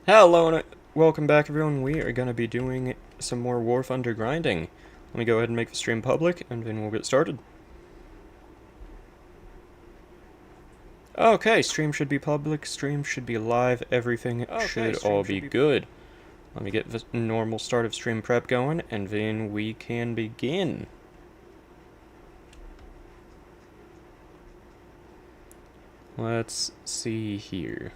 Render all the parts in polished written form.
Hello and welcome back everyone. We are going to be doing some more War Thunder grinding. Let me go ahead and make the stream public and then we'll get started. Okay, stream should be public, stream should be live, everything should all be good. Let me get the normal start of stream prep going and then we can begin. Let's see here.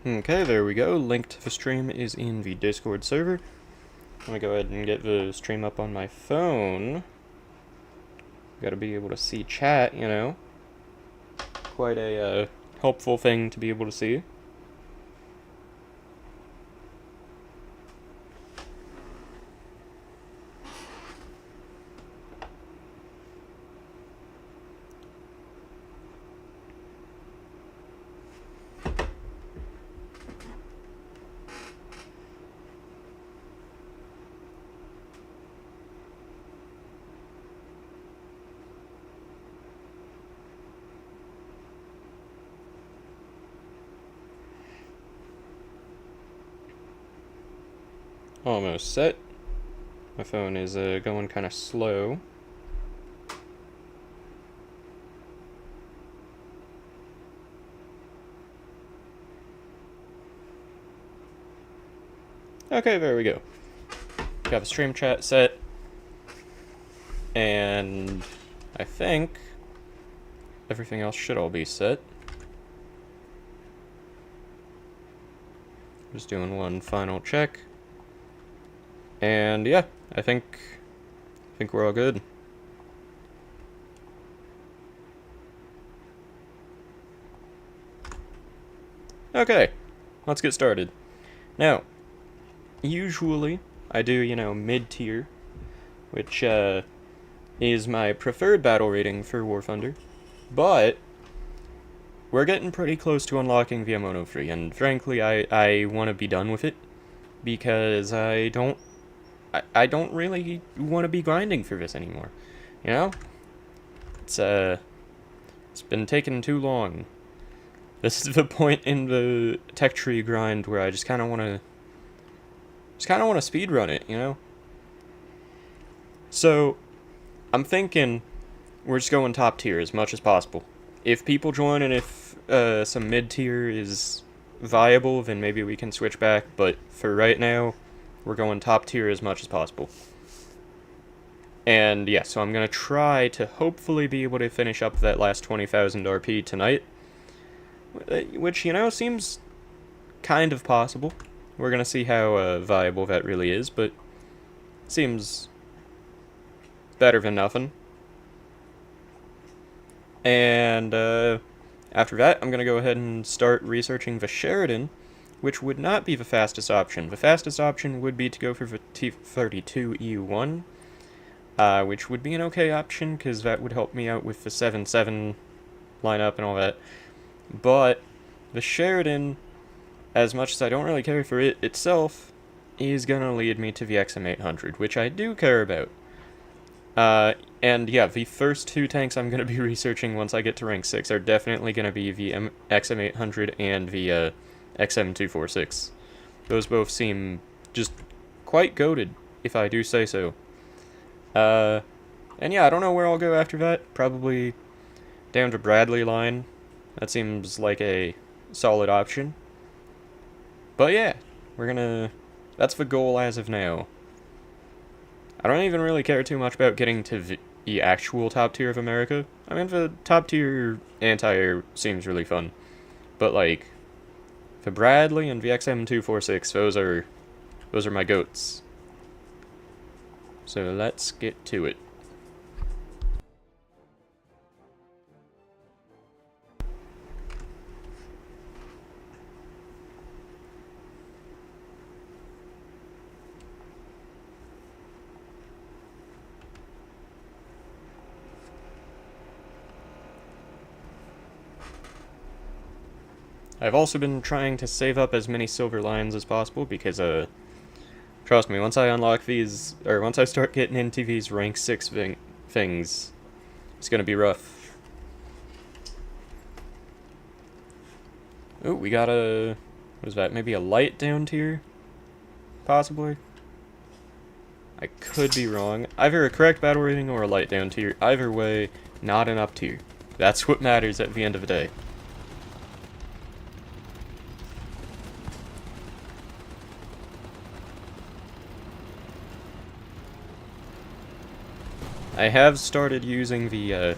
Okay, there we go. Link to the stream is in the Discord server. Let me go ahead and get the stream up on my phone. Gotta be able to see chat, you know. Quite a helpful thing to be able to see. Almost set. My phone is going kind of slow. Okay, there we go. Got the stream chat set. And I think everything else should all be set. Just doing one final check. And yeah, I think we're all good. Okay, let's get started. Now, usually I do, mid-tier, which is my preferred battle rating for War Thunder, but we're getting pretty close to unlocking the M103, and frankly, I want to be done with it, because I don't really want to be grinding for this anymore, you know? It's been taking too long. This is the point in the tech tree grind where I just kind of want to speedrun it, you know? So, I'm thinking we're just going top tier as much as possible. If people join and if some mid tier is viable, then maybe we can switch back, but for right now, we're going top tier as much as possible. And yeah, so I'm going to try to hopefully be able to finish up that last 20,000 RP tonight, which, seems kind of possible. We're going to see how viable that really is, but seems better than nothing. And after that, I'm going to go ahead and start researching the Sheridan, which would not be the fastest option. The fastest option would be to go for the T32E1, which would be an okay option, because that would help me out with the 7-7 lineup and all that. But the Sheridan, as much as I don't really care for it itself, is going to lead me to the XM800, which I do care about. And yeah, the first two tanks I'm going to be researching once I get to rank 6 are definitely going to be the XM800 and the XM246. Those both seem just quite goated, if I do say so. And yeah, I don't know where I'll go after that. Probably down to Bradley line. That seems like a solid option. But yeah, that's the goal as of now. I don't even really care too much about getting to the actual top tier of America. I mean, the top tier anti-air seems really fun. But like, the Bradley and the XM246, those are my goats. So let's get to it. I've also been trying to save up as many silver lions as possible because, trust me, once I unlock these, or once I start getting into these rank 6 things, it's gonna be rough. Oh, we got a, what is that, maybe a light down tier? Possibly? I could be wrong. Either a correct battle rating or a light down tier. Either way, not an up tier. That's what matters at the end of the day. I have started using the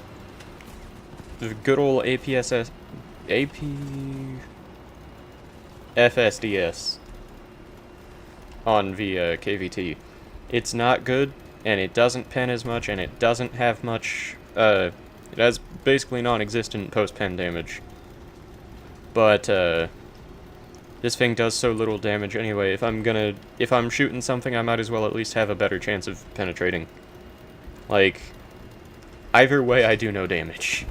good old FSDS on the KVT. It's not good, and it doesn't pen as much, and it doesn't have much, it has basically non-existent post-pen damage. But, this thing does so little damage anyway. If I'm shooting something, I might as well at least have a better chance of penetrating. Like, either way, I do no damage.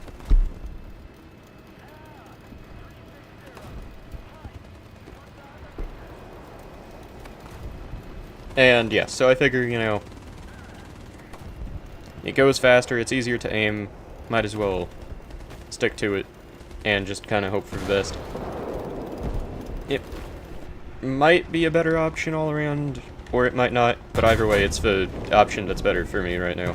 And yeah, so I figure, you know, it goes faster, it's easier to aim, might as well stick to it, and just kind of hope for the best. It might be a better option all around, or it might not, but either way, it's the option that's better for me right now.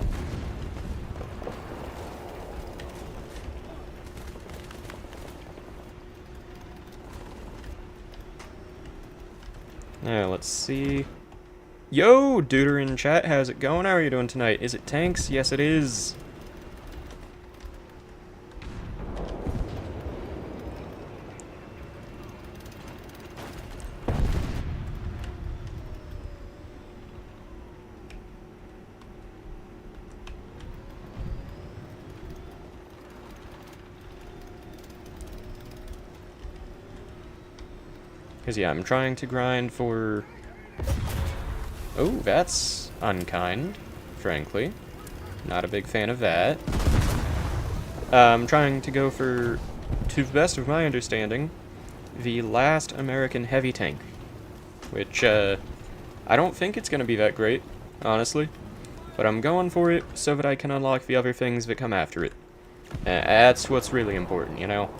Now, let's see. Yo, Duder in chat, how's it going? How are you doing tonight? Is it tanks? Yes, it is. Because, yeah, I'm trying to grind for... Oh, that's unkind, frankly. Not a big fan of that. I'm trying to go for, to the best of my understanding, the last American heavy tank. Which, I don't think it's going to be that great, honestly. But I'm going for it so that I can unlock the other things that come after it. That's what's really important, you know?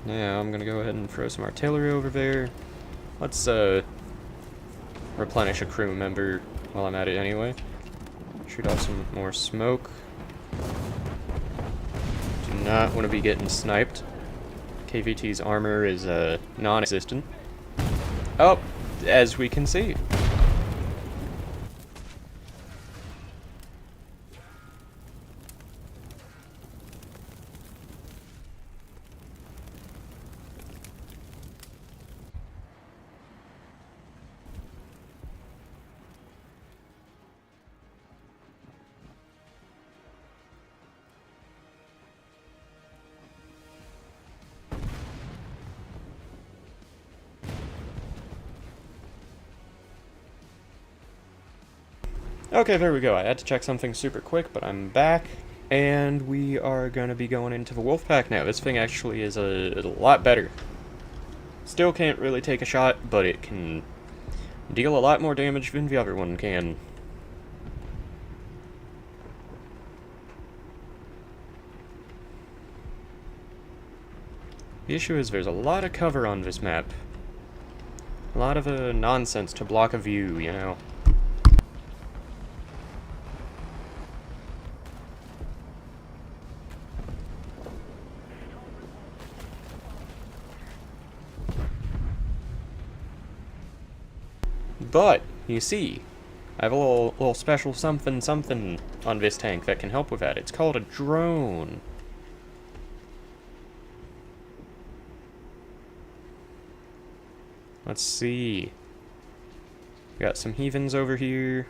Now, I'm gonna go ahead and throw some artillery over there. Let's, replenish a crew member while I'm at it anyway. Shoot off some more smoke. Do not want to be getting sniped. KVT's armor is, non-existent. Oh, as we can see. Okay, there we go. I had to check something super quick, but I'm back, and we are going to be going into the Wolfpack now. This thing actually is a lot better. Still can't really take a shot, but it can deal a lot more damage than the other one can. The issue is there's a lot of cover on this map. A lot of nonsense to block a view, you know. But, you see, I have a little special something something on this tank that can help with that. It's called a drone. Let's see. We got some heathens over here.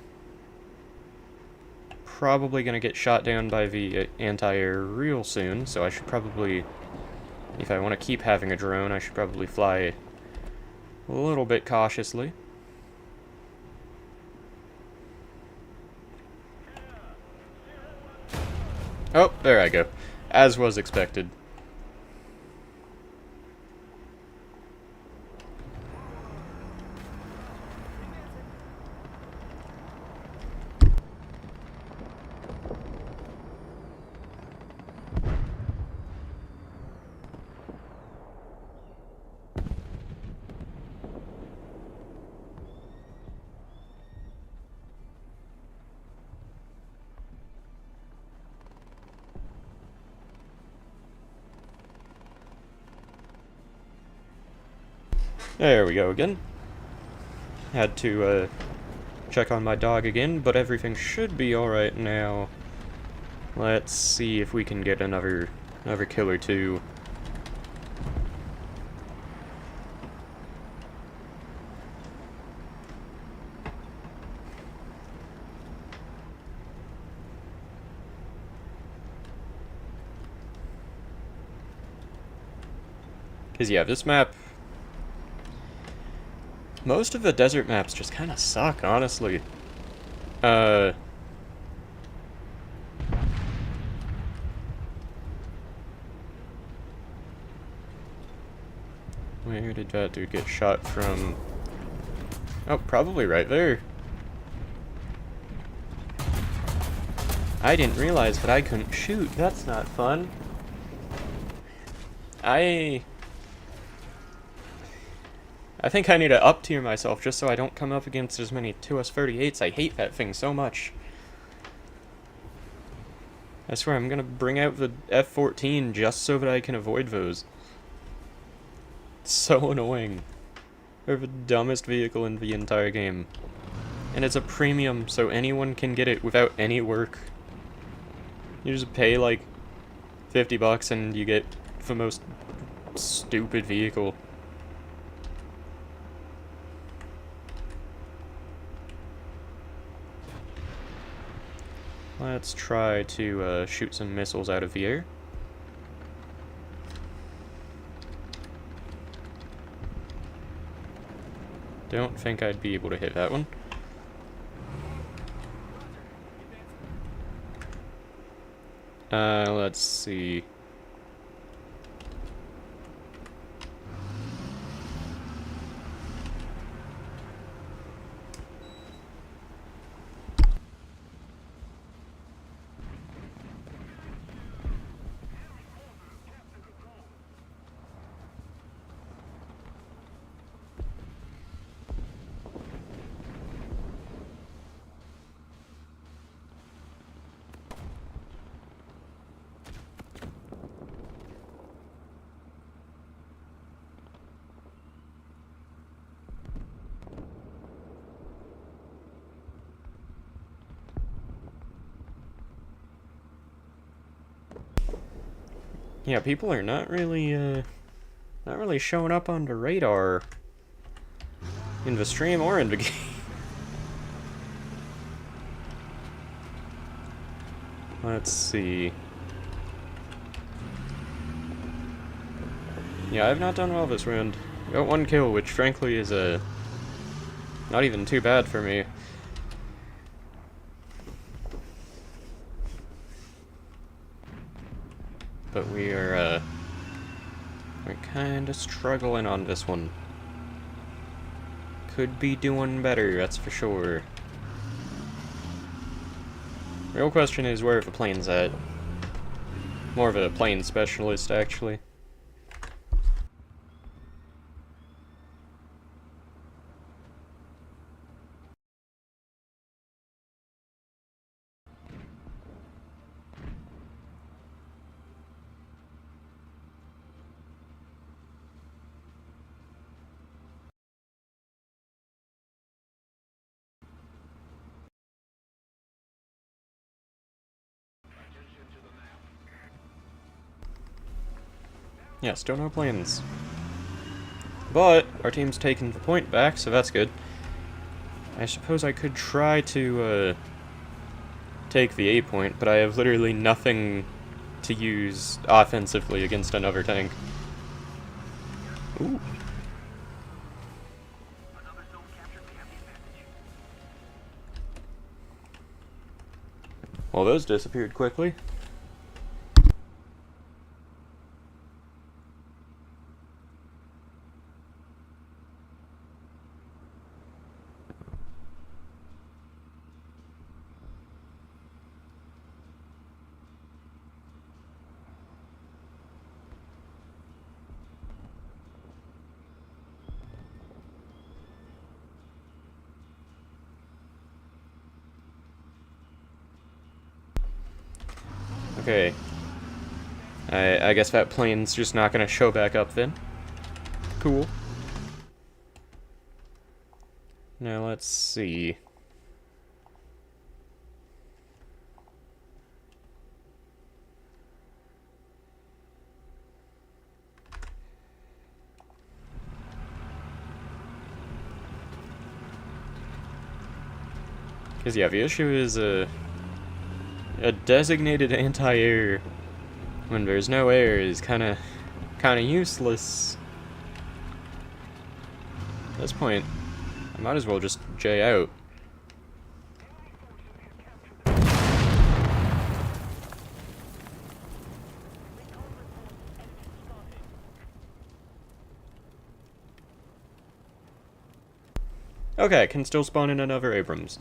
Probably gonna get shot down by the anti-air real soon, so I should probably, if I want to keep having a drone, I should probably fly a little bit cautiously. Oh, there I go. As was expected. There we go again. Had to, check on my dog again, but everything should be alright now. Let's see if we can get another kill or two. Because, yeah, this map... most of the desert maps just kind of suck, honestly. Where did that dude get shot from? Oh, probably right there. I didn't realize that I couldn't shoot. That's not fun. I think I need to up-tier myself just so I don't come up against as many 2S38s. I hate that thing so much. I swear, I'm gonna bring out the F-14 just so that I can avoid those. It's so annoying. They're the dumbest vehicle in the entire game. And it's a premium, so anyone can get it without any work. You just pay like $50 and you get the most stupid vehicle. Let's try to shoot some missiles out of the air. Don't think I'd be able to hit that one. Let's see. Yeah, people are not really showing up on the radar in the stream or in the game. Let's see. Yeah, I've not done well this round. Got one kill, which frankly is not even too bad for me. But we're kinda struggling on this one. Could be doing better, that's for sure. Real question is where the plane's at. More of a plane specialist, actually. Yeah, still no planes. But our team's taken the point back, so that's good. I suppose I could try to take the A point, but I have literally nothing to use offensively against another tank. Ooh. Well, those disappeared quickly. Okay. I guess that plane's just not gonna show back up then. Cool. Now let's see. Because, yeah, the issue is a designated anti-air when there's no air is kind of useless. At this point, I might as well just J out. Okay, can still spawn in another Abrams.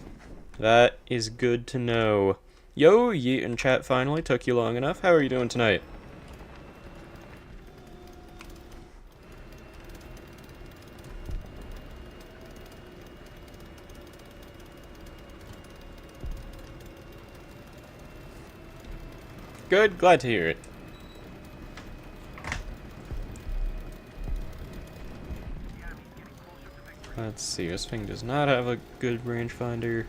That is good to know. Yo, Yeet in chat finally. Took you long enough. How are you doing tonight? Good, glad to hear it. Let's see, this thing does not have a good rangefinder.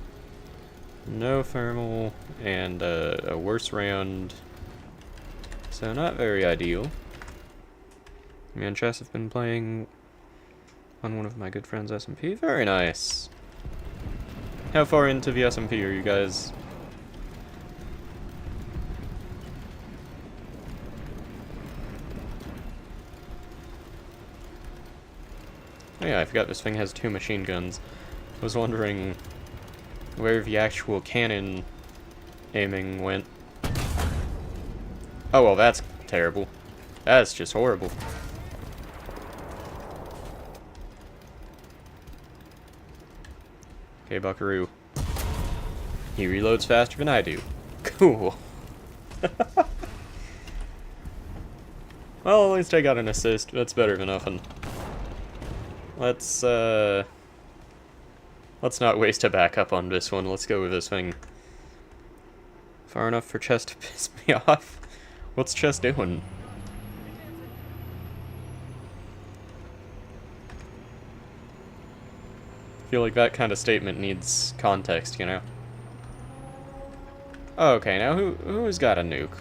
No thermal, and a worse round. So not very ideal. Me and Chess have been playing on one of my good friends' SMP. Very nice. How far into the SMP are you guys? Oh yeah, I forgot this thing has 2 machine guns. I was wondering where the actual cannon aiming went. Oh well, that's terrible. That's just horrible. Okay, Buckaroo. He reloads faster than I do. Cool. Well, at least I got an assist. That's better than nothing. Let's not waste a backup on this one. Let's go with this thing. Far enough for Chess to piss me off. What's Chess doing? I feel like that kind of statement needs context, you know? Okay, now who's got a nuke?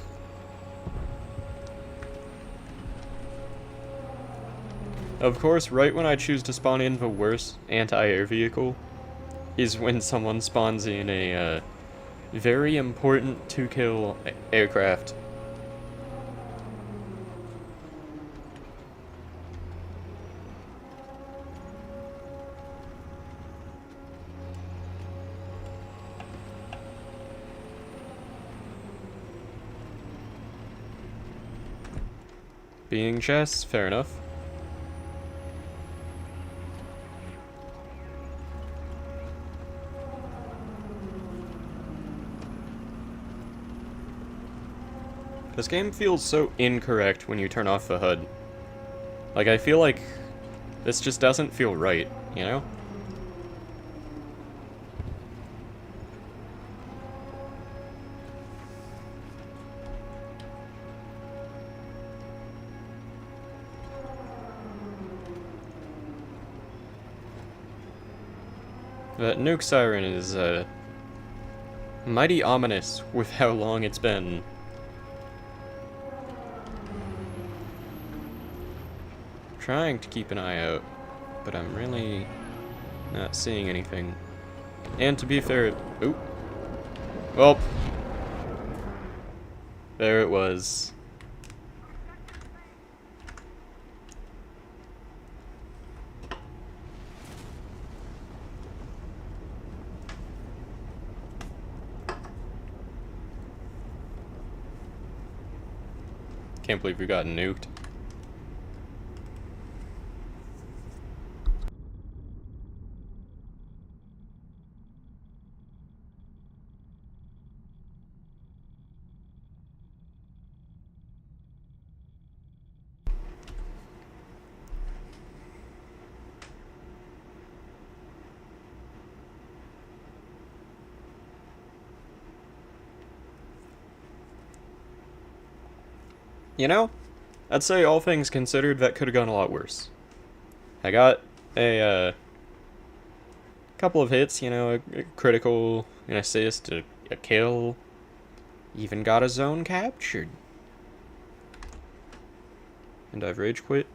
Of course, right when I choose to spawn in the worst anti-air vehicle is when someone spawns in a very important to-kill aircraft. Being Chess, fair enough. This game feels so incorrect when you turn off the HUD. Like, I feel like this just doesn't feel right, you know? That nuke siren is, mighty ominous with how long it's been. Trying to keep an eye out, but I'm really not seeing anything. And to be fair, oop. Well, there it was. Can't believe we got nuked. You know, I'd say all things considered, that could have gone a lot worse. I got a Couple of hits, you know, a critical, an assist, a kill. Even got a zone captured. And I've rage quit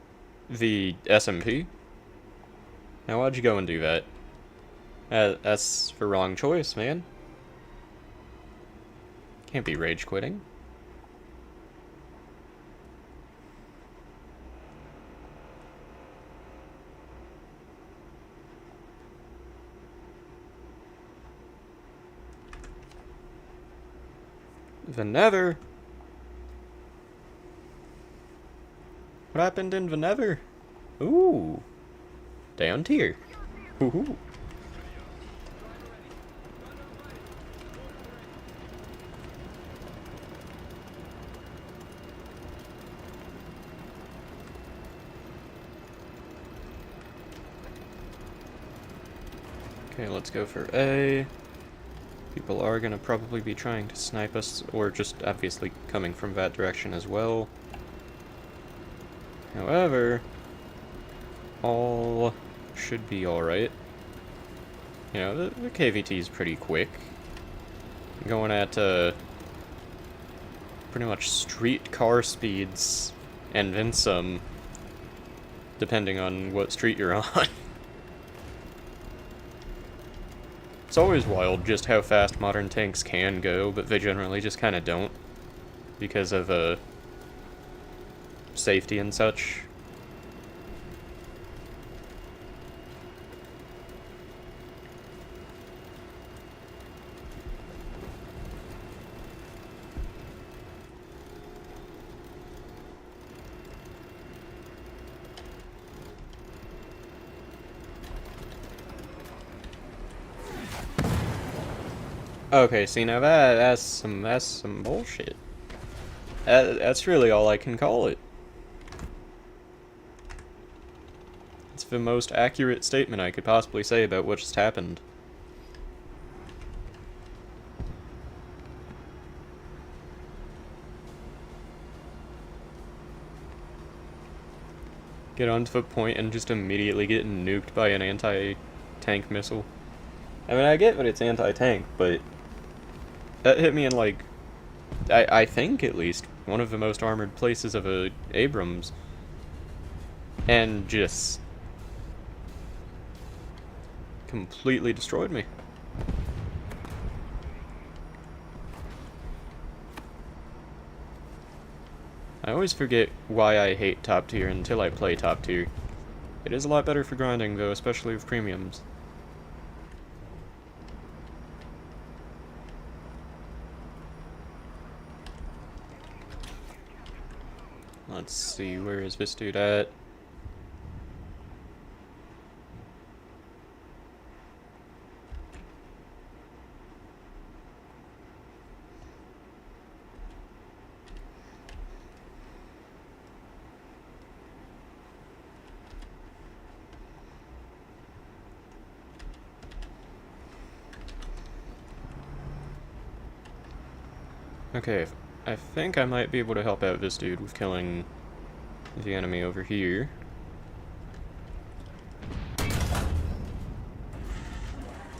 the SMP. Now why'd you go and do that? That's the wrong choice, man. Can't be rage quitting. The Nether? What happened in the Nether? Ooh. Down tier. Ooh. Okay, let's go for A. People are gonna probably be trying to snipe us, or just obviously coming from that direction as well. However, all should be alright. You know, the KVT is pretty quick. Going at, pretty much street car speeds, and then some, depending on what street you're on. It's always wild just how fast modern tanks can go, but they generally just kind of don't, because of, safety and such. Okay, see now that's some bullshit. That's really all I can call it. It's the most accurate statement I could possibly say about what just happened. Get onto the point and just immediately get nuked by an anti-tank missile. I mean, I get that it's anti-tank, but that hit me in, like, I think, at least, one of the most armored places of a Abrams. And just completely destroyed me. I always forget why I hate top tier until I play top tier. It is a lot better for grinding, though, especially with premiums. Let's see, where is this dude at? Okay, I think I might be able to help out this dude with killing the enemy over here.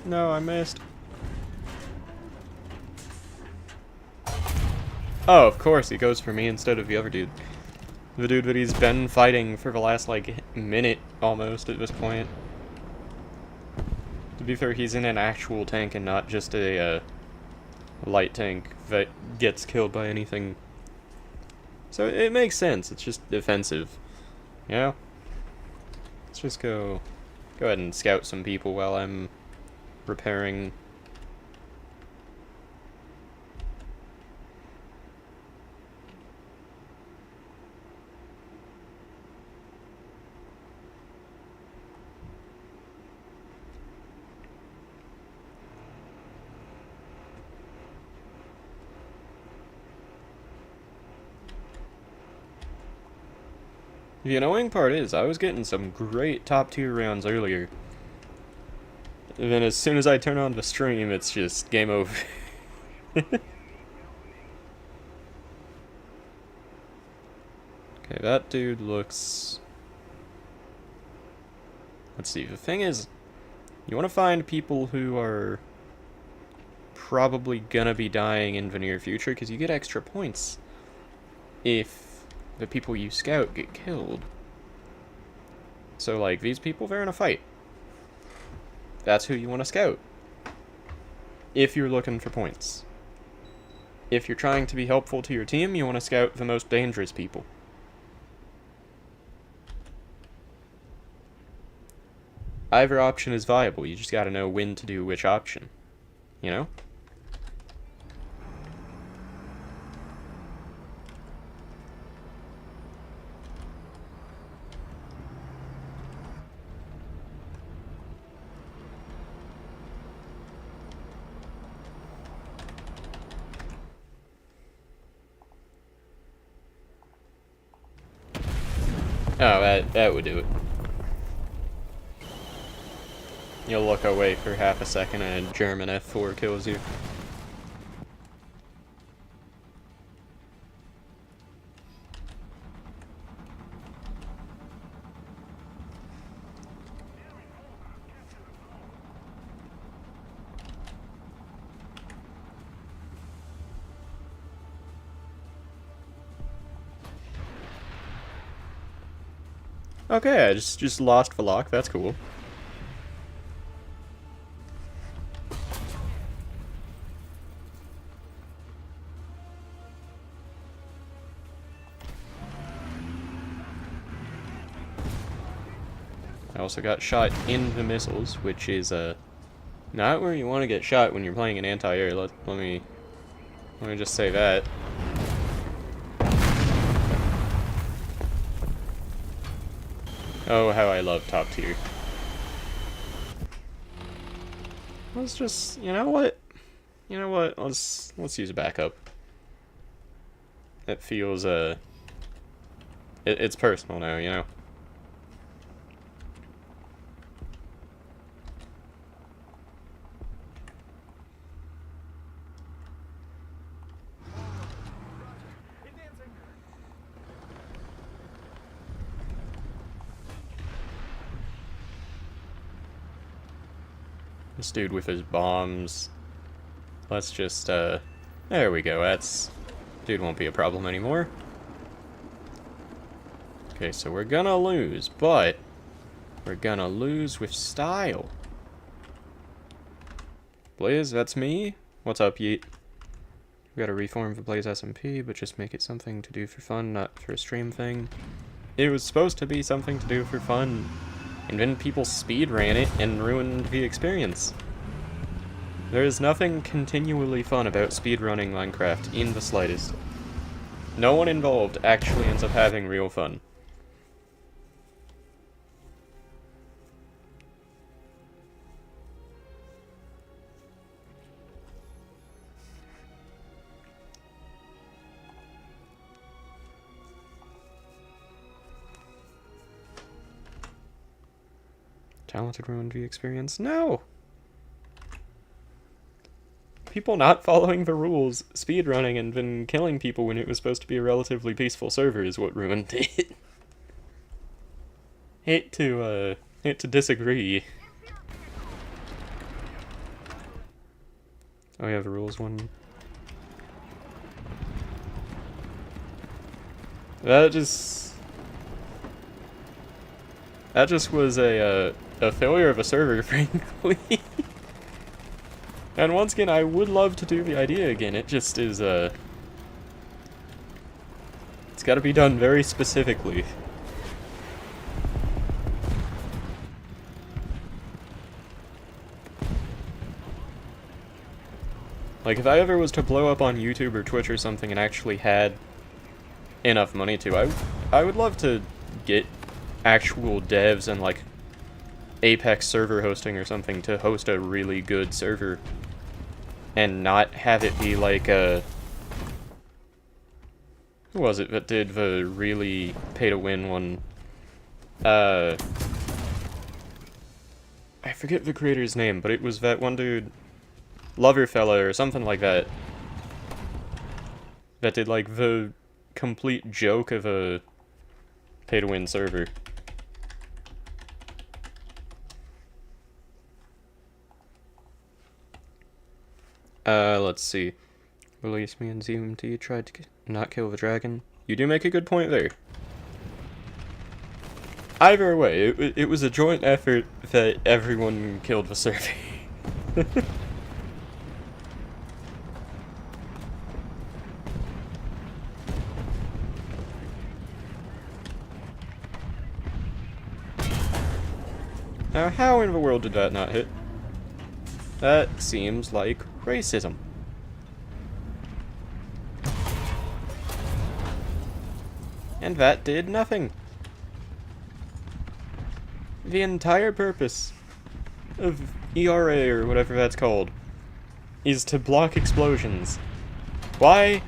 No, I missed. Oh, of course, he goes for me instead of the other dude. The dude that he's been fighting for the last, like, minute, almost, at this point. To be fair, he's in an actual tank and not just a, light tank that gets killed by anything. So it makes sense, it's just defensive. You know? Let's just go ahead and scout some people while I'm repairing. The annoying part is, I was getting some great top tier rounds earlier. And then as soon as I turn on the stream, it's just game over. Okay, that dude looks... Let's see, the thing is, You want to find people who are probably gonna be dying in the near future, because you get extra points if the people you scout get killed. So, like, these people, they're in a fight. That's who you want to scout. If you're looking for points. If you're trying to be helpful to your team, you want to scout the most dangerous people. Either option is viable, you just gotta know when to do which option. You know? Oh, that would do it. You'll look away for half a second and a German F4 kills you. Okay, I just lost the lock, that's cool. I also got shot in the missiles, which is not where you want to get shot when you're playing an anti-air. Let me just say that. Oh, how I love top tier. Let's just, you know what? Let's use a backup. It feels it's personal now, you know. This dude with his bombs. Let's just, there we go. Dude won't be a problem anymore. Okay, so we're gonna lose, but we're gonna lose with style. Blaze, that's me. What's up, Yeet? We gotta reform the Blaze SMP, but just make it something to do for fun, not for a stream thing. It was supposed to be something to do for fun. And then people speedran it and ruined the experience. There is nothing continually fun about speedrunning Minecraft in the slightest. No one involved actually ends up having real fun. Talented ruined the experience? No! People not following the rules, speedrunning, and then killing people when it was supposed to be a relatively peaceful server is what ruined it. Hate to disagree. Oh yeah, the rules one. That just was a failure of a server, frankly. And once again, I would love to do the idea again. It just is, it's gotta be done very specifically. Like, if I ever was to blow up on YouTube or Twitch or something and actually had enough money to, I would love to get actual devs and, like, Apex server hosting or something to host a really good server. And not have it be like a... Who was it that did the really pay-to-win one? I forget the creator's name, but it was that one dude... Loverfella or something like that. That did, like, the complete joke of a pay-to-win server. Let's see. Release me and ZMT tried to not kill the dragon. You do make a good point there. Either way, it was a joint effort that everyone killed the survey. Now, how in the world did that not hit? That seems like racism. And that did nothing. The entire purpose of ERA, or whatever that's called, is to block explosions. Why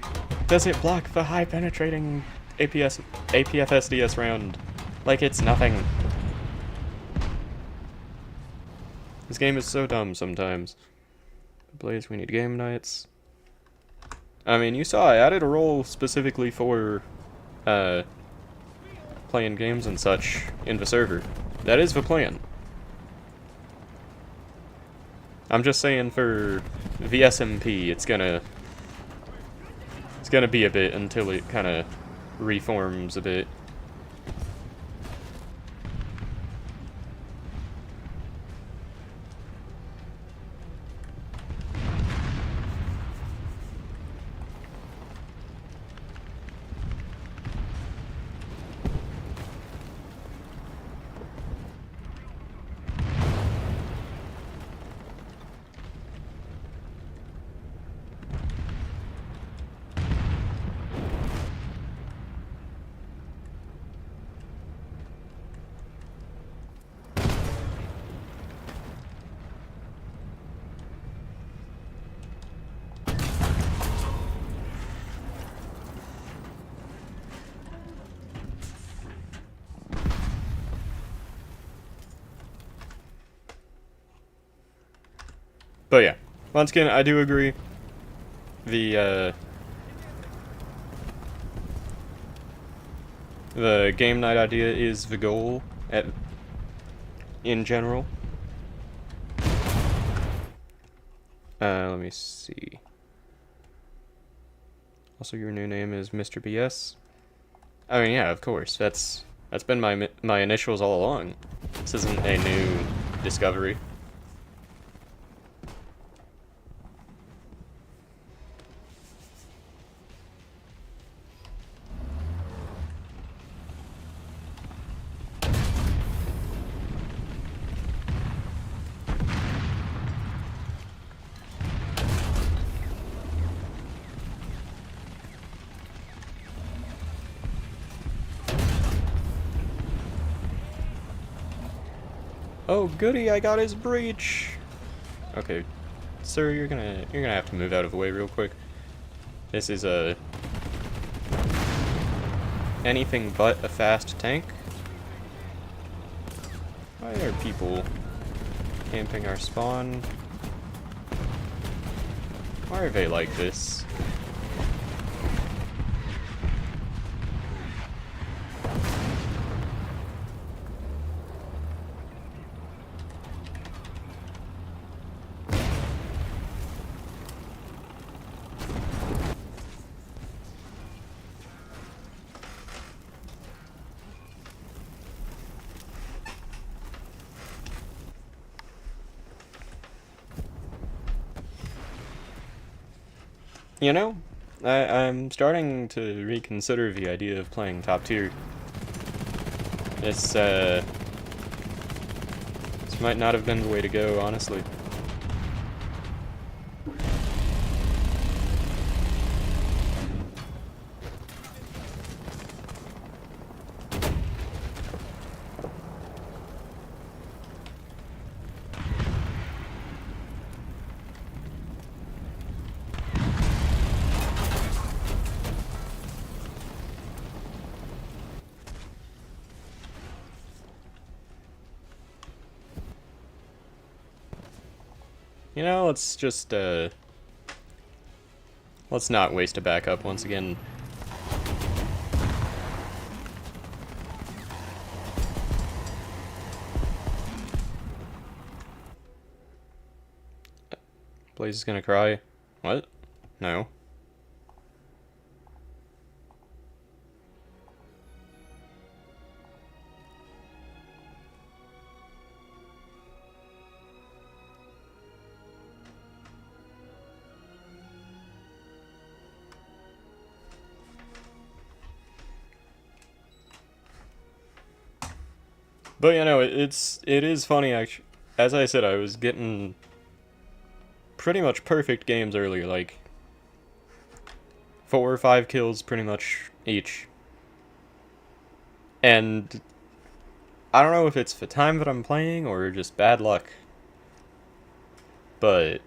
does it block the high-penetrating APFSDS round like it's nothing? This game is so dumb sometimes. Blaze, we need game nights. I mean, you saw I added a role specifically for playing games and such in the server. That is the plan. I'm just saying for the SMP, it's gonna be a bit until it kind of reforms a bit. But yeah, once again, I do agree. The game night idea is the goal in general. Let me see. Also, your new name is Mr. BS. I mean, yeah, of course. That's been my initials all along. This isn't a new discovery. Oh goody, I got his breach! Okay, sir, you're gonna have to move out of the way real quick. This is anything but a fast tank. Why are people camping our spawn? Why are they like this? You know, I'm starting to reconsider the idea of playing top tier. This might not have been the way to go, honestly. You know, let's just, let's not waste a backup once again. Blaze is gonna cry. What? No. But you know, it is funny actually. As I said, I was getting pretty much perfect games earlier, like 4 or 5 kills pretty much each. And I don't know if it's the time that I'm playing or just bad luck. But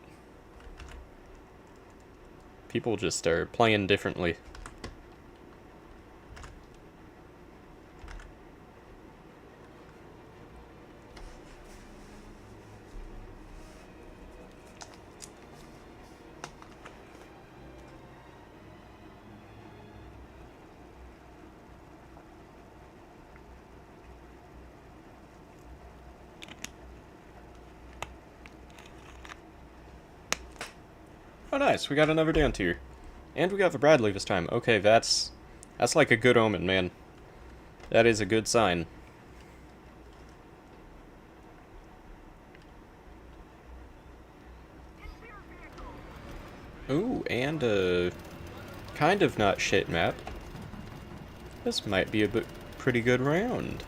people just are playing differently. Oh nice, we got another down tier. And we got the Bradley this time. Okay, that's like a good omen, man. That is a good sign. Ooh, and a kind of not shit map. This might be a pretty good round.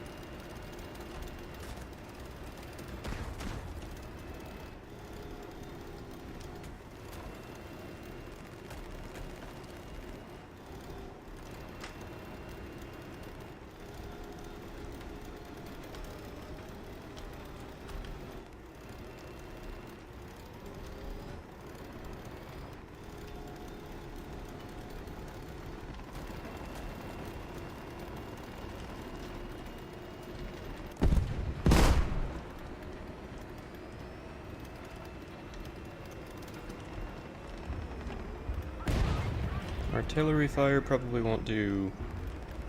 Artillery fire probably won't do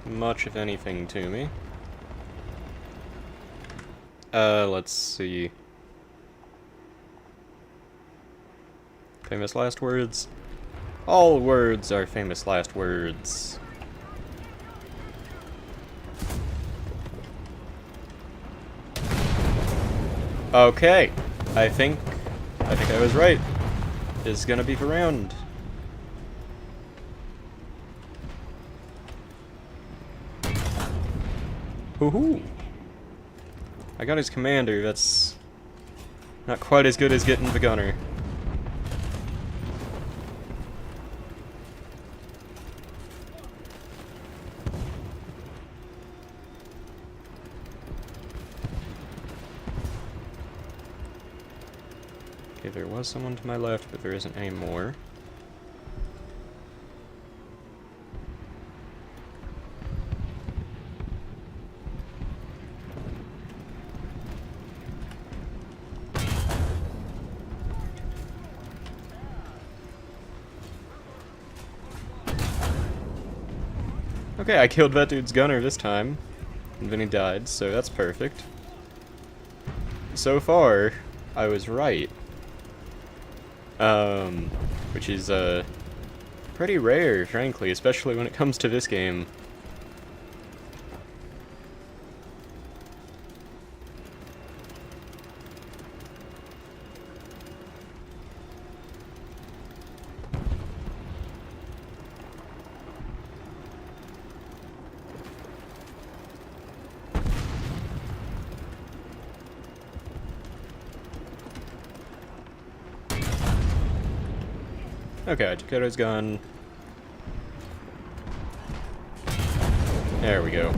much of anything to me. Let's see. Famous last words? All words are famous last words. Okay. I think I was right. This is gonna be the round. Woohoo! I got his commander, that's not quite as good as getting the gunner. Okay, there was someone to my left, but there isn't any more. Okay, I killed that dude's gunner this time, and then he died, so that's perfect. So far, I was right. Which is, pretty rare, frankly, especially when it comes to this game. Okay, I took out his gun. There we go.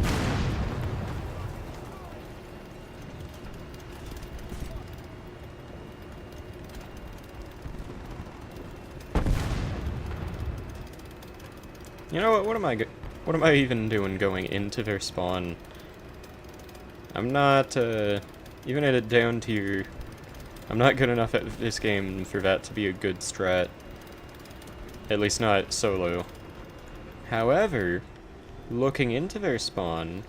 You know what? What am I even doing going into their spawn? I'm not even at a down tier. I'm not good enough at this game for that to be a good strat. At least not solo. However, looking into their spawn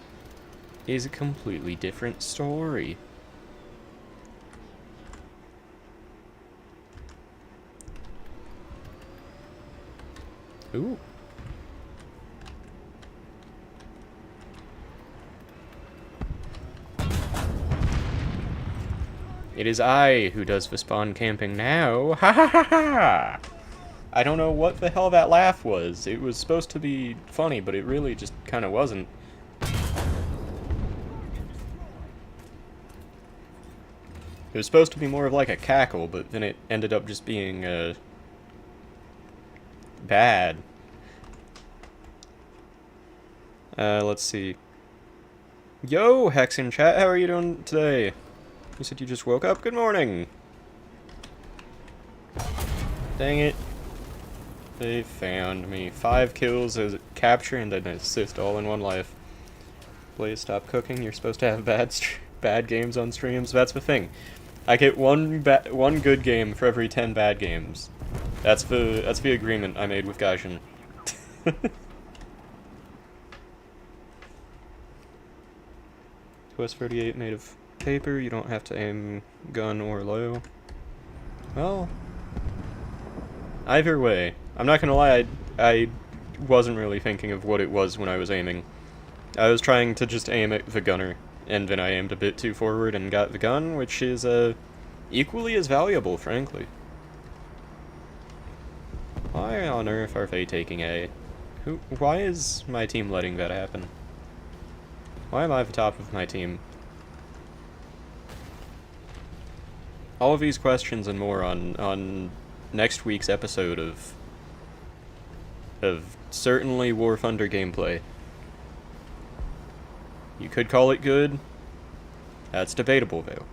is a completely different story. Ooh. It is I who does the spawn camping now. Ha ha ha ha! I don't know what the hell that laugh was. It was supposed to be funny, but it really just kind of wasn't. It was supposed to be more of like a cackle, but then it ended up just being, bad. Let's see. Yo, Hex in chat, how are you doing today? You said you just woke up? Good morning! Dang it. They found me. 5 kills, a capture, and an assist all in one life. Please stop cooking. You're supposed to have bad games on streams. That's the thing. I get one good game for every 10 bad games. That's the agreement I made with Gaijin. Quest 38 made of paper. You don't have to aim gun or low. Well, either way, I'm not gonna lie, I wasn't really thinking of what it was when I was aiming. I was trying to just aim at the gunner, and then I aimed a bit too forward and got the gun, which is equally as valuable, frankly. Why on earth are they taking A? Why is my team letting that happen? Why am I at the top of my team? All of these questions and more on next week's episode of certainly War Thunder gameplay. You could call it good. That's debatable, though.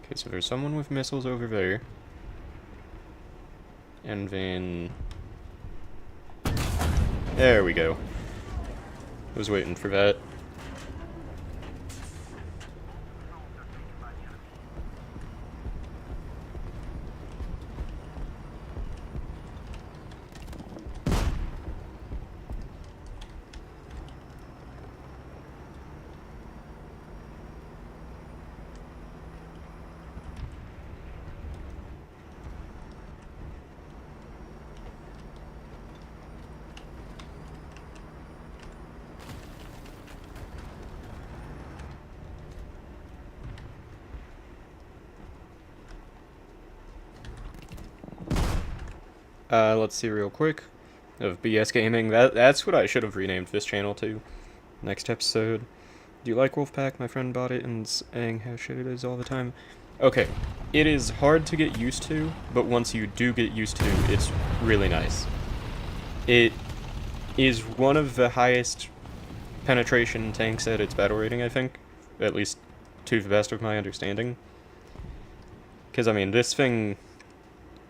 Okay, so there's someone with missiles over there. And then... there we go. I was waiting for that. Let's see real quick. Of BS Gaming. That's what I should have renamed this channel to. Next episode. Do you like Wolfpack? My friend bought it and saying how shit it is all the time. Okay. It is hard to get used to, but once you do get used to, it's really nice. It is one of the highest penetration tanks at its battle rating, I think. At least to the best of my understanding. Because, I mean, this thing...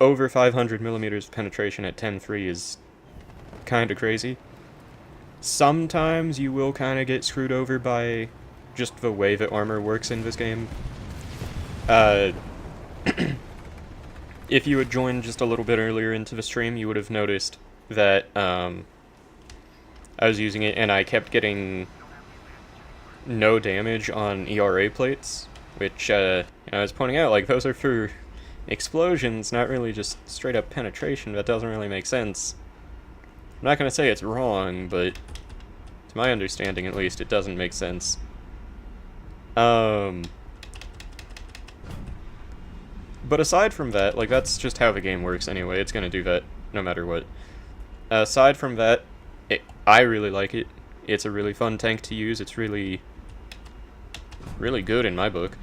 over 500 millimeters of penetration at 10.3 is kind of crazy. Sometimes you will kind of get screwed over by just the way that armor works in this game. If you had joined just a little bit earlier into the stream, you would have noticed that I was using it and I kept getting no damage on ERA plates, which I was pointing out, like, those are for explosions, not really just straight up penetration. That doesn't really make sense. I'm not gonna say it's wrong, but to my understanding at least, it doesn't make sense. But aside from that, like, that's just how the game works anyway. It's gonna do that no matter what. Aside from that, I really like it. It's a really fun tank to use. It's really good in my book.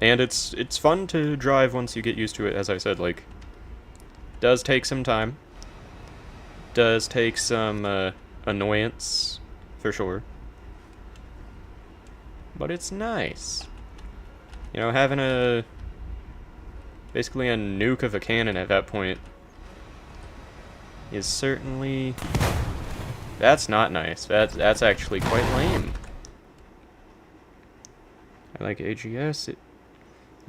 And it's fun to drive once you get used to it, as I said, like, does take some time. Does take some, annoyance, for sure. But it's nice. You know, having basically a nuke of a cannon at that point is certainly... that's not nice. That's actually quite lame. I like AGS. It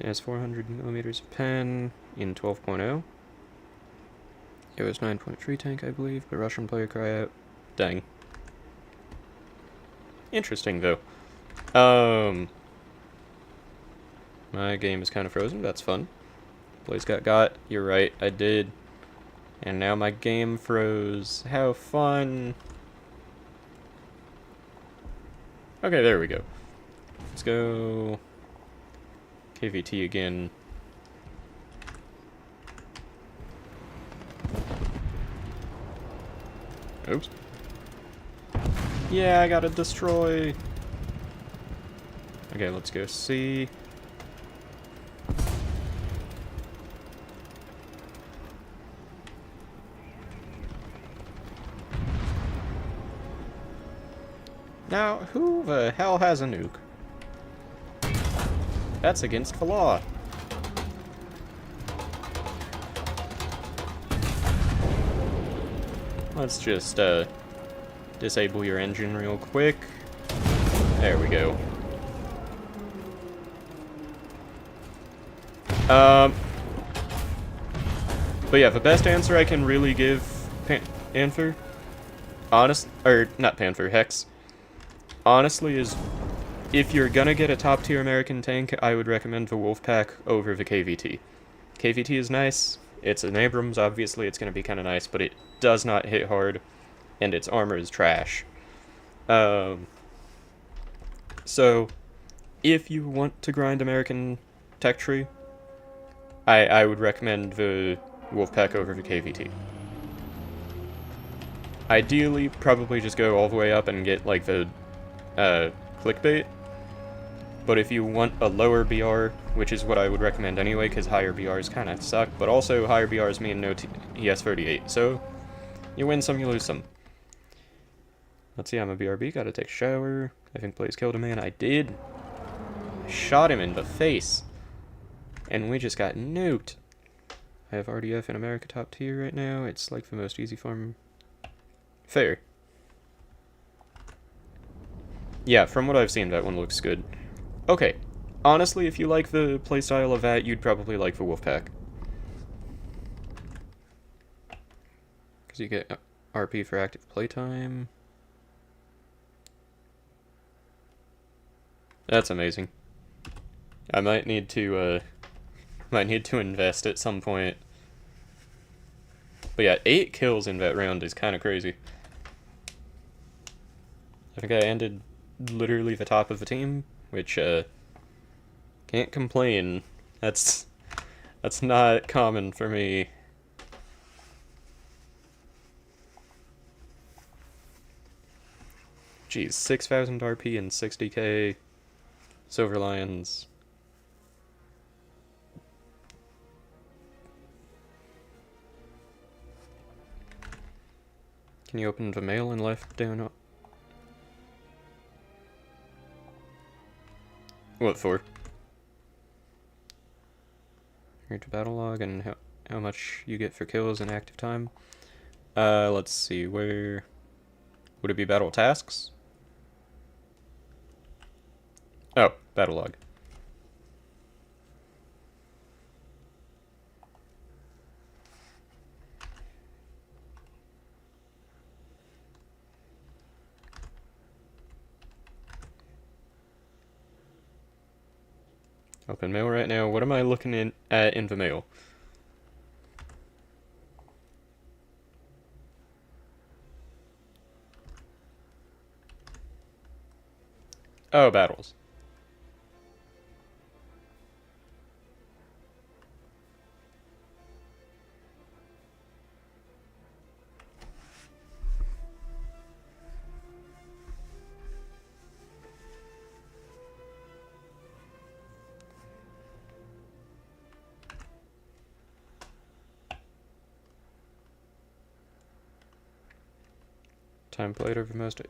has 400 millimeters pen in 12.0. It was 9.3 tank, I believe, but Russian player cry out. Dang. Interesting, though. My game is kind of frozen. That's fun. Blaze got. You're right, I did. And now my game froze. How fun. Okay, there we go. Let's go KVT again. Oops. Yeah, I gotta destroy. Okay, let's go C. Now, who the hell has a nuke? That's against the law. Let's just, disable your engine real quick. There we go. But yeah, the best answer I can really give Panther, not Panther, Hex, honestly is, if you're gonna get a top-tier American tank, I would recommend the Wolfpack over the KVT. KVT is nice, it's an Abrams, obviously it's gonna be kinda nice, but it does not hit hard, and its armor is trash. So, if you want to grind American tech tree, I would recommend the Wolfpack over the KVT. Ideally, probably just go all the way up and get, like, the, clickbait. But if you want a lower BR, which is what I would recommend anyway, because higher BRs kind of suck, but also higher BRs mean no ES38, so you win some, you lose some. Let's see, I'm a BRB, gotta take a shower. I think Blaze killed a man. I did. I shot him in the face. And we just got nuked. I have RDF in America top tier right now. It's like the most easy farm. Fair. Yeah, from what I've seen, that one looks good. Okay. Honestly, if you like the playstyle of that, you'd probably like the Wolfpack. Because you get RP for active playtime. That's amazing. I might need to invest at some point. But yeah, 8 kills in that round is kind of crazy. I think I ended literally the top of the team, which, can't complain. That's not common for me. Jeez, 6,000 RP and 60k. Silver Lions. Can you open the mail and left down? What for? Read the battle log and how much you get for kills in active time. Let's see, where would it be? Battle tasks? Oh, battle log. Open mail right now. What am I looking at in the mail? Oh, battles. Time played over most.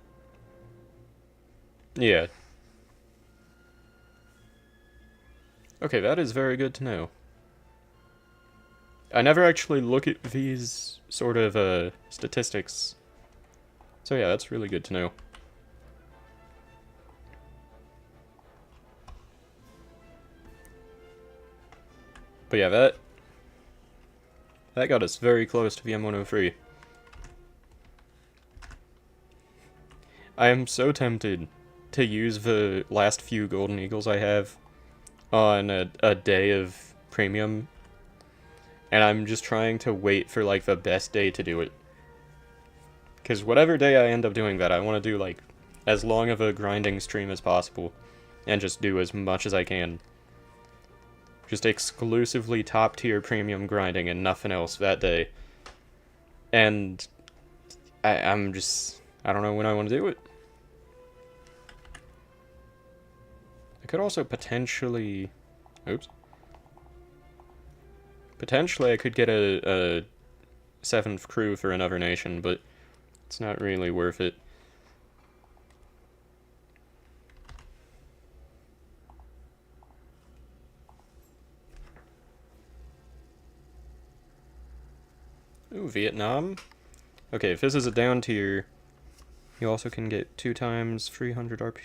Yeah. Okay, that is very good to know. I never actually look at these sort of, statistics. So yeah, that's really good to know. But yeah, that got us very close to the M103. I am so tempted to use the last few Golden Eagles I have on a day of premium, and I'm just trying to wait for, like, the best day to do it. Because whatever day I end up doing that, I want to do, like, as long of a grinding stream as possible, and just do as much as I can. Just exclusively top-tier premium grinding and nothing else that day. And I'm just... I don't know when I want to do it. I could also potentially... Oops. Potentially I could get a 7th crew for another nation, but it's not really worth it. Ooh, Vietnam. Okay, if this is a down tier, you also can get 2 times 300 RP,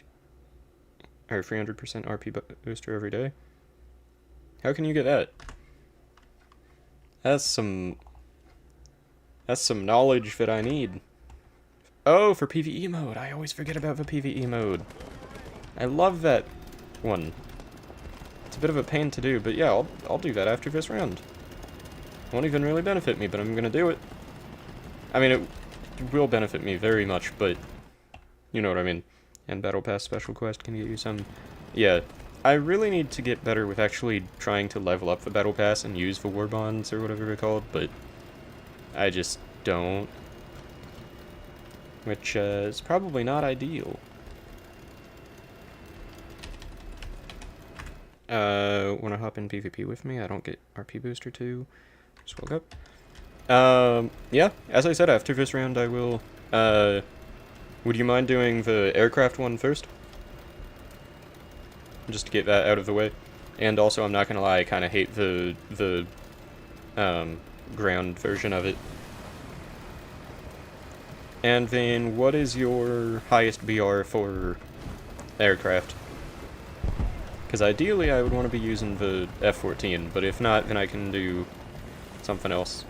or 300% RP booster every day. How can you get that? That's some knowledge that I need. Oh, for PvE mode. I always forget about the PvE mode. I love that one. It's a bit of a pain to do, but yeah, I'll do that after this round. It won't even really benefit me, but I'm gonna do it. I mean, it will benefit me very much, but you know what I mean. And Battle Pass Special Quest can get you some... Yeah, I really need to get better with actually trying to level up the Battle Pass and use the War Bonds, or whatever they're called, but I just don't. Which is probably not ideal. Wanna hop in PvP with me? I don't get RP booster too. Just woke up. Yeah, as I said, after this round I will, would you mind doing the aircraft one first? Just to get that out of the way. And also, I'm not gonna lie, I kinda hate the ground version of it. And then, what is your highest BR for aircraft? Because ideally I would want to be using the F-14, but if not, then I can do something else.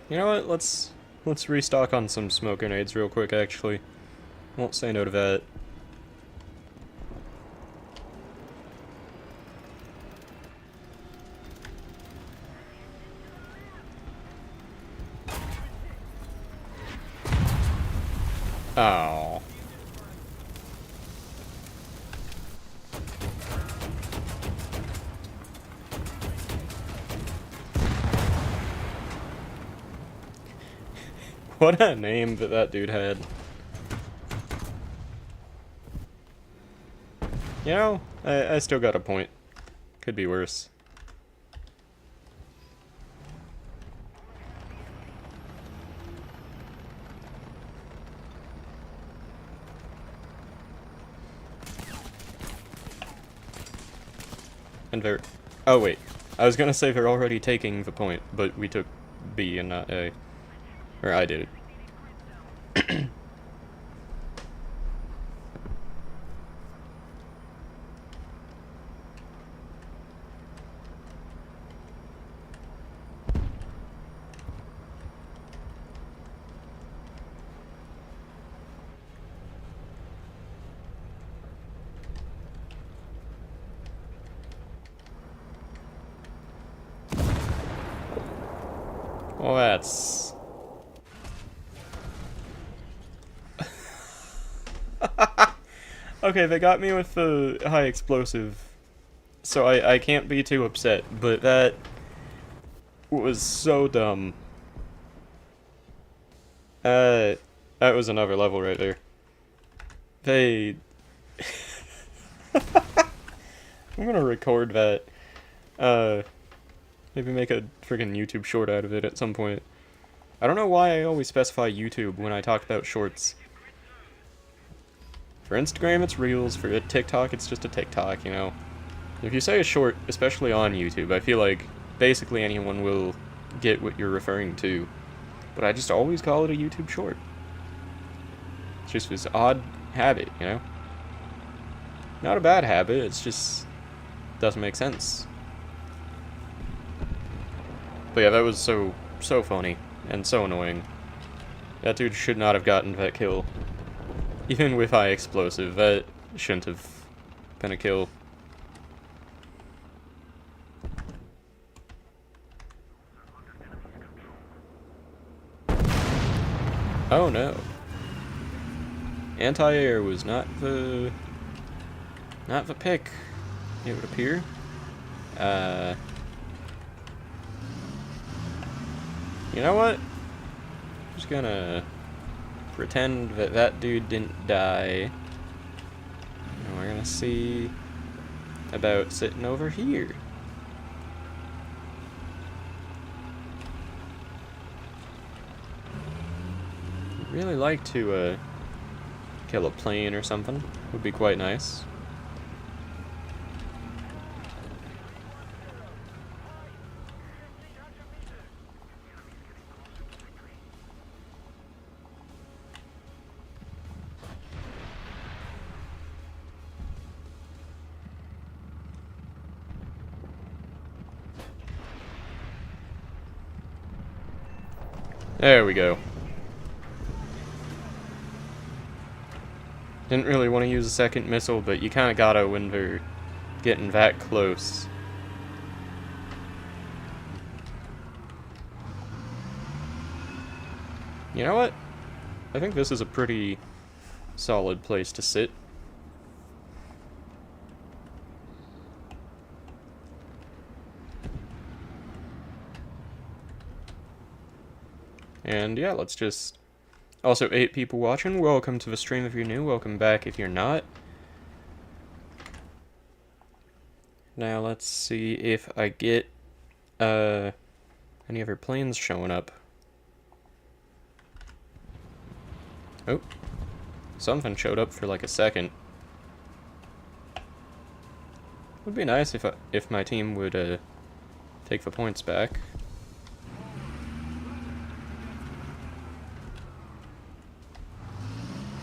You know what, let's restock on some smoke grenades real quick, actually. Won't say no to that. Oh. What a name that dude had. You know, I still got a point. Could be worse. And they're... Oh, wait. I was gonna say they're already taking the point, but we took B and not A. Or I did it. Well, that's... Okay, they got me with the high explosive so I can't be too upset, but that was so dumb. That was another level right there. They... I'm gonna record that. Maybe make a friggin' YouTube short out of it at some point. I don't know why I always specify YouTube when I talk about shorts. For Instagram, it's Reels. For a TikTok, it's just a TikTok, you know. If you say a short, especially on YouTube, I feel like basically anyone will get what you're referring to. But I just always call it a YouTube short. It's just this odd habit, you know? Not a bad habit, it's just... doesn't make sense. But yeah, that was so funny, and so annoying. That dude should not have gotten that kill. Even with high explosive, that shouldn't have been a kill. Oh no. Anti-air was not the pick, it would appear. You know what? I'm just gonna pretend that that dude didn't die. And we're gonna see about sitting over here. I'd really like to kill a plane or something. Would be quite nice. There we go. Didn't really want to use a second missile, but you kind of gotta when they're getting that close. You know what? I think this is a pretty solid place to sit. And yeah, let's just... Also, 8 people watching, welcome to the stream if you're new, welcome back if you're not. Now let's see if I get any other planes showing up. Oh, something showed up for like a second. Would be nice if my team would take the points back.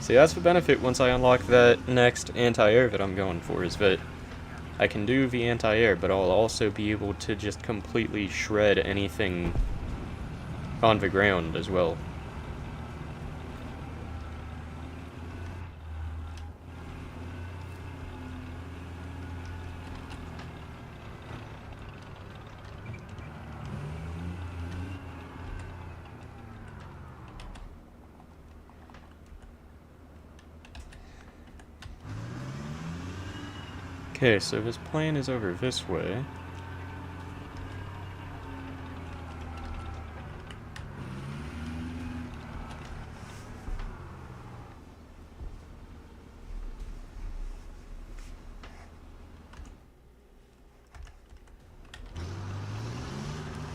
See, that's the benefit once I unlock that next anti-air that I'm going for, is that I can do the anti-air, but I'll also be able to just completely shred anything on the ground as well. Okay, so this plane is over this way.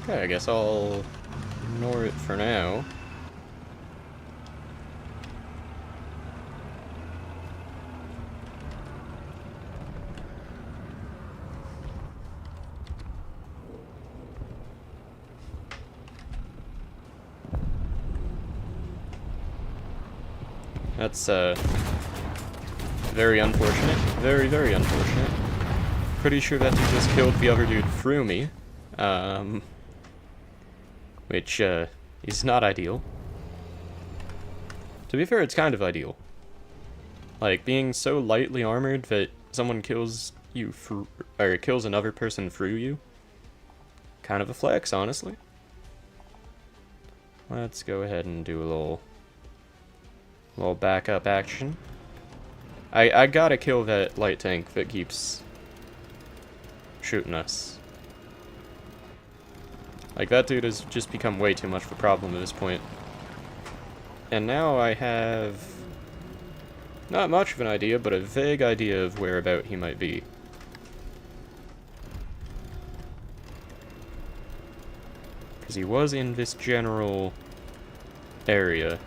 Okay, I guess I'll ignore it for now. That's, very unfortunate. Very, very unfortunate. Pretty sure that dude just killed the other dude through me. Which, is not ideal. To be fair, it's kind of ideal. Like, being so lightly armored that someone kills you or kills another person through you. Kind of a flex, honestly. Let's go ahead and do a little backup action. I gotta kill that light tank that keeps shooting us. Like, that dude has just become way too much of a problem at this point. And now I have not much of an idea, but a vague idea of whereabout he might be. Because he was in this general area.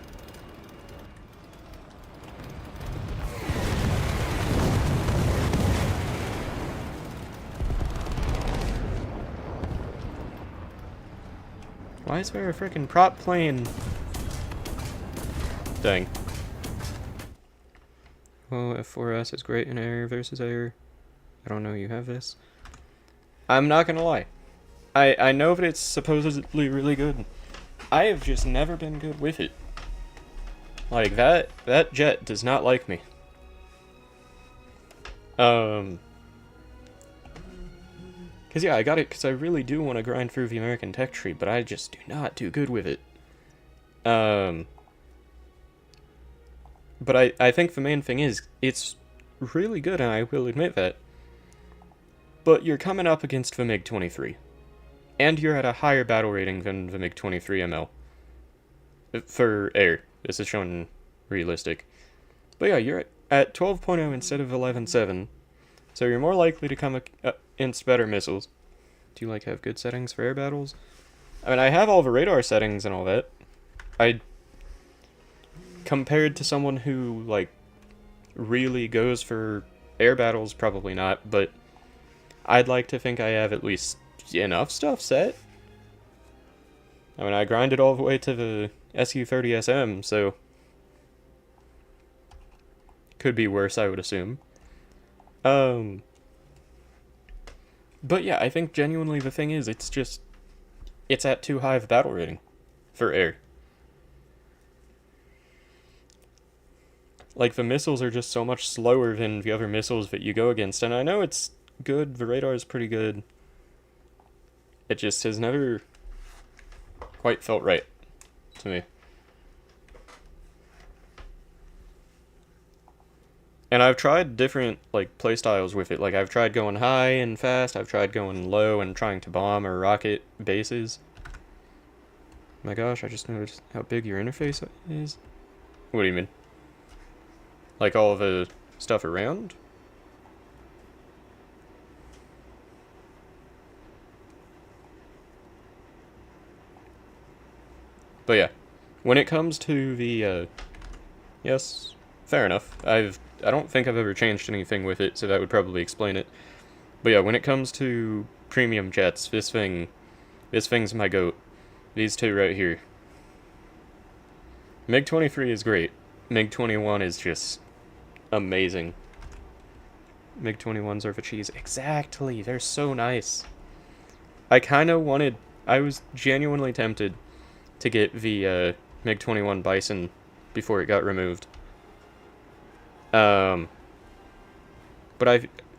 Why is there a frickin' prop plane? Dang. Oh, F4S is great in air versus air. I don't know you have this. I'm not gonna lie. I know that it's supposedly really good. I have just never been good with it. Like, that jet does not like me. Cause yeah, I got it because I really do want to grind through the American tech tree, but I just do not do good with it. But I think the main thing is, it's really good, and I will admit that. But you're coming up against the MiG-23. And you're at a higher battle rating than the MiG-23 ML. For air. This is shown realistic. But yeah, you're at 12.0 instead of 11.7. So you're more likely to come against better missiles. Do you, like, have good settings for air battles? I mean, I have all the radar settings and all that. Compared to someone who, like, really goes for air battles, probably not, but I'd like to think I have at least enough stuff set. I mean, I grinded all the way to the SU-30SM, so could be worse, I would assume. But yeah, I think genuinely the thing is, it's at too high of a battle rating for air. Like, the missiles are just so much slower than the other missiles that you go against, and I know it's good, the radar is pretty good. It just has never quite felt right to me. And I've tried different, like, playstyles with it. Like, I've tried going high and fast, I've tried going low and trying to bomb or rocket bases. My gosh, I just noticed how big your interface is. What do you mean? Like, all the stuff around? But yeah, when it comes to the, yes, fair enough. I don't think I've ever changed anything with it, so that would probably explain it. But yeah, when it comes to premium jets, this thing's my goat. These two right here. MiG-23 is great. MiG-21 is just amazing. MiG-21s are the cheese. Exactly, they're so nice. I was genuinely tempted to get the MiG-21 Bison before it got removed. But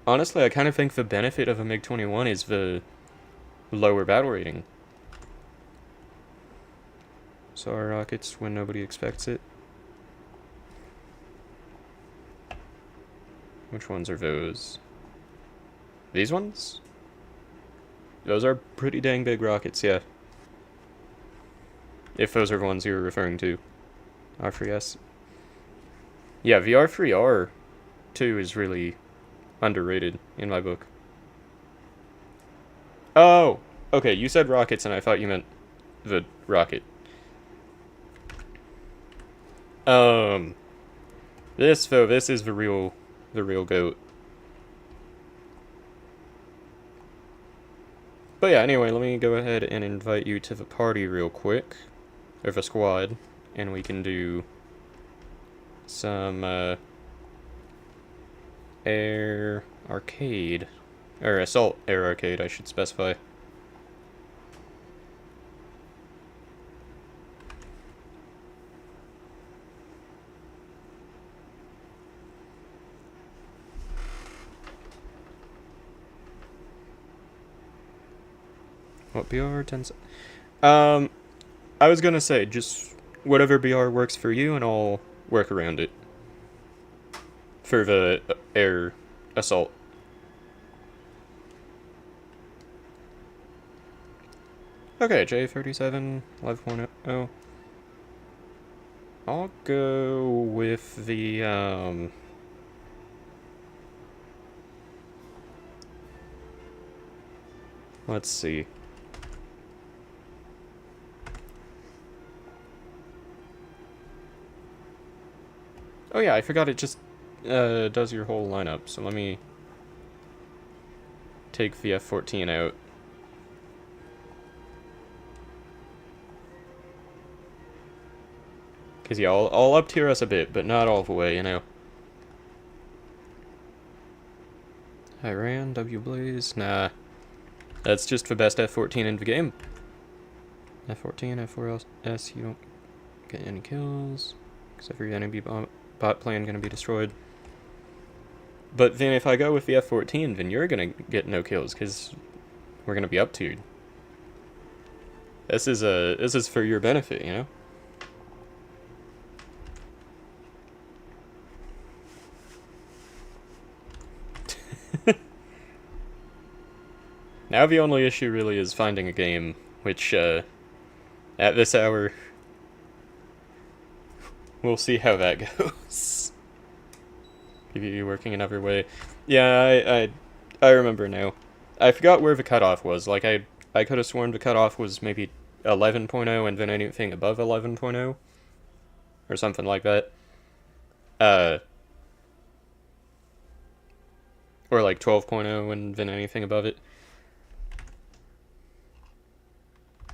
honestly, I kind of think the benefit of a MiG-21 is the lower battle rating. So our rockets when nobody expects it. Which ones are those? These ones? Those are pretty dang big rockets, yeah. If those are the ones you were referring to. R3S. Yeah, the R3R, too, is really underrated in my book. Oh! Okay, you said rockets and I thought you meant the rocket. This is the real goat. But yeah, anyway, let me go ahead and invite you to the party real quick. Or the squad. And we can do some, air arcade. Or assault air arcade, I should specify. What BR? 10 I was gonna say, just whatever BR works for you, and I'll work around it. For the air assault. Okay, J37, 11.0. I'll go with the, let's see. Oh yeah, I forgot it just, does your whole lineup, so let me take the F14 out. Because, yeah, I'll up-tier us a bit, but not all the way, you know. Iran, W-Blaze, nah. That's just the best F14 in the game. F14, F4S, you don't get any kills. Because every enemy bot plane gonna be destroyed. But then if I go with the F14, then you're gonna get no kills, because we're gonna be up-tiered. This is for your benefit, you know? Now the only issue really is finding a game, which, at this hour, we'll see how that goes. PvE working another way. Yeah, I remember now. I forgot where the cutoff was. Like, I could have sworn the cutoff was maybe 11.0 and then anything above 11.0. Or something like that. Or like 12.0 and then anything above it.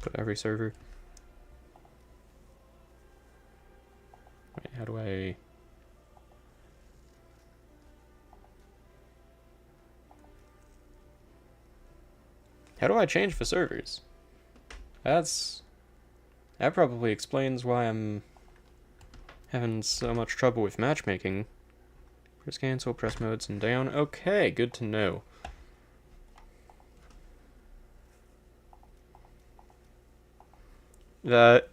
Put every server. Wait, how do I... How do I change the servers? That probably explains why I'm having so much trouble with matchmaking. Press cancel, press modes and down. Okay, good to know. That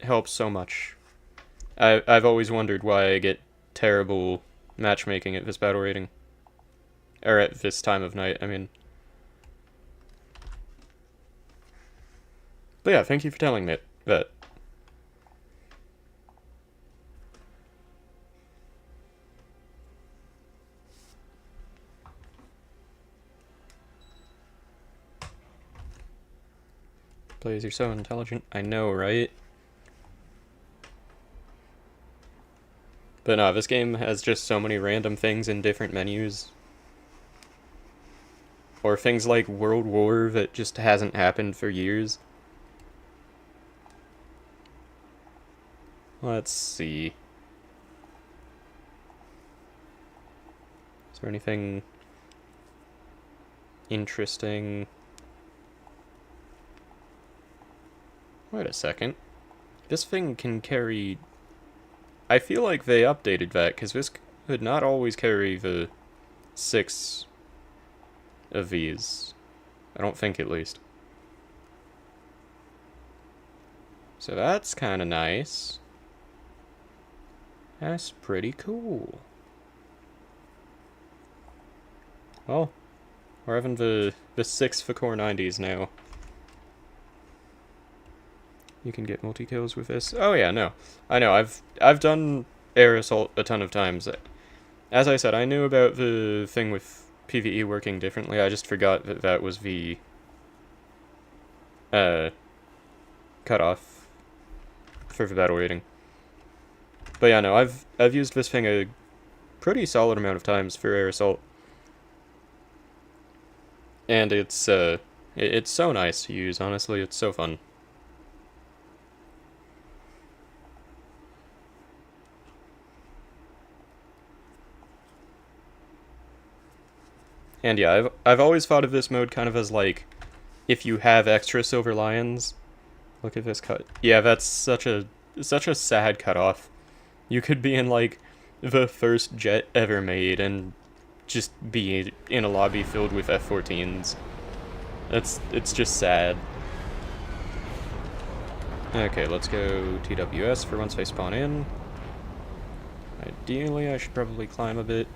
helps so much. I've always wondered why I get terrible matchmaking at this battle rating. Or at this time of night, I mean. But yeah, thank you for telling me that. Blaze, you're so intelligent. I know, right? But no, this game has just so many random things in different menus. Or things like World War that just hasn't happened for years. Let's see. Is there anything interesting? Wait a second. This thing can carry... I feel like they updated that, because this could not always carry the 6 of these. I don't think, at least. So that's kind of nice. That's pretty cool. Well, we're having the 6 for core 90s now. You can get multi-kills with this. Oh yeah, no. I know, I've done air assault a ton of times. As I said, I knew about the thing with PvE working differently, I just forgot that that was the cutoff for the battle rating. But yeah, no, I've used this thing a pretty solid amount of times for air assault. And it's so nice to use, honestly, it's so fun. And yeah, I've always thought of this mode kind of as like, if you have extra Silver Lions, look at this cut. Yeah, that's such a sad cutoff. You could be in like the first jet ever made and just be in a lobby filled with F-14s. It's just sad. Okay, let's go TWS for once they spawn in. Ideally, I should probably climb a bit.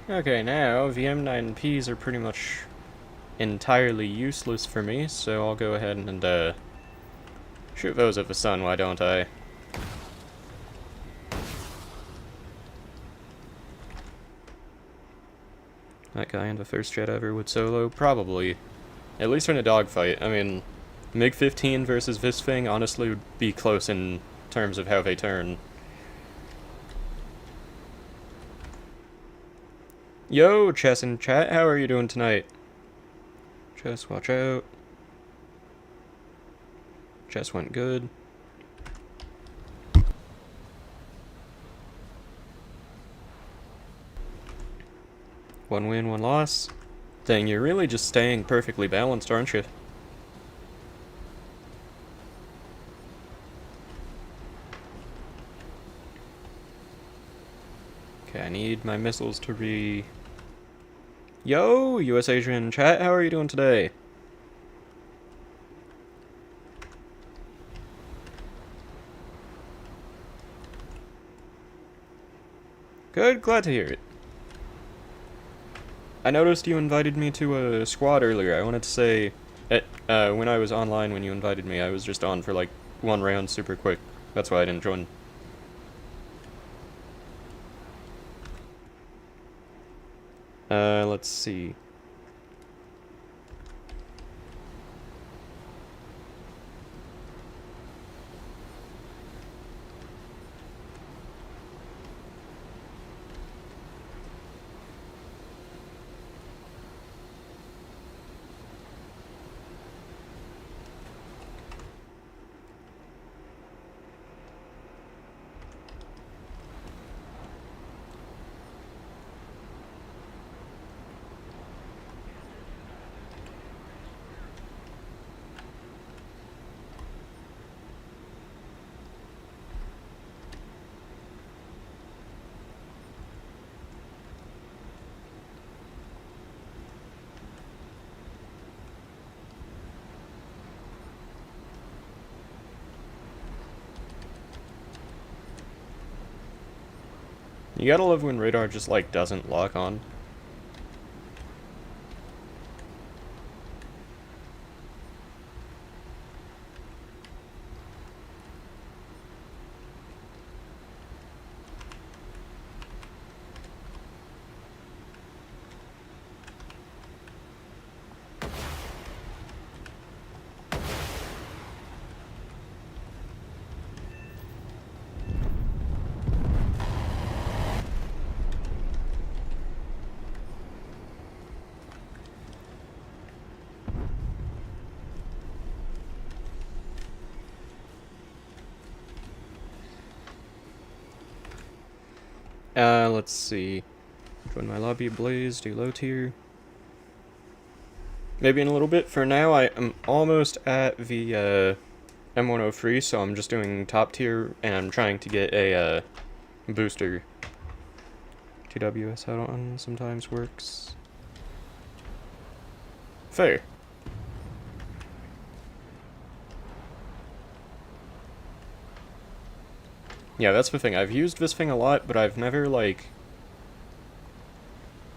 Okay, now the M9Ps are pretty much entirely useless for me, so I'll go ahead and shoot those at the sun, why don't I? That guy in the first jet ever would solo? Probably. At least in a dogfight. I mean, MiG-15 versus this thing honestly would be close in terms of how they turn. Yo, Chess in chat, how are you doing tonight? Chess, watch out. Chess went good. One win, one loss. Dang, you're really just staying perfectly balanced, aren't you? Okay, I need my missiles to be... Yo, US Asian chat, how are you doing today? Good, glad to hear it. I noticed you invited me to a squad earlier. I wanted to say, when I was online when you invited me, I was just on for like one round super quick. That's why I didn't join. Let's see. You gotta love when radar just like doesn't lock on. Let's see. Join my lobby, Blaze, do low tier. Maybe in a little bit. For now, I am almost at the M103, so I'm just doing top tier, and I'm trying to get a booster. TWS add-on sometimes works. Fair. Yeah, that's the thing. I've used this thing a lot, but I've never, like,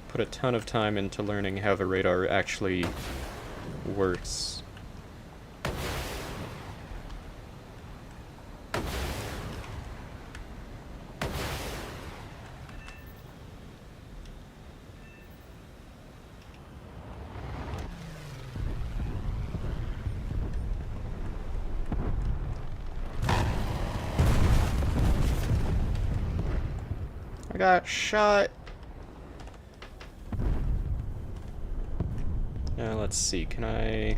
put a ton of time into learning how the radar actually works. I got shot. Let's see, can I...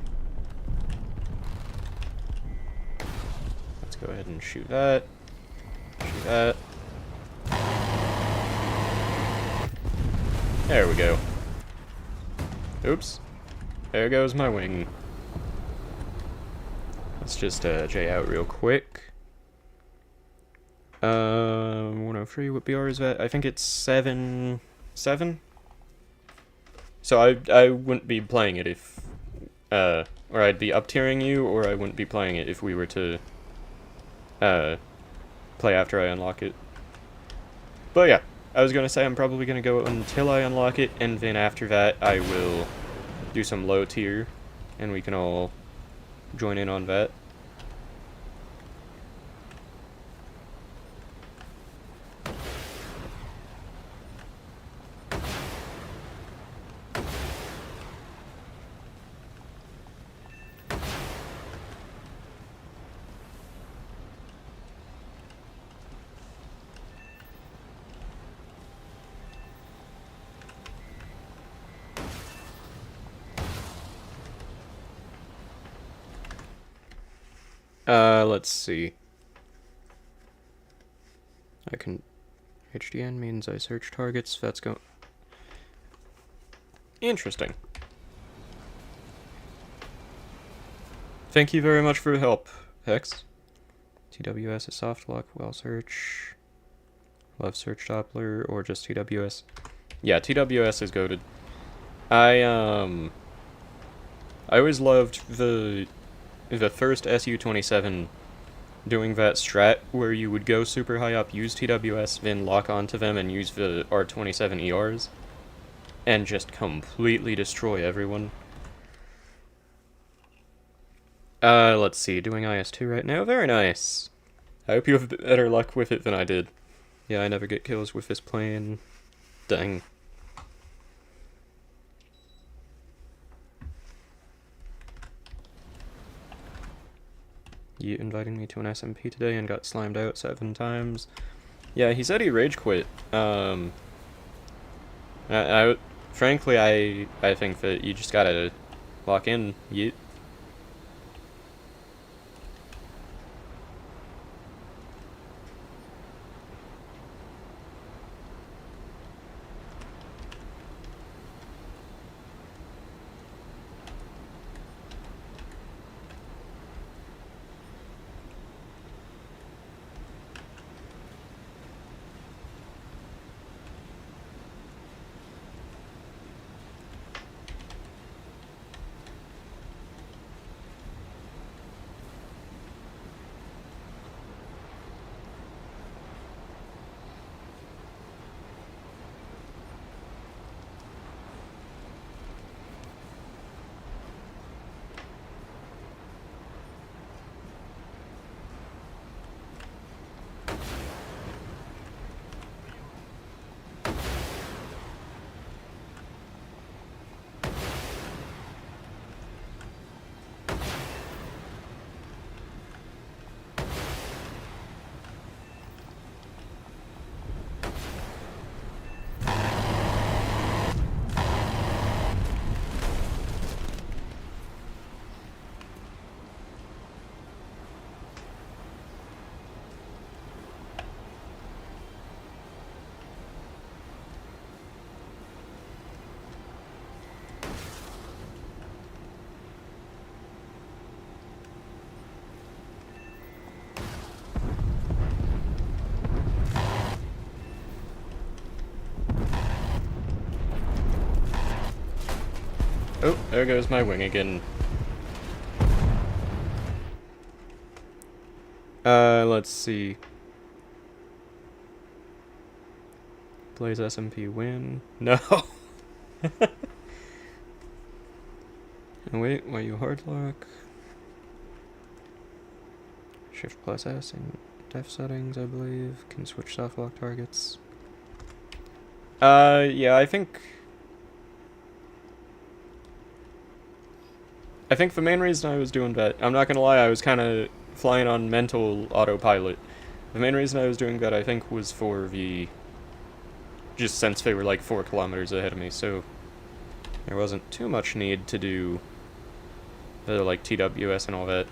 Let's go ahead and shoot that. Shoot that. There we go. Oops. There goes my wing. Let's just J out real quick. 103, what BR is that? I think it's 7... 7? So I wouldn't be playing it if, or I'd be up-tiering you, or I wouldn't be playing it if we were to, play after I unlock it. But yeah, I was gonna say I'm probably gonna go until I unlock it, and then after that I will do some low tier, and we can all join in on that. Let's see. I can... HDN means I search targets, that's go... Interesting. Thank you very much for your help, Hex. TWS is soft lock, well search, love search Doppler, or just TWS. Yeah, TWS is goated. I always loved the first SU-27 doing that strat where you would go super high up, use TWS, then lock onto them and use the R27 ERs, and just completely destroy everyone. Let's see, doing IS-2 right now, very nice. I hope you have better luck with it than I did. Yeah, I never get kills with this plane. Dang. You inviting me to an SMP today and got slimed out 7 times. Yeah, he said he rage quit. Frankly, I think that you just gotta lock in, yeet. Oh, there goes my wing again. Let's see. Blaze SMP win. No. Wait, why you hard lock? Shift plus S in def settings, I believe. Can switch soft lock targets. Yeah, I think the main reason I was doing that, I'm not gonna lie, I was kind of flying on mental autopilot. The main reason I was doing that, I think, was for the... just since they were like 4 kilometers ahead of me, so there wasn't too much need to do the, like, TWS and all that.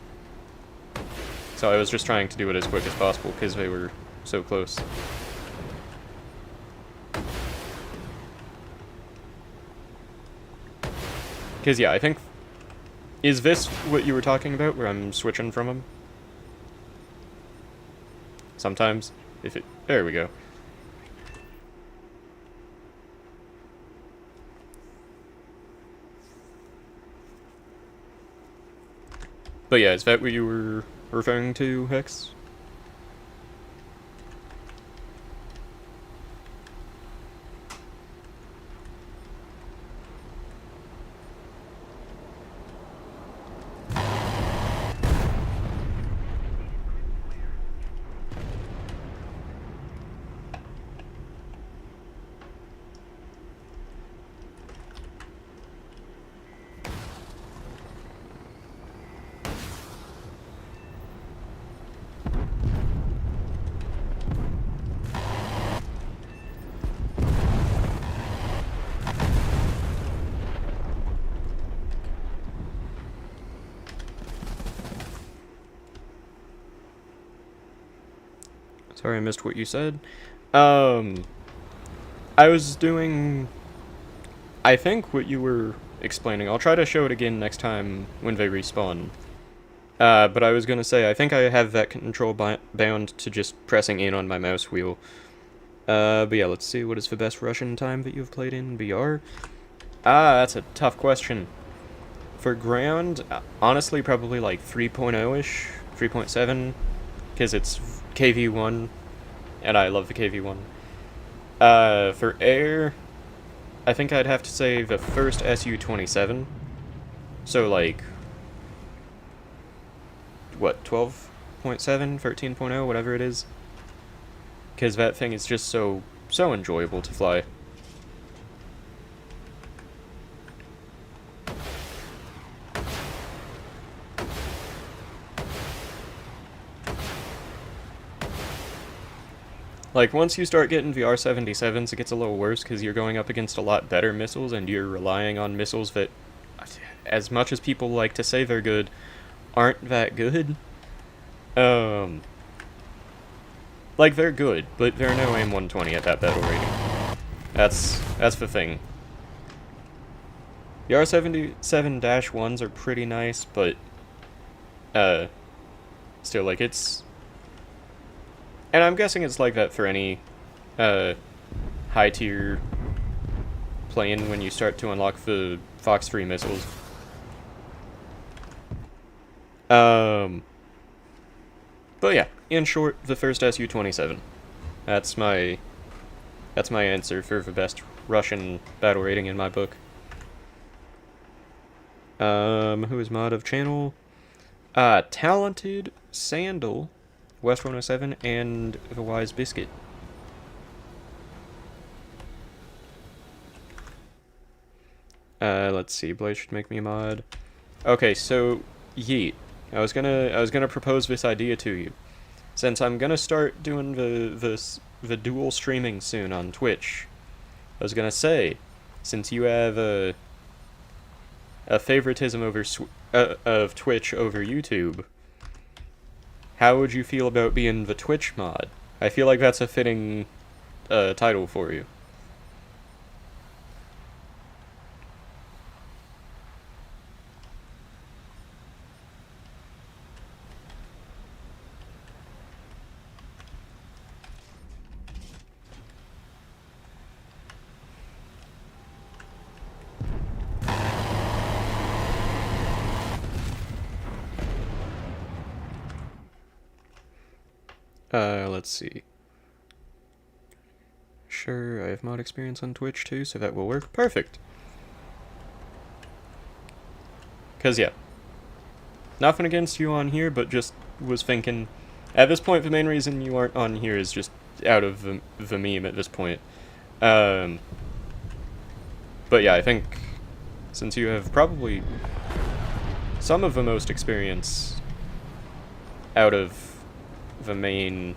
So I was just trying to do it as quick as possible, because they were so close. Because, yeah, I think... Is this what you were talking about, where I'm switching from him? Sometimes. If it... There we go. But yeah, is that what you were referring to, Hex? Sorry I missed what you said. I was doing, I think, what you were explaining. I'll try to show it again next time when they respawn. But I was gonna say, I think I have that control bound to just pressing in on my mouse wheel. But yeah, let's see, what is the best Russian time that you've played in VR? That's a tough question. For ground, honestly, probably like 3.0-ish, 3.7, because it's KV1, and I love the KV1. For air, I think I'd have to say the first SU-27. So, like, what, 12.7, 13.0, whatever it is? Because that thing is just so enjoyable to fly. Like, once you start getting the R-77s, it gets a little worse because you're going up against a lot better missiles, and you're relying on missiles that, as much as people like to say they're good, aren't that good. Like, they're good, but they're no M103 at that battle rating. That's the thing. The R-77-1s are pretty nice, but, still, like, it's... And I'm guessing it's like that for any high-tier plane when you start to unlock the Fox 3 missiles. But yeah, in short, the first Su-27. That's my answer for the best Russian battle rating in my book. Who is mod of channel? Talented Sandal, West 107, and The Wise Biscuit. Let's see, Blaze should make me a mod. Okay, so, Yeet. I was gonna propose this idea to you. Since I'm gonna start doing the dual streaming soon on Twitch, I was gonna say, since you have a favoritism over of Twitch over YouTube, how would you feel about being the Twitch mod? I feel like that's a fitting title for you. Let's see. Sure, I have mod experience on Twitch too, so that will work. Perfect. Cause yeah. Nothing against you on here, but just was thinking, at this point, the main reason you aren't on here is just out of the meme at this point. But yeah, I think since you have probably some of the most experience out of the main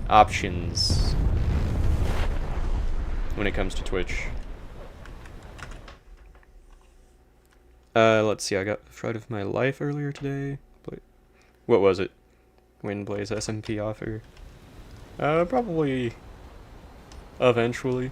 options when it comes to Twitch. Let's see, I got Fright of My Life earlier today. What was it? When Blaze SMP offer? Probably eventually.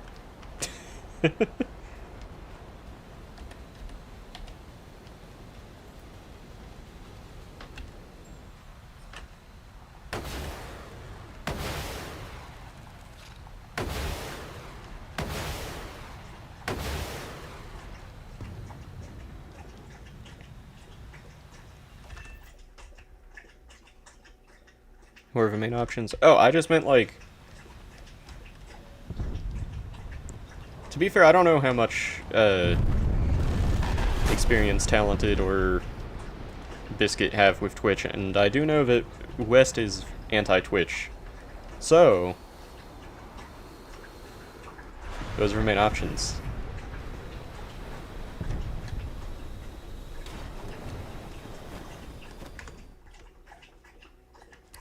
More of the main options. Oh, I just meant like... To be fair, I don't know how much experience Talented or Biscuit have with Twitch, and I do know that West is anti-Twitch. So, those are the main options.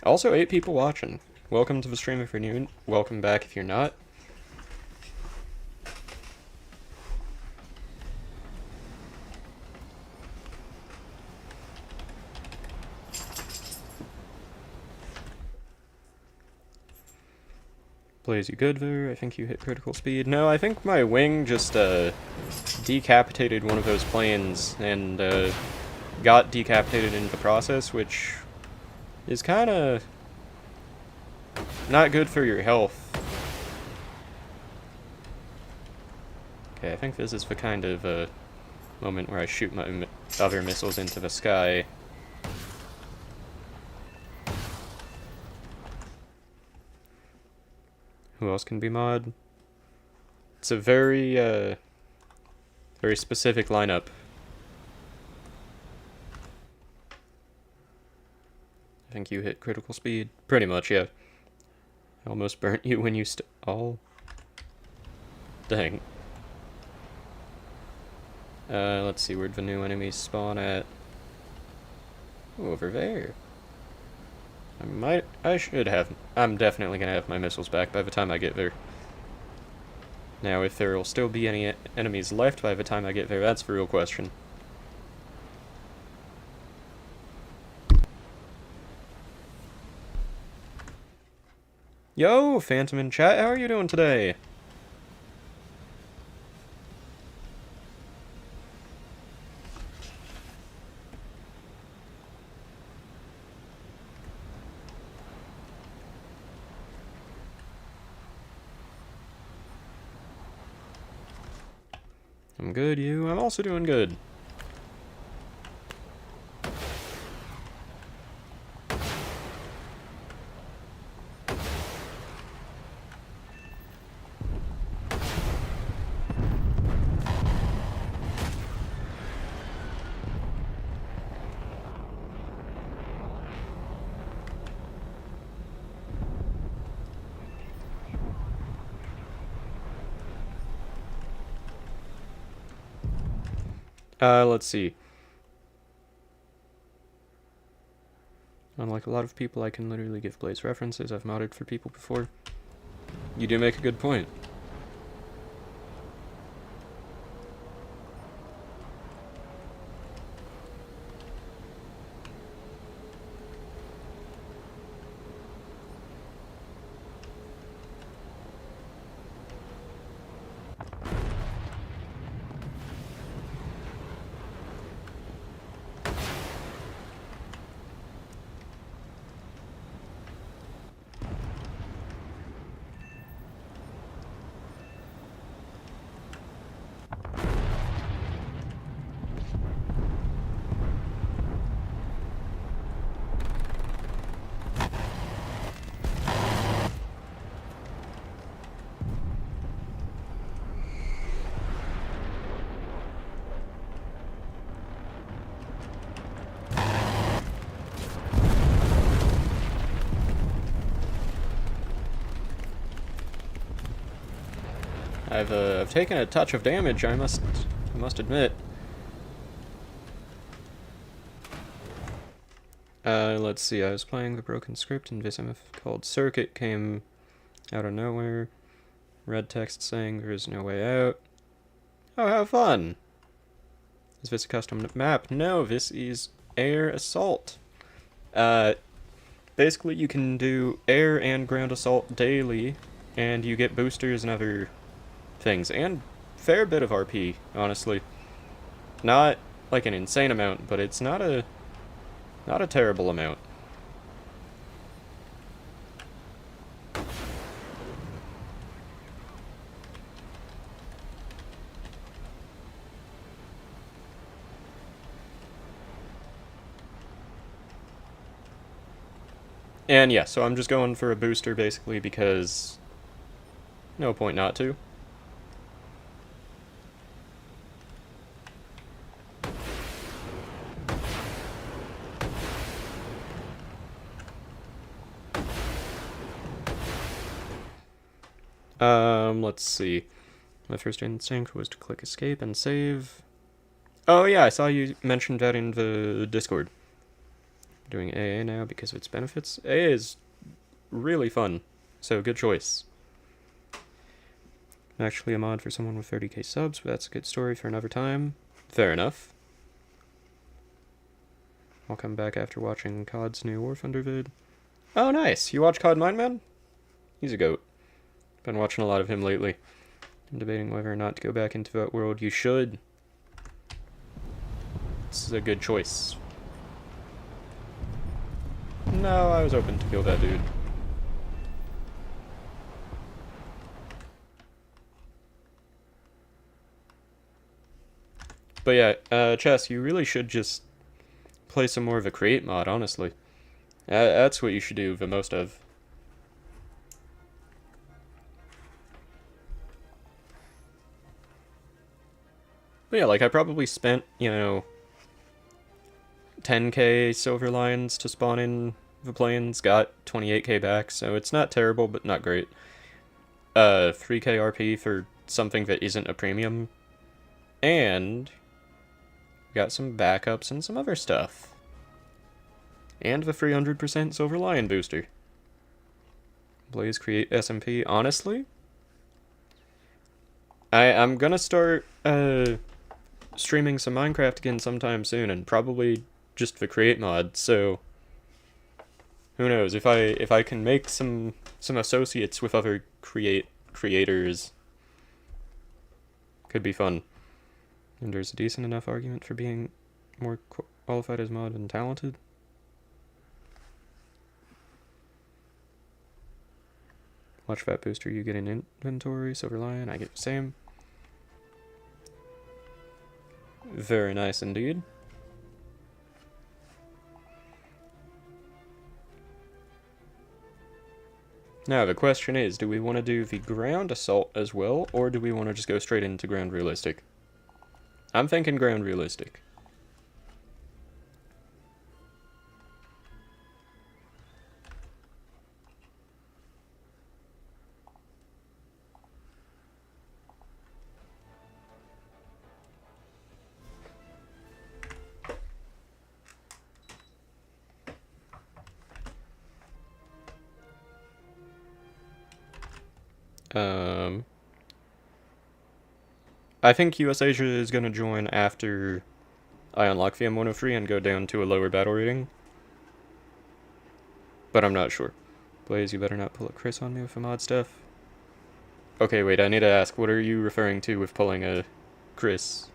Also, 8 people watching. Welcome to the stream if you're new. Welcome back if you're not. Plays you good there. I think you hit critical speed. No, I think my wing just decapitated one of those planes and got decapitated in the process, which is kind of not good for your health. Okay, I think this is the kind of moment where I shoot my other missiles into the sky. Who else can be mod? It's a very specific lineup. I think you hit critical speed. Pretty much, yeah. I almost burnt you when you oh. Dang. Let's see, where'd the new enemies spawn at? Ooh, over there. I'm definitely gonna have my missiles back by the time I get there. Now, if there will still be any enemies left by the time I get there, that's the real question. Yo, Phantom in chat, how are you doing today? I'm good, you? I'm also doing good. Let's see. Unlike a lot of people, I can literally give Blaze references. I've modded for people before. You do make a good point. I've taken a touch of damage, I must admit. Let's see, I was playing the broken script and this MF called Circuit came out of nowhere. Red text saying there is no way out. Oh, how fun! Is this a custom map? No, this is Air Assault. Basically you can do air and ground assault daily, and you get boosters and other things, and fair bit of RP, honestly. Not like an insane amount, but it's not a terrible amount. And yeah, so I'm just going for a booster basically because no point not to. Let's see. My first instinct was to click escape and save. Oh yeah, I saw you mentioned that in the Discord. Doing AA now because of its benefits. AA is really fun, so good choice. I'm actually a mod for someone with 30k subs, but that's a good story for another time. Fair enough. I'll come back after watching COD's new War Thunder vid. Oh nice, you watch COD Mine Man? He's a goat. Been watching a lot of him lately. I'm debating whether or not to go back into that world. You should. This is a good choice. No, I was open to kill that dude. But yeah, Chess, you really should just play some more of a create mod, honestly. That's what you should do the most of. But yeah, like, I probably spent, you know, 10k silver lions to spawn in the plains, got 28k back, so it's not terrible, but not great. 3k RP for something that isn't a premium, and got some backups and some other stuff. And the 300% silver lion booster. Blaze create SMP. Honestly, I'm gonna start streaming some Minecraft again sometime soon, and probably just the create mod, so who knows, if I can make some associates with other creators, could be fun. And there's a decent enough argument for being more qualified as mod and talented. Watch that booster you get in inventory, silver lion, I get the same. Very nice indeed. Now, the question is, do we want to do the ground assault as well, or do we want to just go straight into ground realistic? I'm thinking ground realistic. I think US Asia is going to join after I unlock the M103 and go down to a lower battle rating. But I'm not sure. Blaze, you better not pull a Chris on me with the mod stuff. Okay, wait, I need to ask, what are you referring to with pulling a Chris?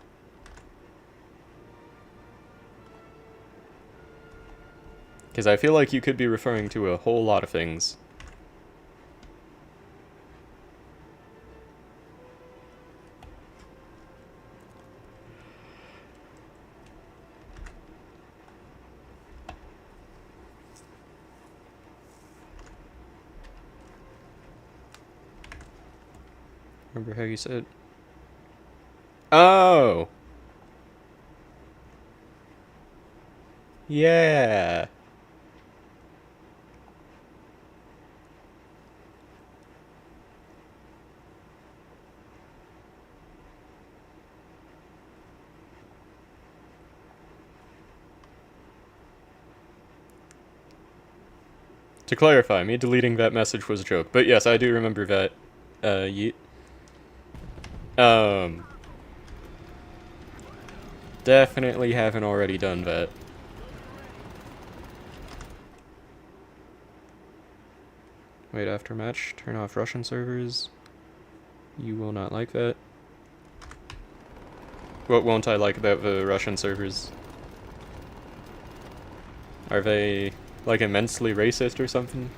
Because I feel like you could be referring to a whole lot of things. Remember how you said... Oh! Yeah! To clarify, me deleting that message was a joke. But yes, I do remember that. Yeet. Definitely haven't already done that. Wait, after match, turn off Russian servers. You will not like that. What won't I like about the Russian servers? Are they, like, immensely racist or something?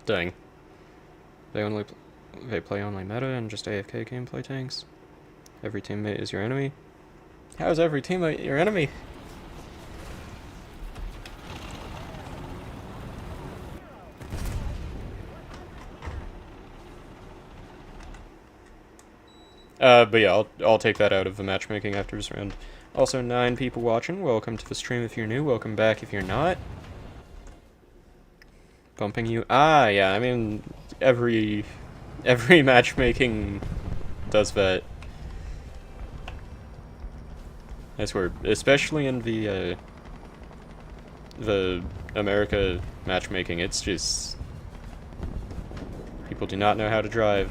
Dang. They play only meta and just AFK gameplay tanks. Every teammate is your enemy. How is every teammate your enemy? But yeah, I'll take that out of the matchmaking after this round. Also, 9 people watching. Welcome to the stream if you're new. Welcome back if you're not. Bumping you. Ah, yeah, I mean, every matchmaking does that. I swear, especially in the America matchmaking, it's just people do not know how to drive.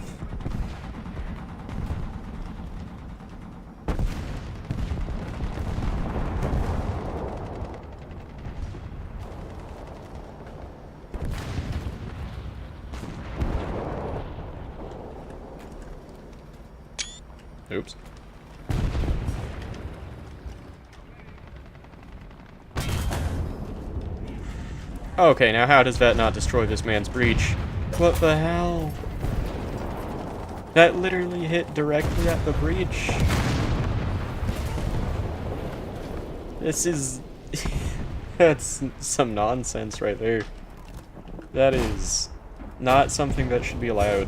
Oops. Okay, now how does that not destroy this man's breach? What the hell? That literally hit directly at the breach. This is... That's some nonsense right there. That is not something that should be allowed.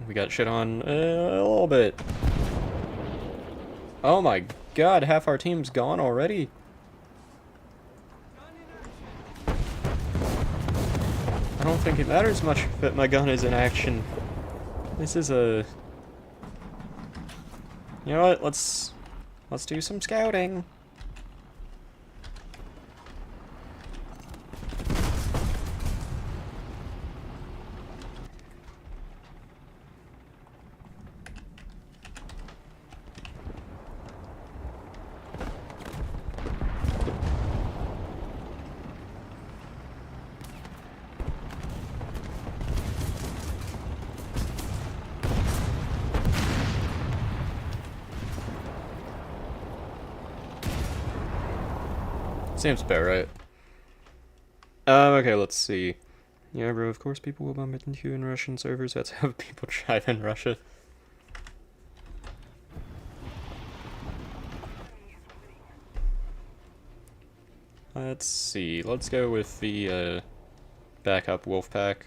We got shit on a little bit. Oh my god, half our team's gone already. I don't think it matters much that my gun is in action. This is a... You know what, let's do some scouting. Seems about right. Okay, let's see. Yeah, bro, of course people will bump into you in Russian servers. That's how people drive in Russia. Let's see. Let's go with the backup wolf pack.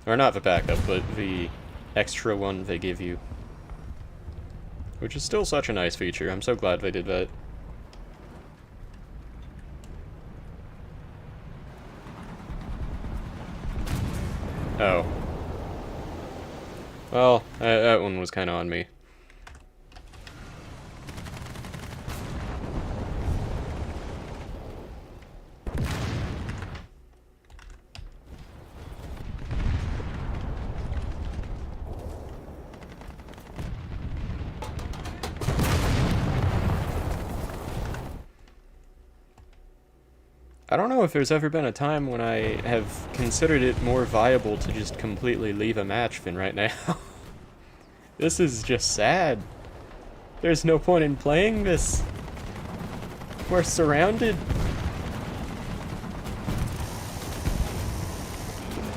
Or not the backup, but the extra one they give you. Which is still such a nice feature. I'm so glad they did that. Oh. Well, that one was kind of on me. I don't know if there's ever been a time when I have considered it more viable to just completely leave a match than right now. This is just sad. There's no point in playing this. We're surrounded.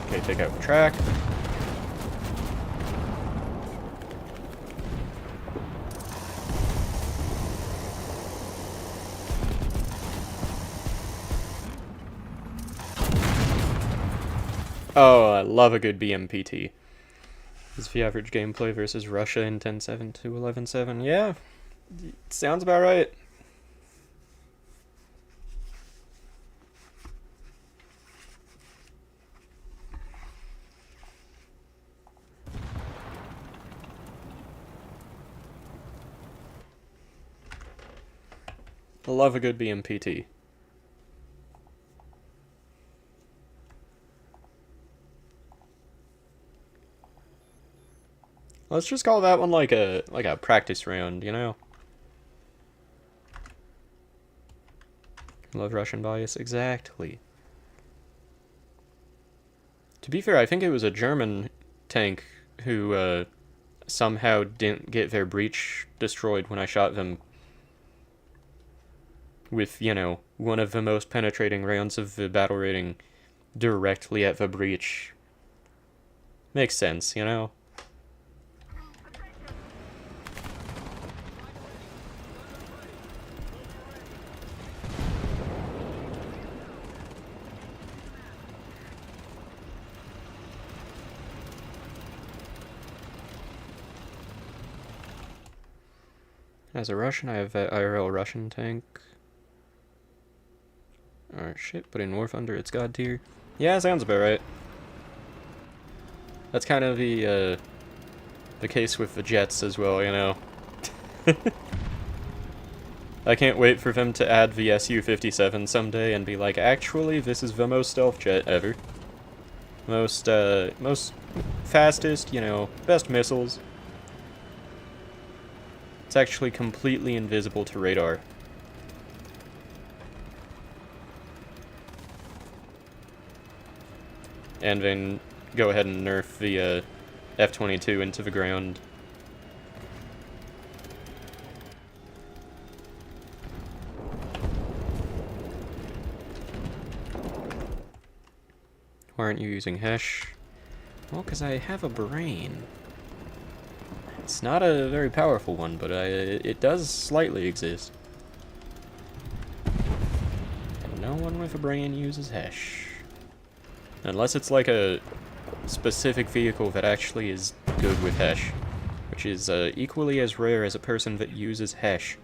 Okay, take out the track. Oh, I love a good BMPT. Is the average gameplay versus Russia in 10.7 to 11.7? Yeah, sounds about right. I love a good BMPT. Let's just call that one like a practice round, you know? Love Russian bias, exactly. To be fair, I think it was a German tank who somehow didn't get their breach destroyed when I shot them with, you know, one of the most penetrating rounds of the battle rating directly at the breach. Makes sense, you know? As a Russian, I have that IRL Russian tank. Alright, shit, putting North under its god tier. Yeah, sounds about right. That's kind of the case with the Jets as well, you know. I can't wait for them to add the Su-57 someday and be like, actually, this is the most stealth jet ever. Most fastest, you know, best missiles. It's actually completely invisible to radar. And then go ahead and nerf the F-22 into the ground. Why aren't you using Hesh? Well, because I have a brain. It's not a very powerful one, but it does slightly exist. And no one with a brain uses Hesh. Unless it's like a specific vehicle that actually is good with Hesh. Which is equally as rare as a person that uses Hesh.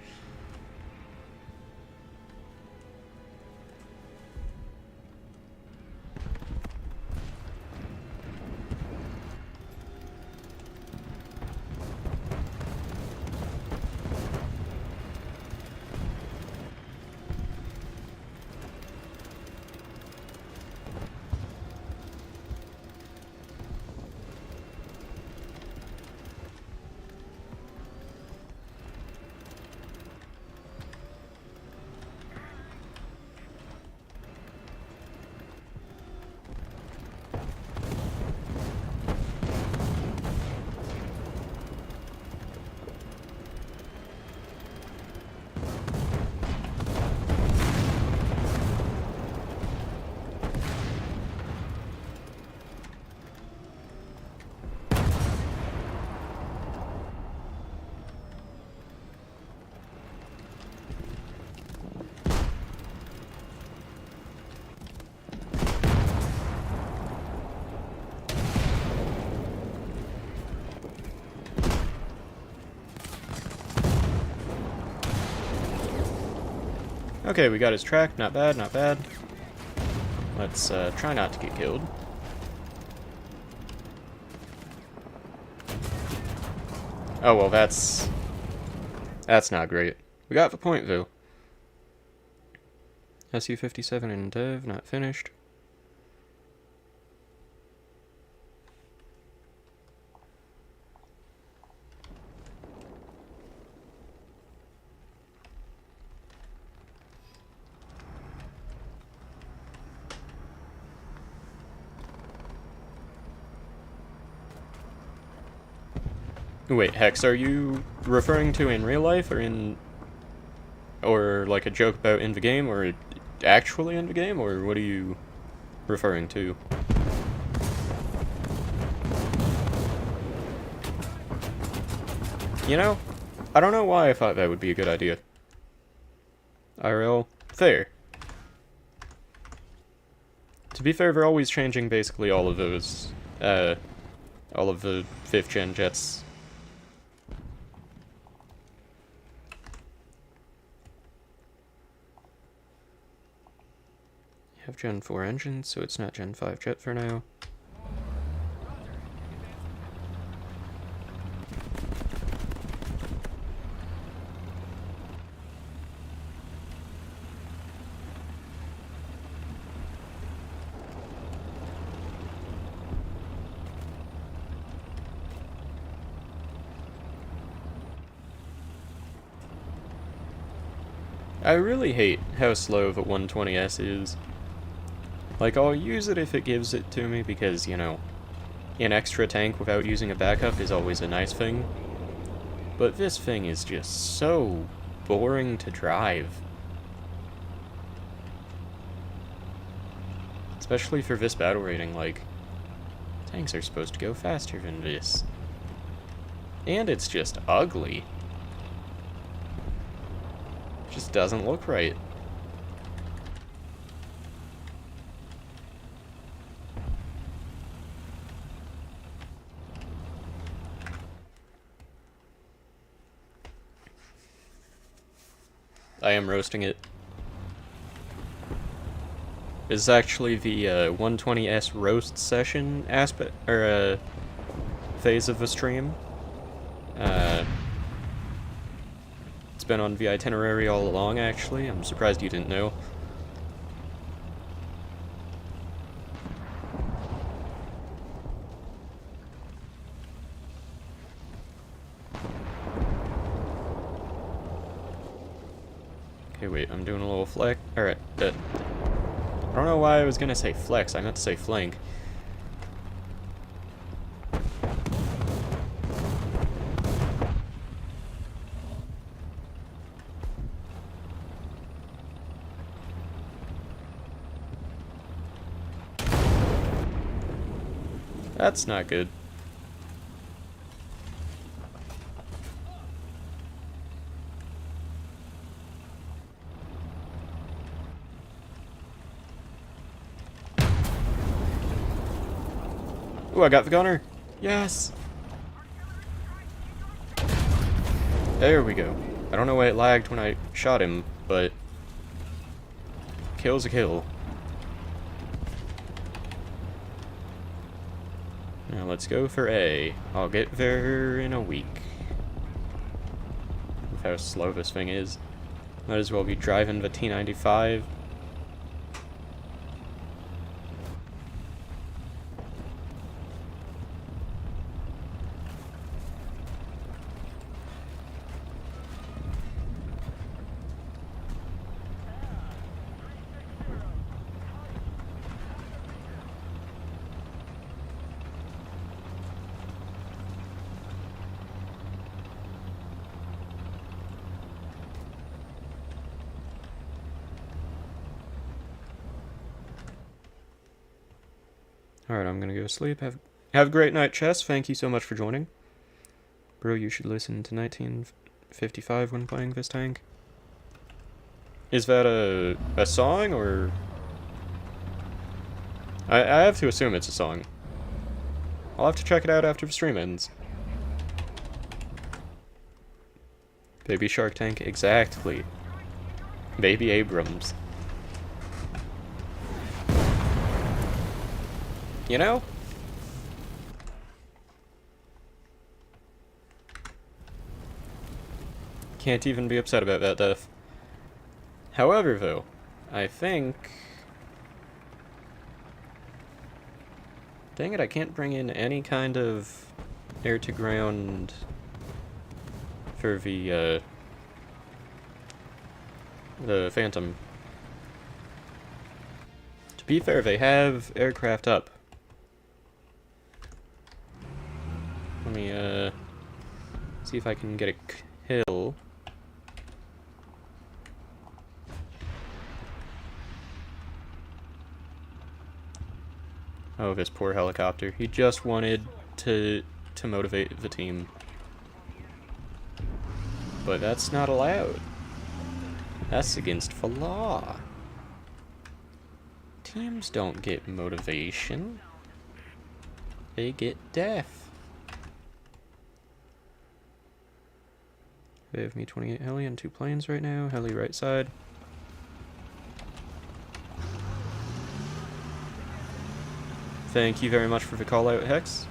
Okay, we got his track. Not bad, not bad. Let's try not to get killed. Oh, well, that's not great. We got the point, though. Su-57 in dev, not finished. Wait, Hex, are you referring to in real life, or like a joke about in the game, or actually in the game, or what are you referring to? You know, I don't know why I thought that would be a good idea. IRL, fair. To be fair, they're always changing basically all of those, all of the 5th gen jets. You have Gen 4 engines, so it's not Gen 5 jet for now. I really hate how slow the 120S is. Like, I'll use it if it gives it to me because, you know, an extra tank without using a backup is always a nice thing. But this thing is just so boring to drive. Especially for this battle rating, like, tanks are supposed to go faster than this. And it's just ugly. Just doesn't look right. I am roasting it. This is actually the 120S roast session aspect, or phase of the stream. It's been on the itinerary all along, actually. I'm surprised you didn't know. Okay, wait, I'm doing a little flex. Alright, I don't know why I was gonna say flex, I meant to say flank. That's not good. Ooh, I got the gunner! Yes! There we go. I don't know why it lagged when I shot him, but... kill's a kill. Now let's go for A. I'll get there in a week. With how slow this thing is. Might as well be driving the T95. Alright, I'm gonna go sleep. Have a great night, Chess. Thank you so much for joining. Bro, you should listen to 1955 when playing this tank. Is that a song, or... I have to assume it's a song. I'll have to check it out after the stream ends. Baby Shark Tank, exactly. Baby Abrams. You know? Can't even be upset about that death. However, though, I think... Dang it, I can't bring in any kind of air-to-ground for the Phantom. To be fair, they have aircraft up. Let me, see if I can get a kill. Oh, this poor helicopter. He just wanted to motivate the team. But that's not allowed. That's against the law. Teams don't get motivation. They get death. They have me 28 heli and 2 planes right now. Heli right side. Thank you very much for the call out, Hex.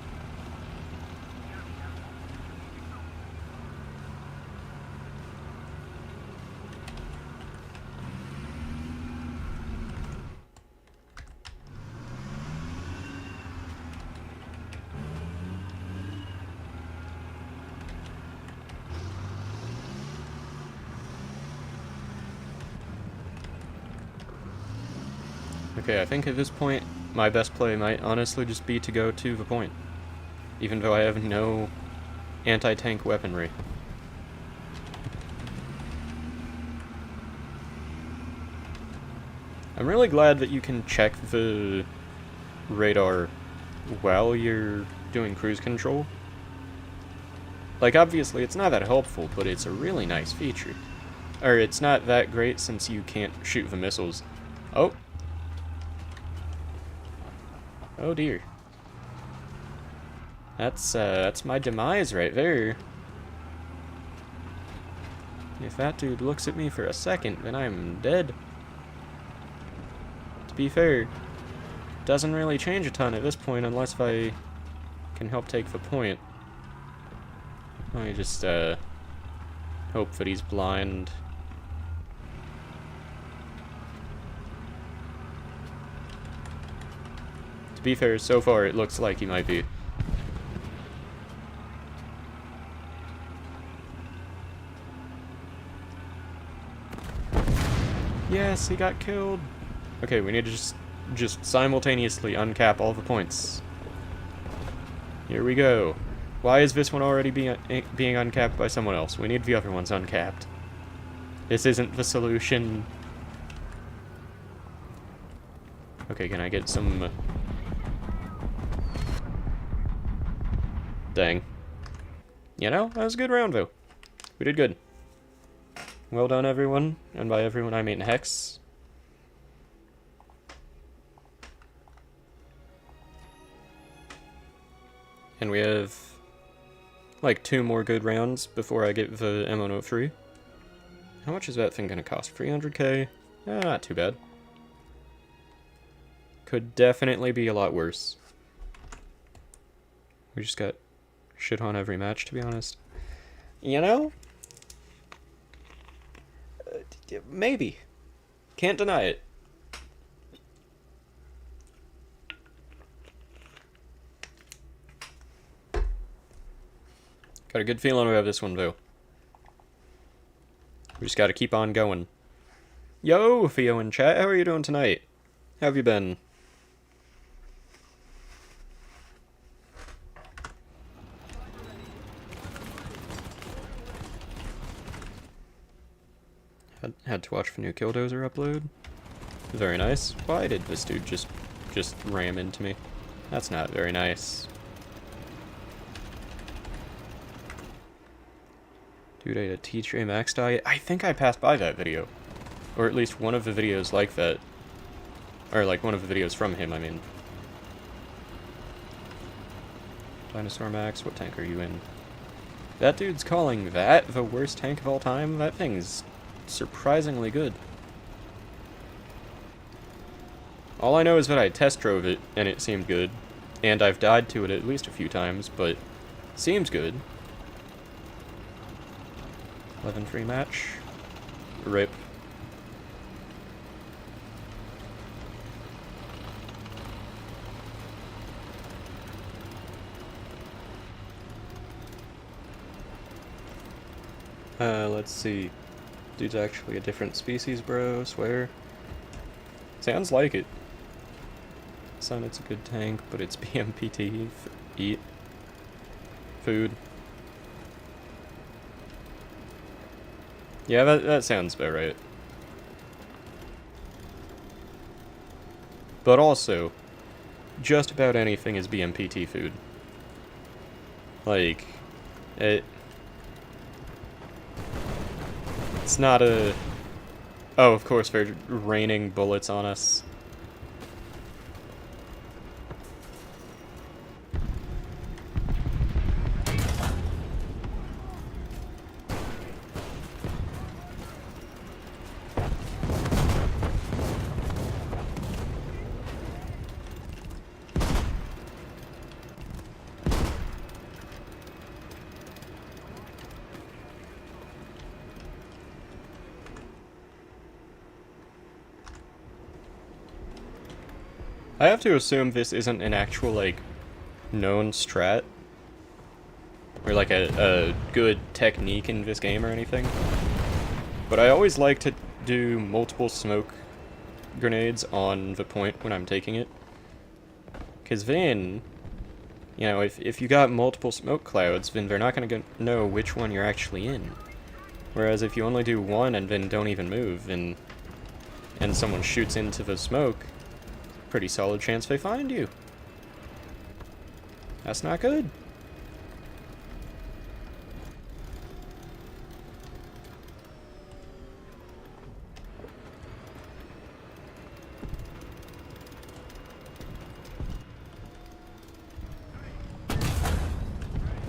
Okay, I think at this point, my best play might honestly just be to go to the point, even though I have no anti-tank weaponry. I'm really glad that you can check the radar while you're doing cruise control. Like, obviously, it's not that helpful, but it's a really nice feature. Or, it's not that great since you can't shoot the missiles. Oh! Oh dear. That's my demise right there. If that dude looks at me for a second, then I'm dead. To be fair, doesn't really change a ton at this point unless if I can help take the point. Let me just hope that he's blind. To be fair, so far it looks like he might be. Yes, he got killed. Okay, we need to just simultaneously uncap all the points. Here we go. Why is this one already being uncapped by someone else? We need the other ones uncapped. This isn't the solution. Okay, can I get some... Dang. You know, that was a good round, though. We did good. Well done, everyone. And by everyone, I mean Hex. And we have, like, 2 more good rounds before I get the M103. How much is that thing gonna cost? 300k? Not too bad. Could definitely be a lot worse. We just got shit on every match, to be honest. You know? Maybe. Can't deny it. Got a good feeling about this one, though. We just gotta keep on going. Yo, Theo in chat, how are you doing tonight? How have you been? Had to watch the new Killdozer upload. Very nice. Why did this dude just ram into me? That's not very nice. Dude, I had a TJ Maxx diet. I think I passed by that video. Or at least one of the videos like that. Or like one of the videos from him, I mean. Dinosaur Max, what tank are you in? That dude's calling that the worst tank of all time? That thing's surprisingly good. All I know is that I test drove it, and it seemed good. And I've died to it at least a few times, but seems good. 11-3 match. RIP. Let's see. Dude's actually a different species, bro, swear. Sounds like it. Son, it's a good tank, but it's BMPT. Eat. Food. Yeah, that sounds about right. But also, just about anything is BMPT food. Like, it's not a... Oh, of course, they're raining bullets on us. I have to assume this isn't an actual, like, known strat. Or, like, a good technique in this game or anything. But I always like to do multiple smoke grenades on the point when I'm taking it. Because then, you know, if you got multiple smoke clouds, then they're not going to know which one you're actually in. Whereas if you only do one and then don't even move, and someone shoots into the smoke, pretty solid chance they find you. That's not good.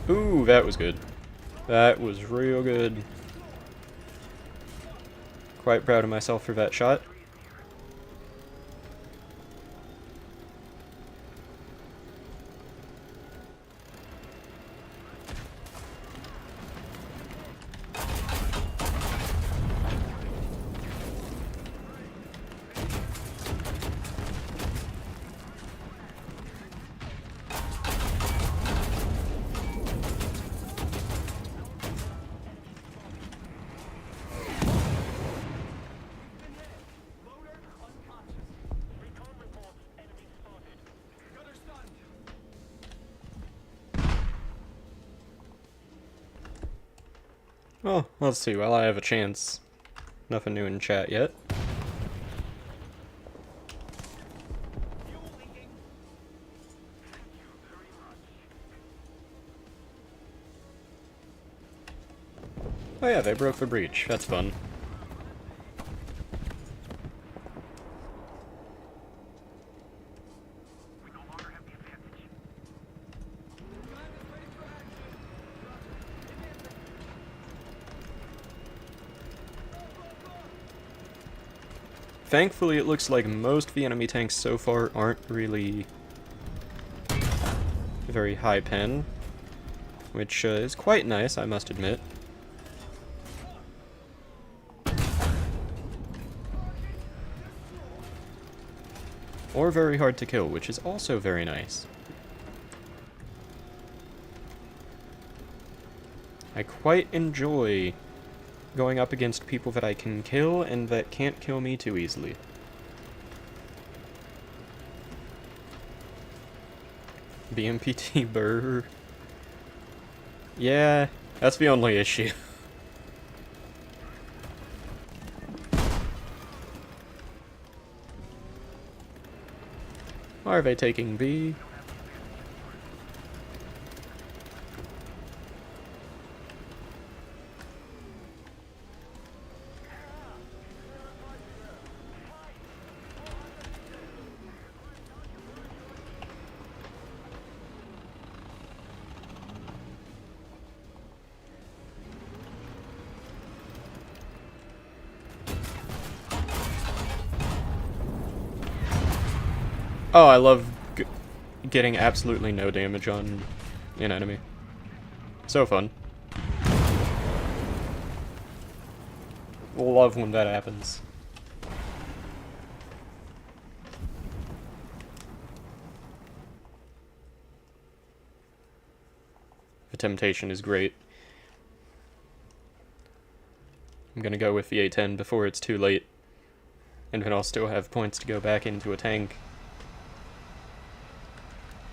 Ooh, that was good. That was real good. Quite proud of myself for that shot. Well, let's see, while I have a chance. Nothing new in chat yet. Oh yeah, they broke the breach. That's fun. Thankfully, it looks like most of the enemy tanks so far aren't really very high pen, which is quite nice, I must admit. Or very hard to kill, which is also very nice. I quite enjoy going up against people that I can kill and that can't kill me too easily. BMPT burr. Yeah, that's the only issue. Are they taking B? Oh, I love getting absolutely no damage on an enemy. So fun. Love when that happens. The temptation is great. I'm gonna go with the A10 before it's too late. And then I'll still have points to go back into a tank.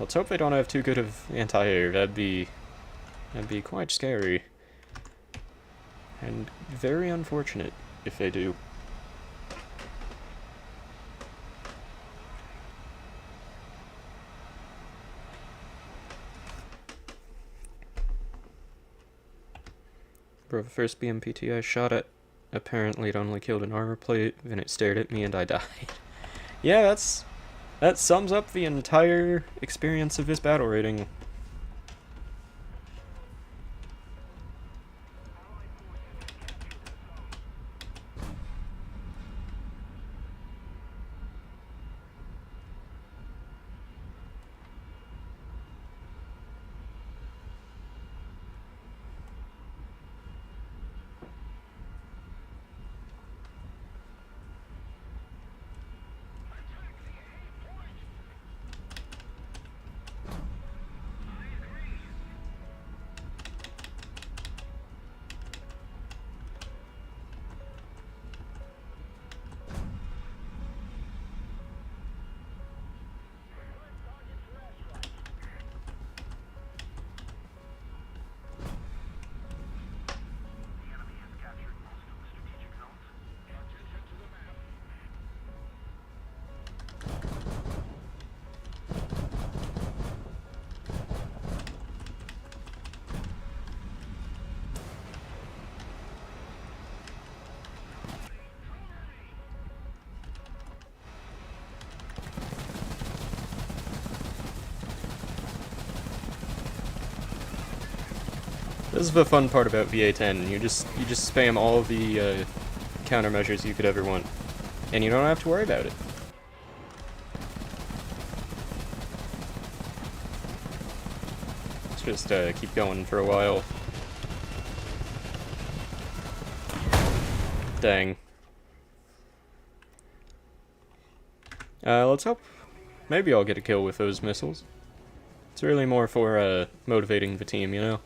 Let's hope they don't have too good of anti-air. That'd be quite scary. And very unfortunate if they do. Bro, the first BMPT I shot at, apparently it only killed an armor plate, then it stared at me and I died. Yeah, that sums up the entire experience of this battle rating. This is the fun part about VA10. You just spam all the countermeasures you could ever want. And you don't have to worry about it. Let's just keep going for a while. Dang. Let's hope maybe I'll get a kill with those missiles. It's really more for motivating the team, you know?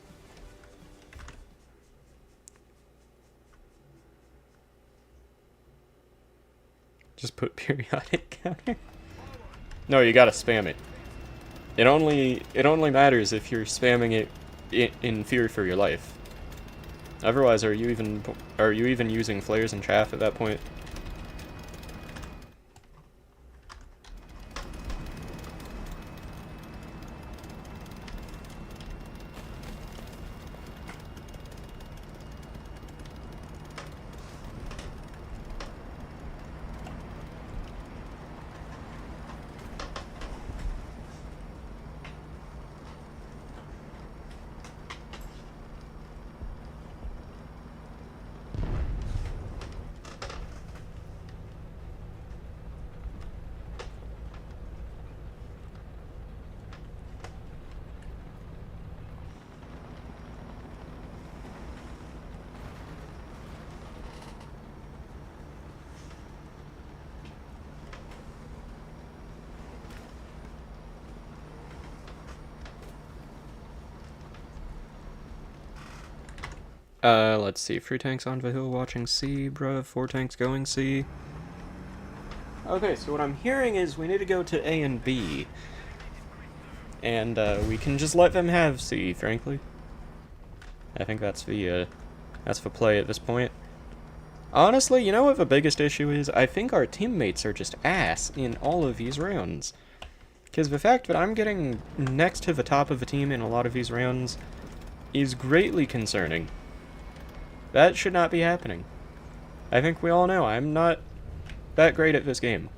Just put periodic counter. No, you gotta spam it. It only matters if you're spamming it in fear for your life. Otherwise, are you even using flares and chaff at that point? Let's see. 3 tanks on the hill watching C, bruh. 4 tanks going C. Okay, so what I'm hearing is we need to go to A and B. And, we can just let them have C, frankly. I think that's the play at this point. Honestly, you know what the biggest issue is? I think our teammates are just ass in all of these rounds. Because the fact that I'm getting next to the top of the team in a lot of these rounds is greatly concerning. That should not be happening. I think we all know I'm not that great at this game.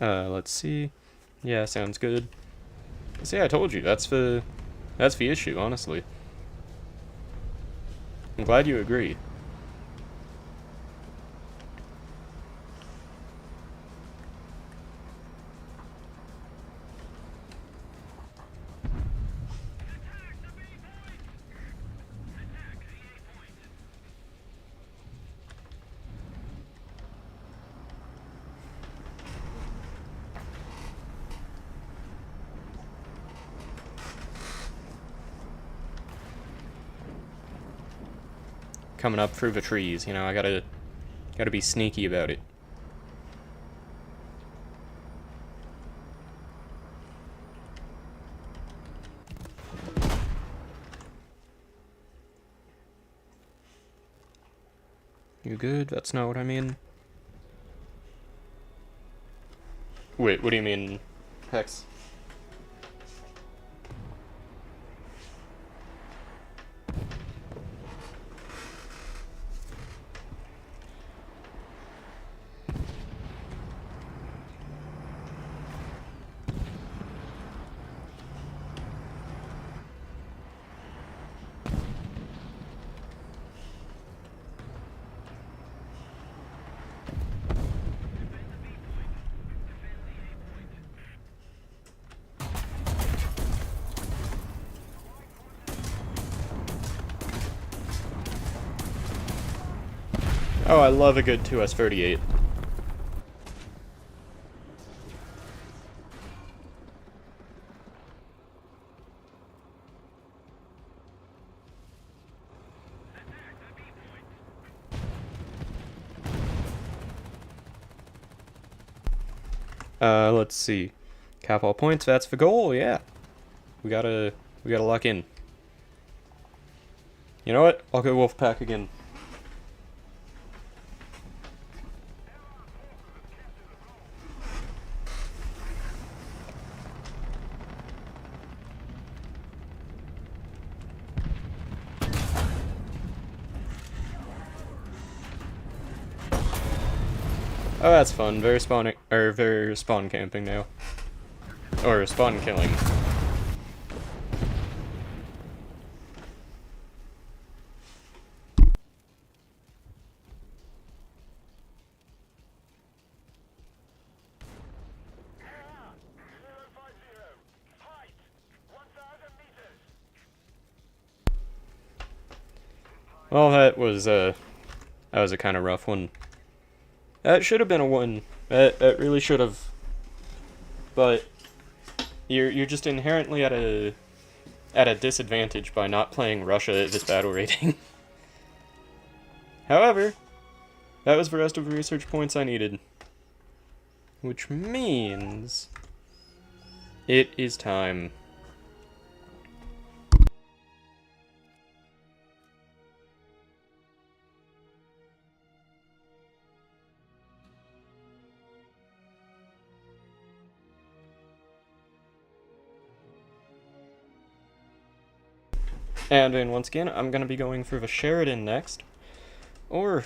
Let's see. Yeah, sounds good. See, I told you, that's the issue, honestly. I'm glad you agree. Coming up through the trees, you know, I gotta be sneaky about it. You good? That's not what I mean. Wait, what do you mean, Hex? Oh, I love a good 2S38. Let's see. Cap all points, that's the goal, yeah. We gotta lock in. You know what? I'll go Wolfpack again. Oh, that's fun. Very spawn camping now. Or spawn killing. Well, that was a kind of rough one. That should have been a one. That really should have. But you're just inherently at a disadvantage by not playing Russia at this battle rating. However, that was the rest of the research points I needed. Which means it is time. And then once again, I'm going to be going for the Sheridan next. Or,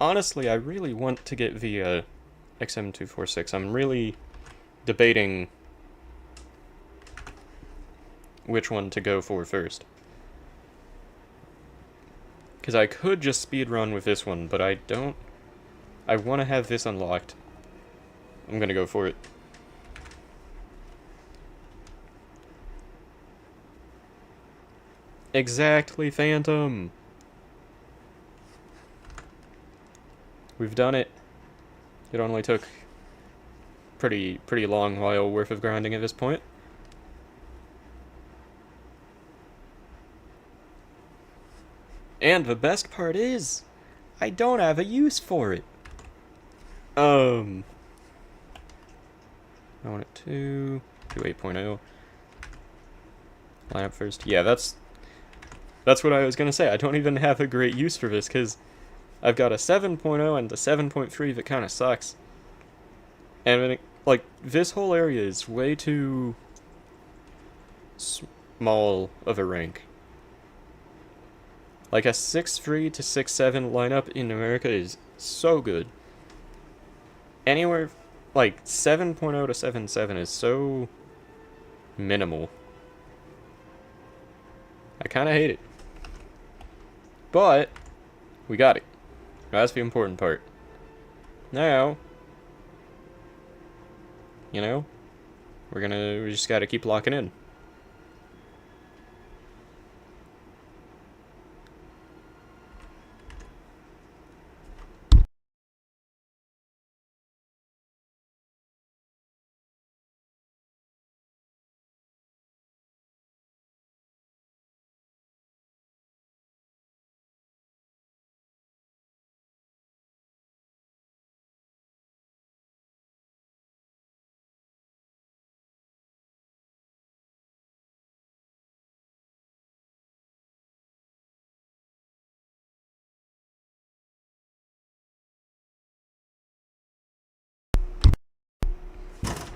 honestly, I really want to get the XM246. I'm really debating which one to go for first. Because I could just speedrun with this one, but I don't... I want to have this unlocked. I'm going to go for it. Exactly, Phantom! We've done it. It only took pretty long while worth of grinding at this point. And the best part is, I don't have a use for it. I want it to do 8.0. Line up first. Yeah, that's what I was gonna say. I don't even have a great use for this, because I've got a 7.0 and a 7.3 that kind of sucks. And, like, this whole area is way too small of a rank. Like, a 6.3 to 6.7 lineup in America is so good. Anywhere, like, 7.0 to 7.7 is so minimal. I kind of hate it. But, we got it. That's the important part. Now, you know, we just gotta keep locking in.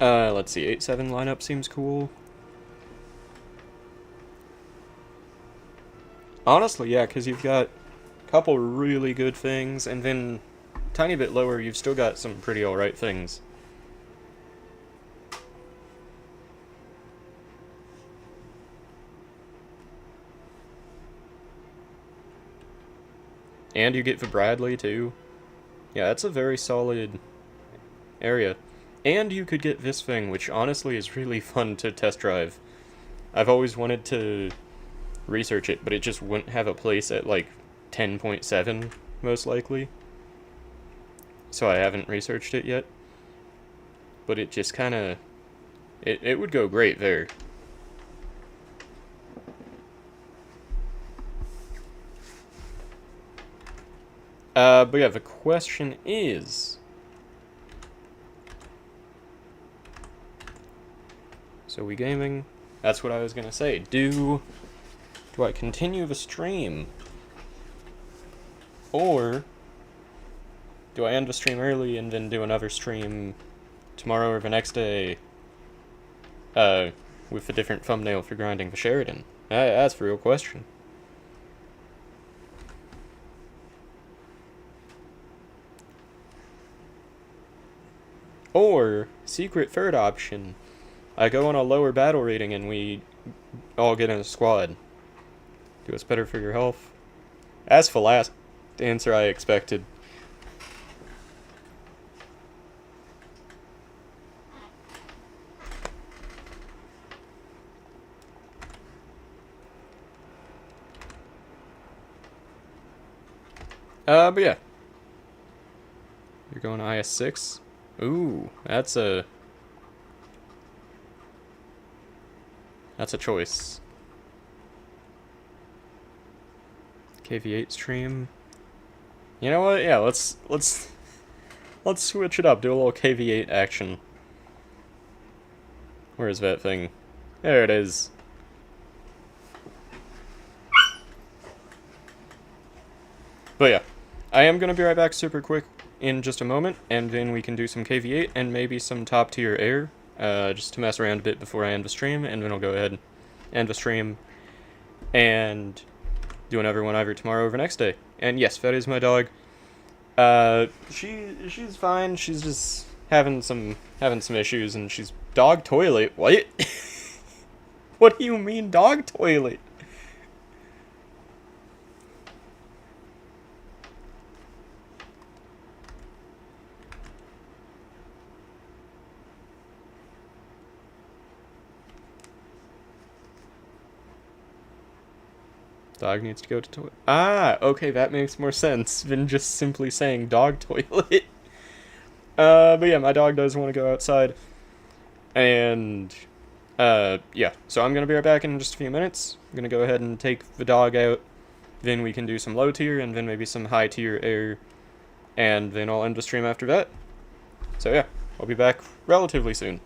Let's see, 8-7 lineup seems cool. Honestly, yeah, because you've got a couple really good things, and then tiny bit lower, you've still got some pretty alright things. And you get the Bradley, too. Yeah, that's a very solid area. And you could get this thing, which honestly is really fun to test drive. I've always wanted to research it, but it just wouldn't have a place at, like, 10.7, most likely. So I haven't researched it yet. But it just kind of... It would go great there. But yeah, the question is... So we gaming? That's what I was gonna say. Do I continue the stream? Or do I end the stream early and then do another stream tomorrow or the next day? With a different thumbnail for grinding the Sheridan? That's the real question. Or, secret third option, I go on a lower battle rating and we all get in a squad. Do what's better for your health. As for last answer I expected. But yeah. You're going IS-6? Ooh, that's a choice. KV8 stream. You know what? Yeah, let's switch it up. Do a little KV8 action. Where is that thing? There it is. But yeah, I am gonna be right back super quick in just a moment, and then we can do some KV8 and maybe some top tier air, just to mess around a bit before I end the stream, and then I'll go ahead and end the stream and do another one either tomorrow or the next day. And yes, that is my dog. She's fine. She's just having some issues, and she's dog toilet. What? What do you mean dog toilet? Dog needs to go to toilet. Ah, okay, that makes more sense than just simply saying dog toilet. But yeah, my dog does want to go outside. And, yeah. So I'm gonna be right back in just a few minutes. I'm gonna go ahead and take the dog out. Then we can do some low tier, and then maybe some high tier air. And then I'll end the stream after that. So yeah, I'll be back relatively soon.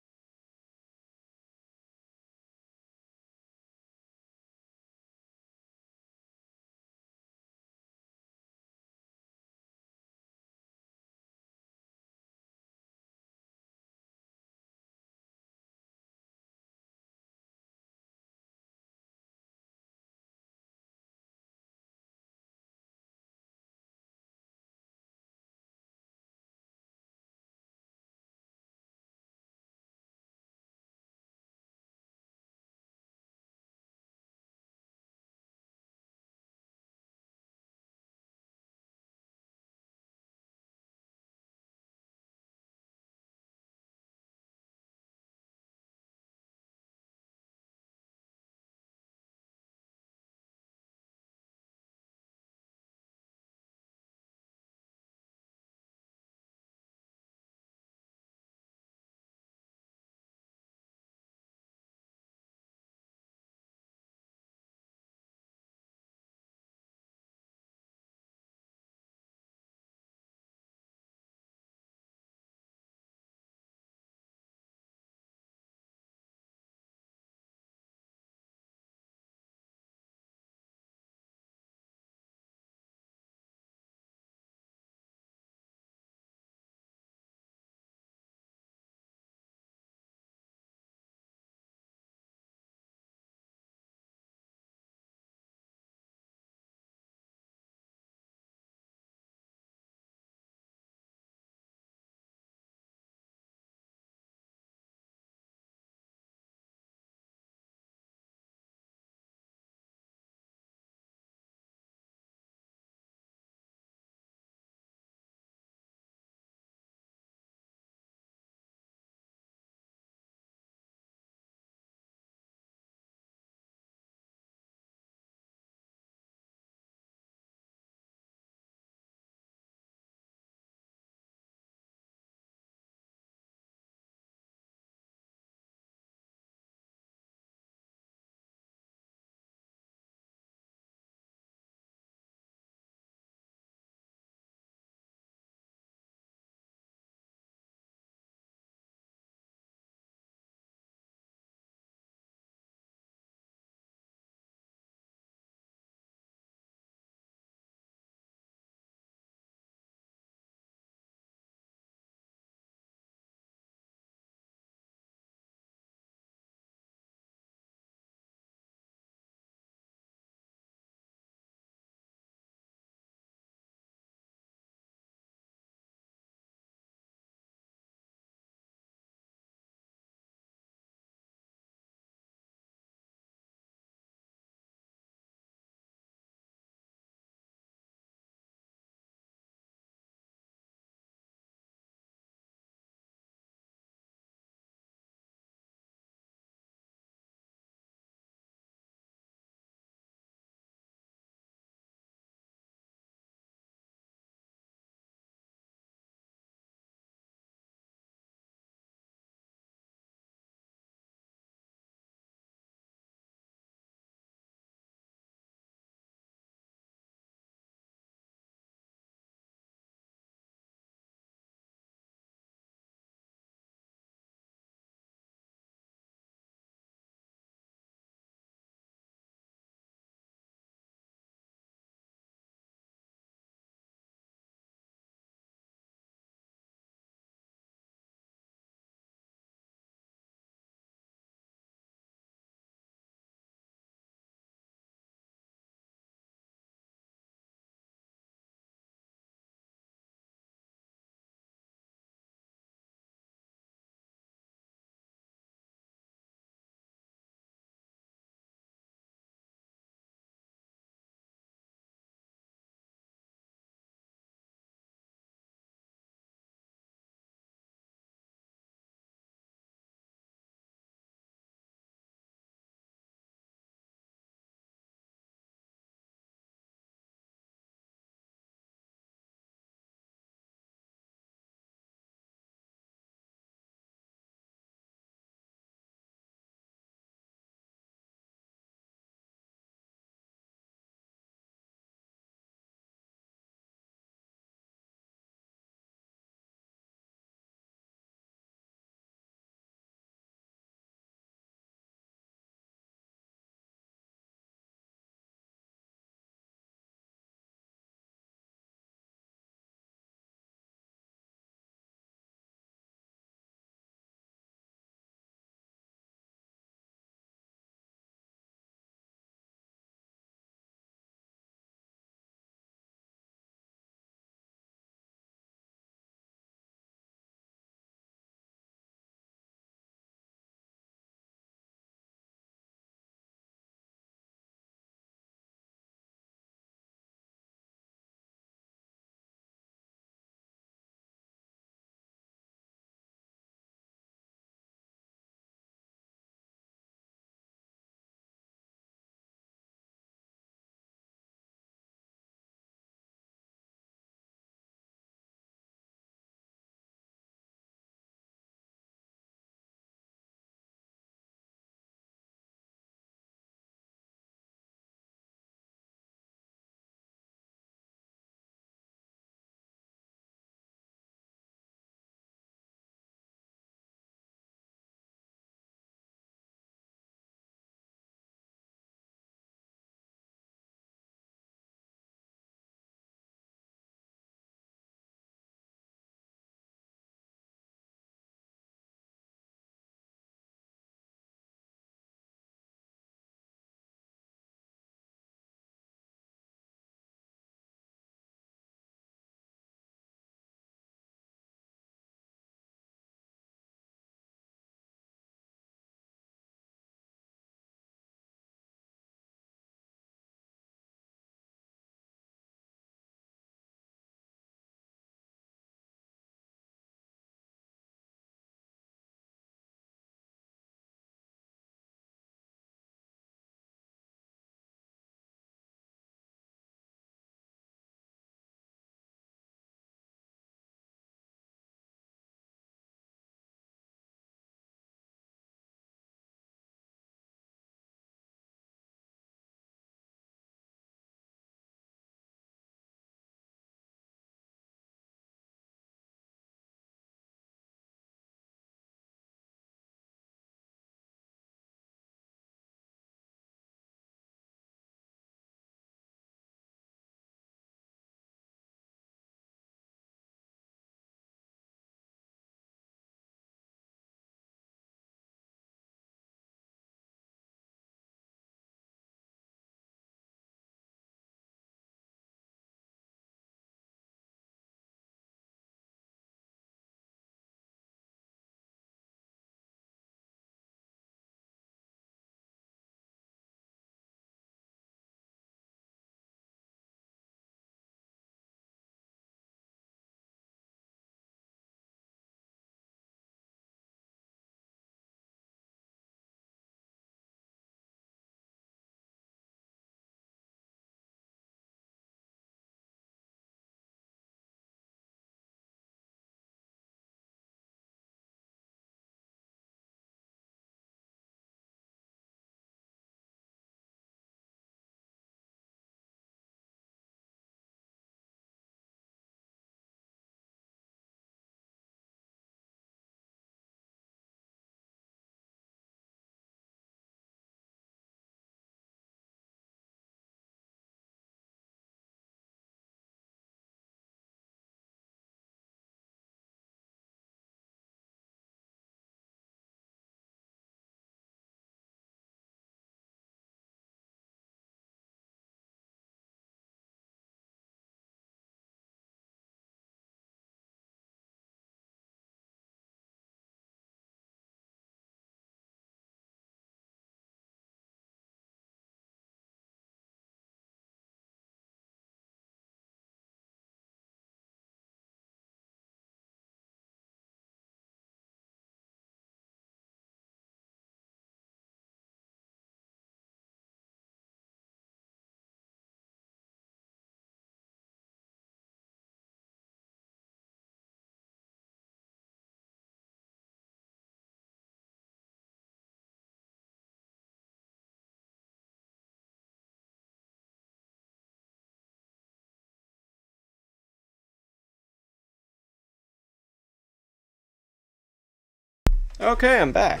Okay, I'm back.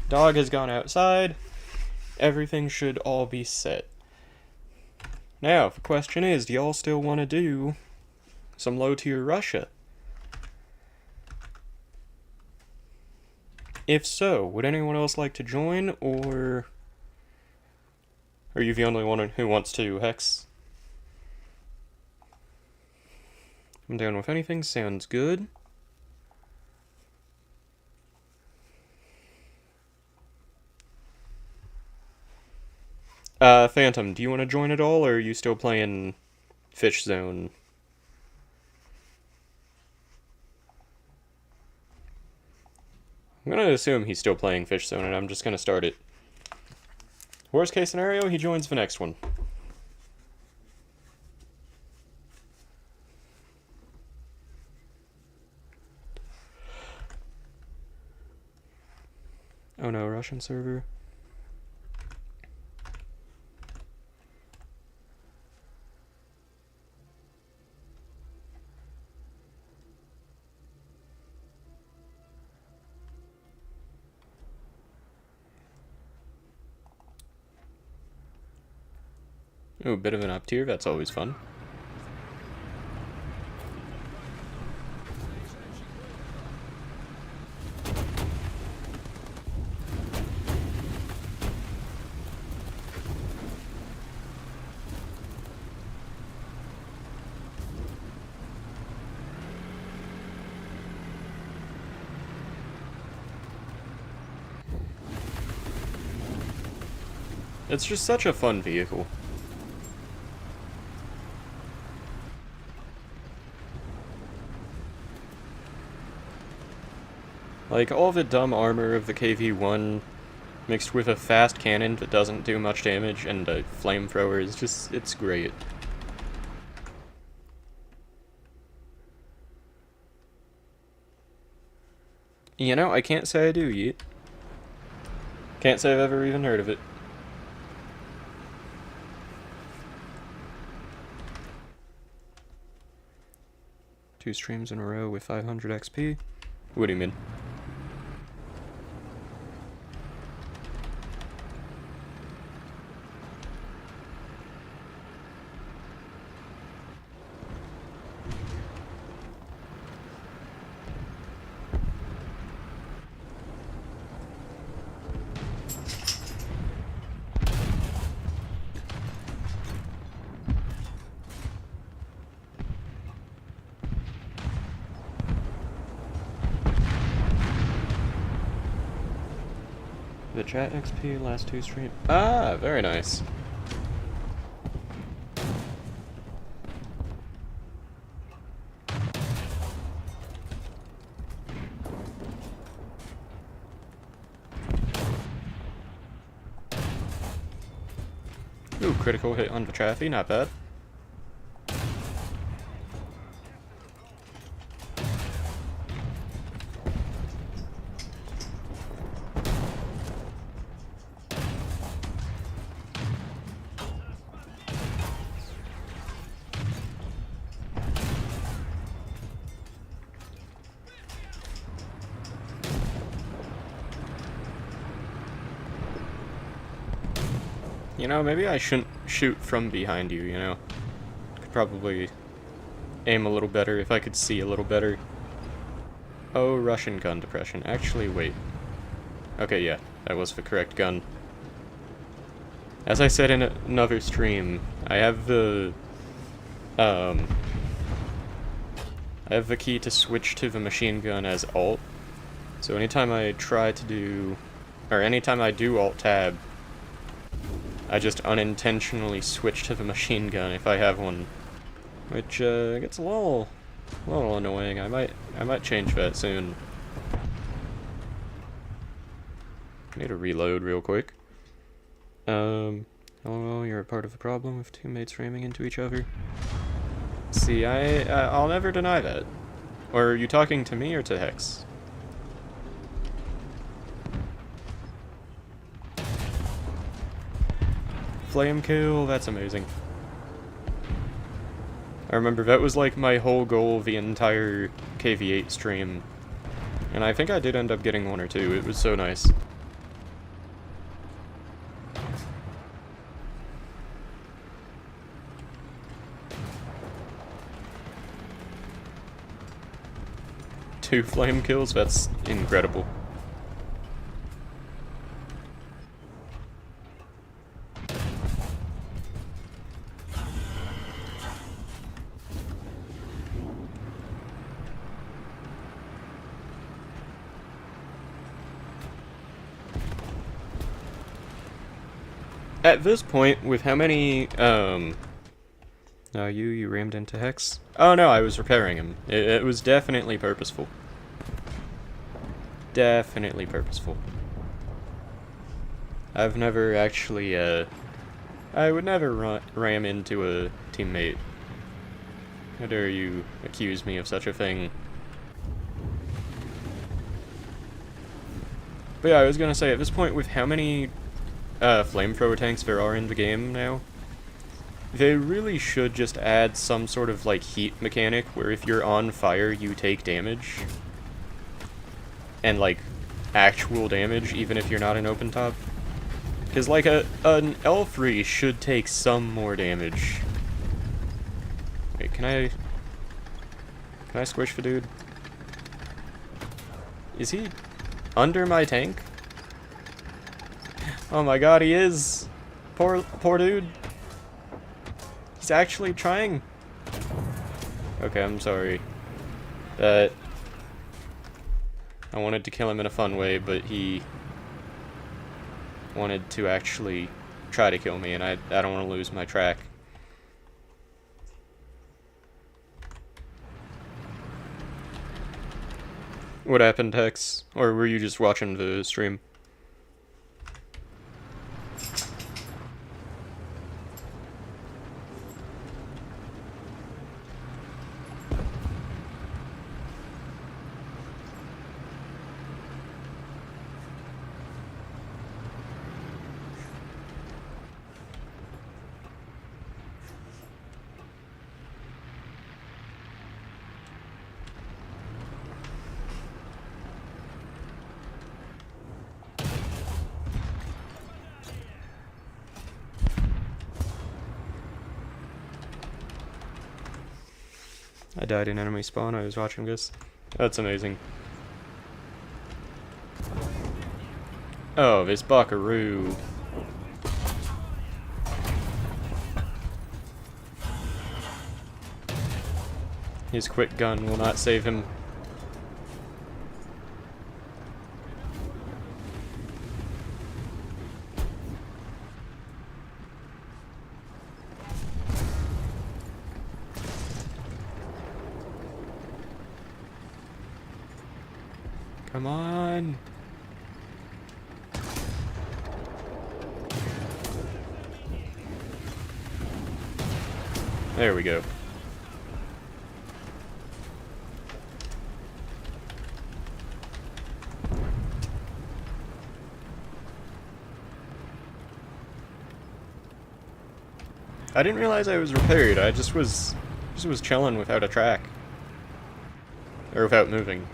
Dog has gone outside. Everything should all be set. Now, the question is, do y'all still want to do some low-tier Russia? If so, would anyone else like to join, or are you the only one who wants to, Hex? I'm down with anything, sounds good. Phantom, do you want to join at all, or are you still playing Fish Zone? I'm gonna assume he's still playing Fish Zone, and I'm just gonna start it. Worst case scenario, he joins the next one. Oh no, Russian server. Ooh, a bit of an up tier, that's always fun. It's just such a fun vehicle. Like, all the dumb armor of the KV-1 mixed with a fast cannon that doesn't do much damage and a flamethrower is just, it's great. You know, I can't say I do yet. Can't say I've ever even heard of it. Two streams in a row with 500 XP? What do you mean? The chat XP, last two stream. Ah, very nice. Ooh, critical hit on Vatrafi, not bad. You know, maybe I shouldn't shoot from behind you, you know? Could probably aim a little better if I could see a little better. Oh, Russian gun depression. Actually, wait. Okay, yeah, that was the correct gun. As I said in another stream, I have the key to switch to the machine gun as alt. So anytime I try to do, or anytime I do alt-tab, I just unintentionally switch to the machine gun if I have one, which gets a little annoying. I might change that soon. I need to reload real quick. Hello, you're a part of the problem with teammates ramming into each other. See, I'll never deny that. Or are you talking to me or to Hex? Flame kill, that's amazing. I remember that was like my whole goal the entire KV8 stream. And I think I did end up getting one or two. It was so nice. Two flame kills? That's incredible. At this point, with how many, you rammed into Hex? Oh no, I was repairing him. It was definitely purposeful. Definitely purposeful. I've never actually, I would never ram into a teammate. How dare you accuse me of such a thing? But yeah, I was gonna say, at this point, with how many flamethrower tanks there are in the game now, they really should just add some sort of, like, heat mechanic where if you're on fire, you take damage. And, like, actual damage, even if you're not an open top. Because, like, an L3 should take some more damage. Wait, can I squish the dude? Is he under my tank? Oh my god, he is! Poor dude. He's actually trying. Okay, I'm sorry. I wanted to kill him in a fun way, but he wanted to actually try to kill me, and I don't want to lose my track. What happened, Hex? Or were you just watching the stream? I died in enemy spawn, I was watching this. That's amazing. Oh, this buckaroo. His quick gun will not save him. Come on! There we go. I didn't realize I was repaired. I just was chilling without a track. Or without moving.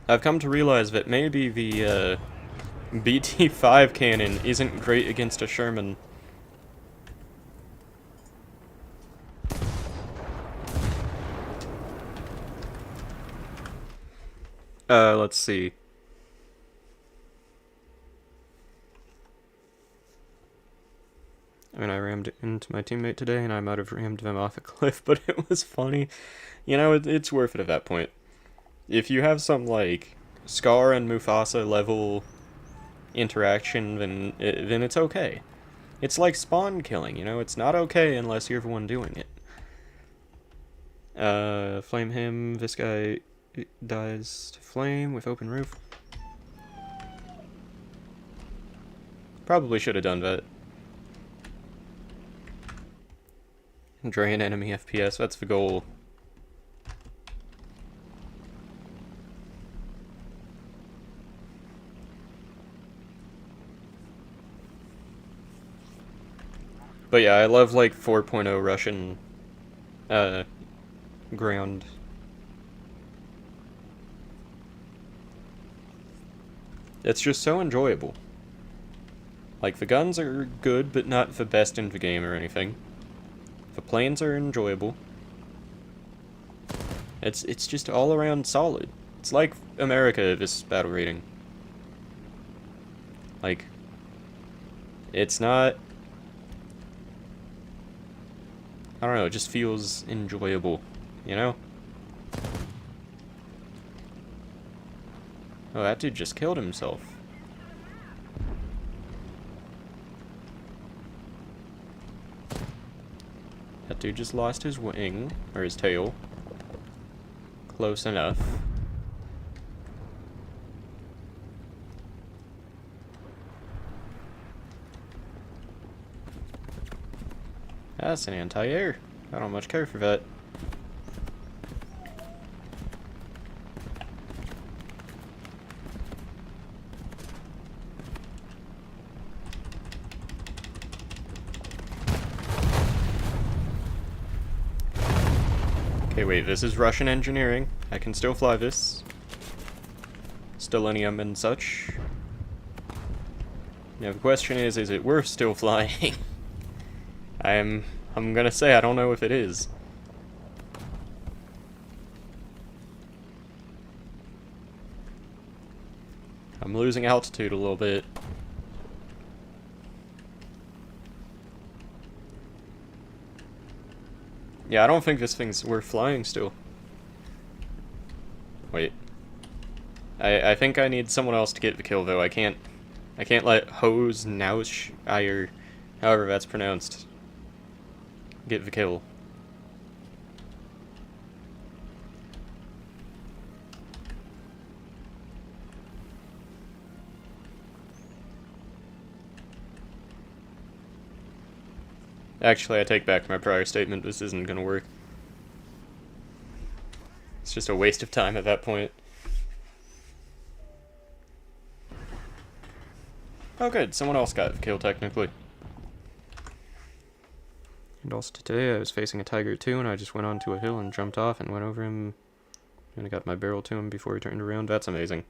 I've come to realize that maybe the BT5 cannon isn't great against a Sherman. Let's see. I mean, I rammed into my teammate today, and I might have rammed them off a cliff, but it was funny. You know, it's worth it at that point. If you have some, like, Scar and Mufasa level interaction, then it's okay. It's like spawn killing, you know? It's not okay unless you're the one doing it. Flame him. This guy dies to flame with open roof. Probably should have done that. Drain enemy FPS, that's the goal. But yeah, I love like 4.0 Russian ground. It's just so enjoyable. Like, the guns are good, but not the best in the game or anything. The planes are enjoyable. It's just all around solid. It's like America, this battle rating. Like, it's not... I don't know, it just feels enjoyable, you know? Oh, that dude just killed himself. That dude just lost his wing, or his tail. Close enough. That's an anti-air. I don't much care for that. Okay, wait, this is Russian engineering. I can still fly this. Stellinium and such. Now the question is it worth still flying? I'm gonna say I don't know if it is. I'm losing altitude a little bit. Yeah, I don't think this thing's worth flying still. Wait. I think I need someone else to get the kill though. I can't let Hose Nausch or however that's pronounced get the kill. Actually, I take back my prior statement. This isn't gonna work. It's just a waste of time at that point. Oh good, someone else got the kill technically. And also today I was facing a Tiger 2 and I just went onto a hill and jumped off and went over him. And I got my barrel to him before he turned around. That's amazing.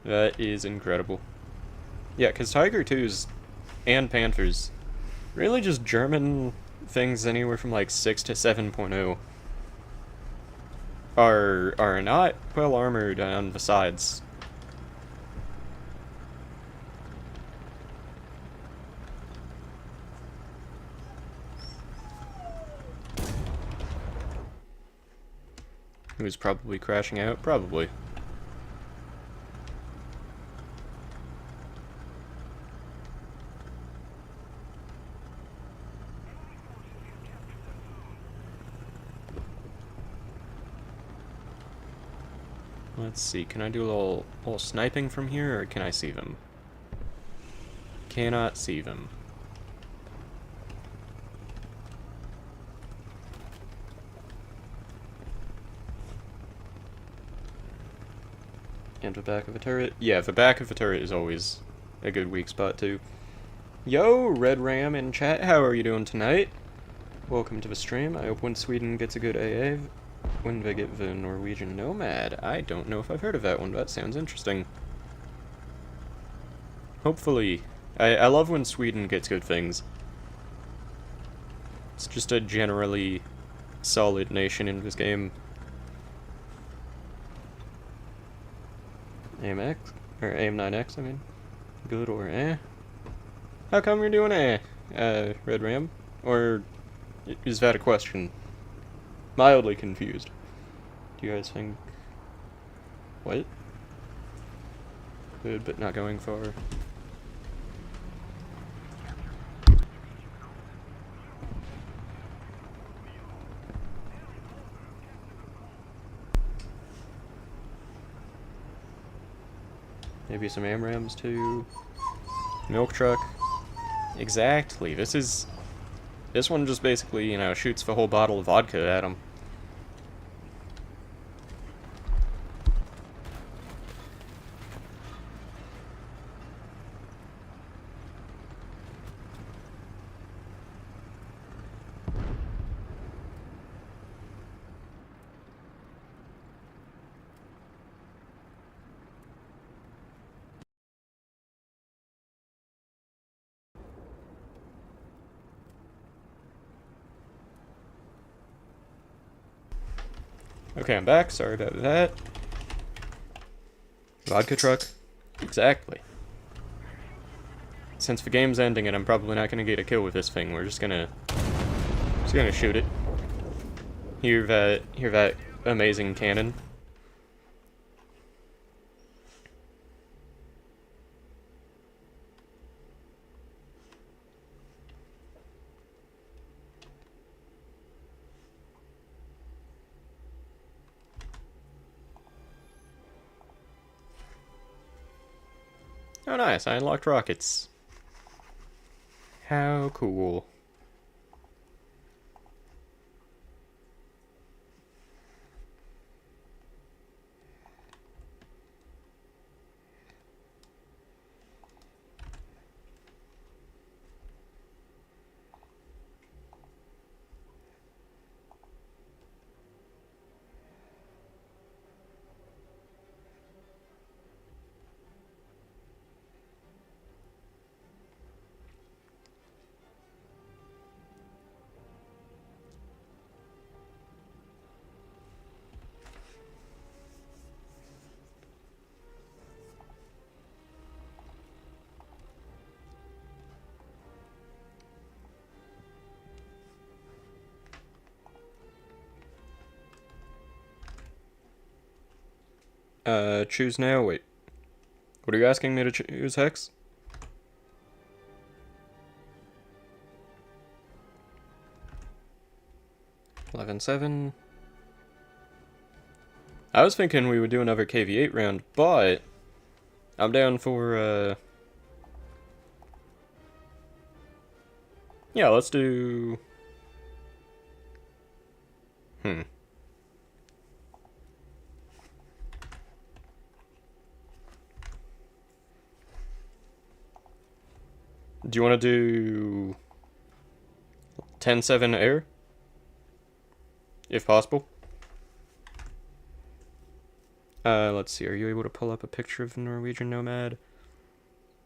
That is incredible. Yeah, because Tiger 2s and Panthers, really just German things anywhere from like 6 to 7.0 are not well armored on the sides. He was probably crashing out, probably. Let's see, can I do a little sniping from here, or can I see them? Cannot see them. And the back of a turret? Yeah, the back of the turret is always a good weak spot, too. Yo, Red Ram in chat, how are you doing tonight? Welcome to the stream. I hope when Sweden gets a good AA, when they get the Norwegian Nomad. I don't know if I've heard of that one, but that sounds interesting. Hopefully. I love when Sweden gets good things. It's just a generally solid nation in this game. AIM-X? Or AIM-9X, I mean. Good or eh? How come you're doing eh, Red Ram? Or is that a question? Mildly confused. Do you guys think... What? Good, but not going far. Maybe some AMRAMs too. Milk truck. Exactly. This one just basically, you know, shoots the whole bottle of vodka at him. Okay, I'm back. Sorry about that. Vodka truck? Exactly. Since the game's ending and I'm probably not gonna get a kill with this thing, we're just gonna shoot it. Hear that amazing cannon. Oh nice, I unlocked rockets. How cool. Choose now? Wait. What are you asking me to choose, Hex? $11.7. I was thinking we would do another KV8 round, but I'm down for, yeah, let's do... Do you want to do 10-7 air? If possible. Let's see, are you able to pull up a picture of the Norwegian Nomad?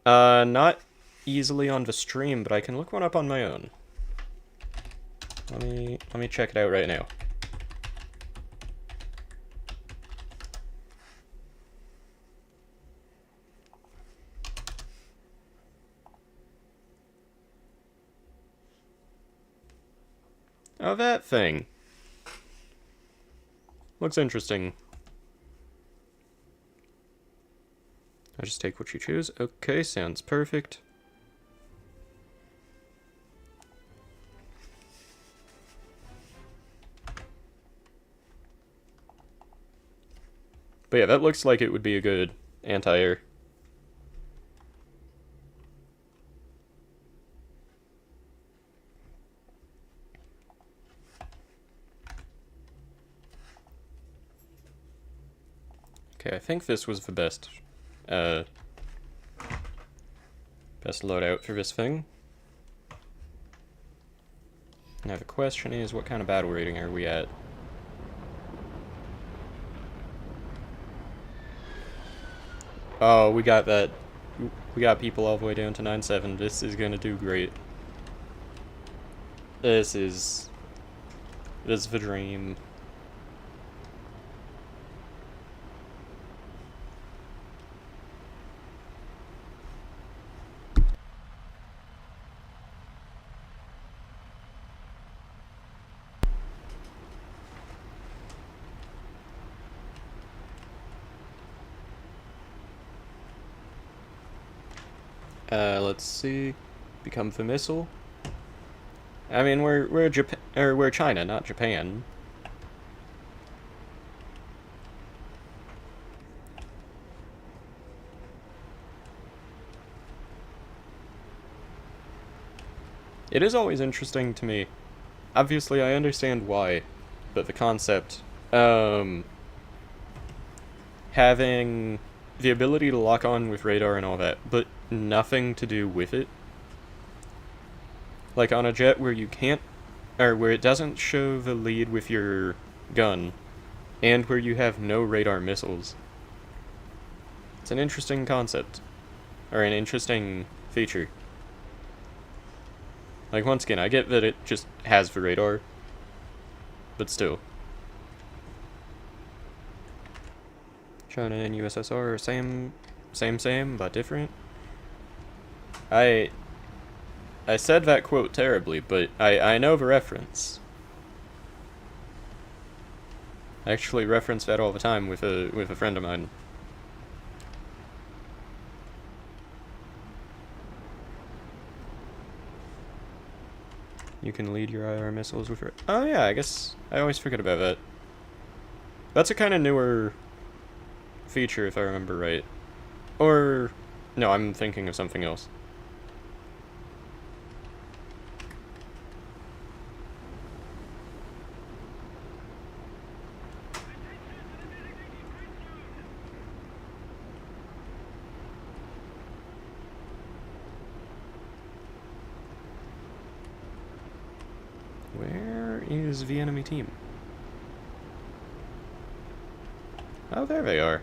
Not easily on the stream, but I can look one up on my own. Let me check it out right now. Oh, that thing. Looks interesting. I'll just take what you choose. Okay, sounds perfect. But yeah, that looks like it would be a good anti-air. Okay, I think this was the best loadout for this thing. Now the question is, what kind of battle rating are we at? Oh, we got that. We got people all the way down to 9.7. This is gonna do great. This is the dream. Let's see. Become the missile. I mean, we're Japan, or we're China, not Japan. It is always interesting to me. Obviously, I understand why, but the concept, having the ability to lock on with radar and all that, but nothing to do with it. Like on a jet where you can't, or where it doesn't show the lead with your gun, and where you have no radar missiles. It's an interesting concept, or an interesting feature. Like, once again, I get that it just has the radar, but still. China and USSR are same, but different. I said that quote terribly, but I know the reference. I actually reference that all the time with a friend of mine. You can lead your IR missiles with your... Oh yeah, I guess I always forget about that. That's a kind of newer feature, if I remember right. Or... no, I'm thinking of something else. Where is the enemy team? Oh, there they are.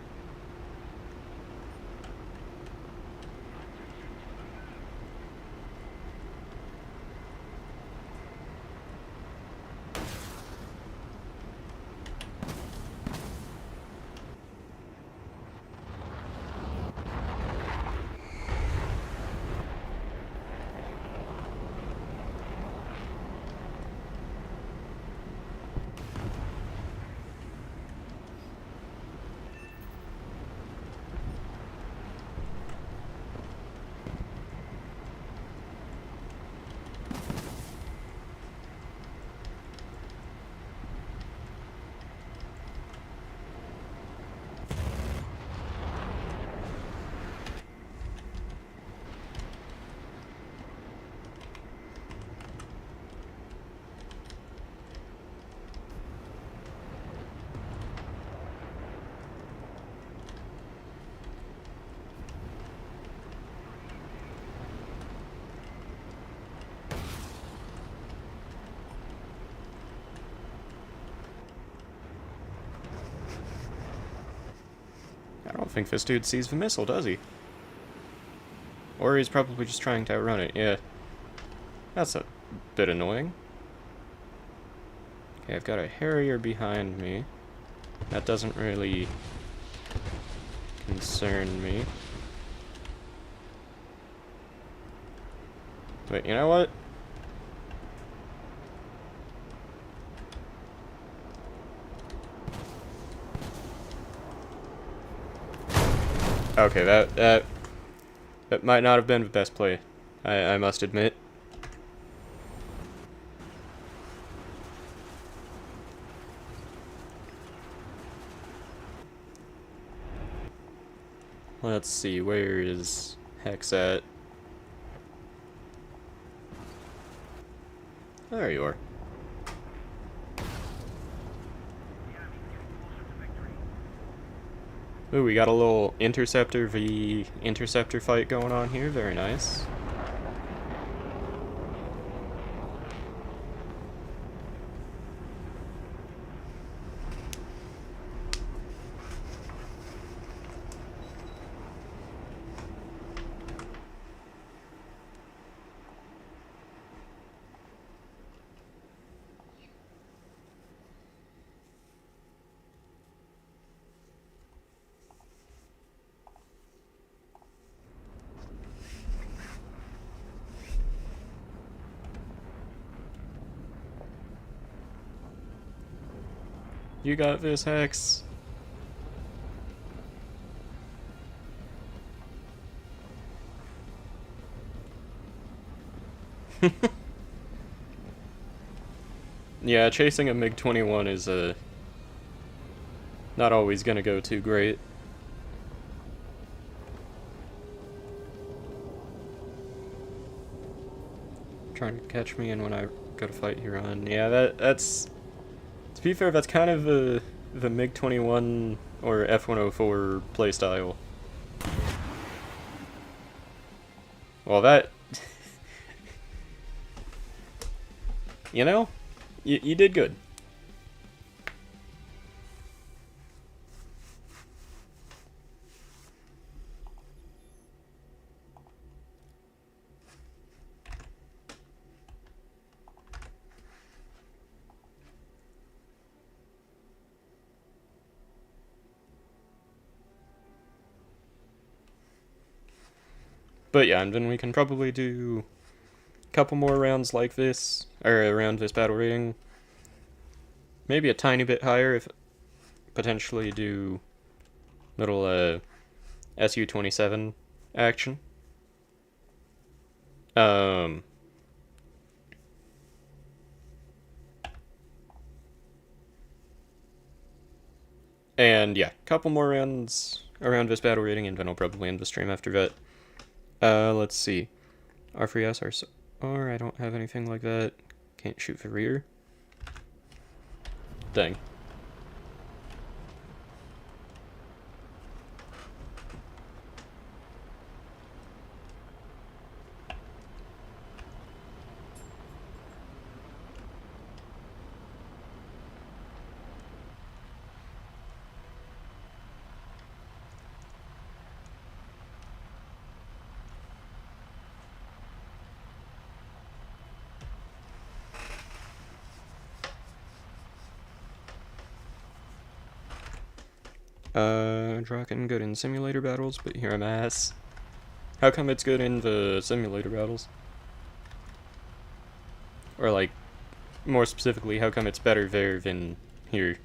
I don't think this dude sees the missile, does he? Or he's probably just trying to outrun it, yeah. That's a bit annoying. Okay, I've got a Harrier behind me. That doesn't really concern me. Wait, you know what? Okay, that might not have been the best play, I must admit. Let's see, where is Hex at? There you are. Ooh, we got a little Interceptor v Interceptor fight going on here, very nice. You got this, Hex. Yeah, chasing a MiG-21 is not always gonna go too great. Trying to catch me in when I go to fight Huron. Yeah, that's... To be fair, that's kind of the MiG-21 or F-104 playstyle. Well, that... you know? You did good. But yeah, and then we can probably do a couple more rounds like this, or around this battle rating. Maybe a tiny bit higher if potentially do little SU-27 action. And yeah, couple more rounds around this battle rating, and then I'll probably end the stream after that. Let's see. R3S, R4, I don't have anything like that. Can't shoot the rear. Dang. Draken good in simulator battles, but here I'm ass. How come it's good in the simulator battles? Or like, more specifically, how come it's better there than here?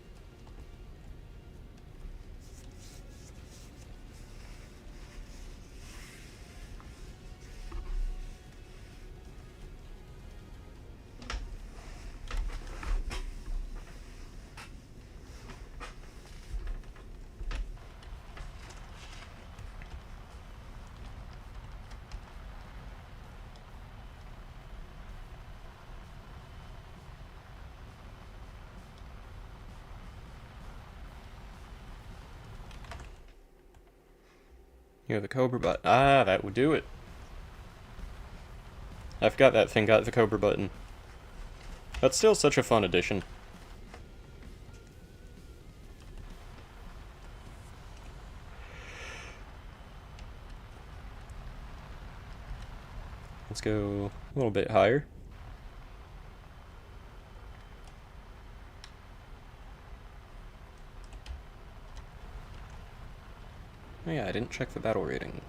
You know, the Cobra button. Ah, that would do it. I forgot that thing got the Cobra button. That's still such a fun addition. Let's go a little bit higher. Oh yeah, I didn't check the battle rating.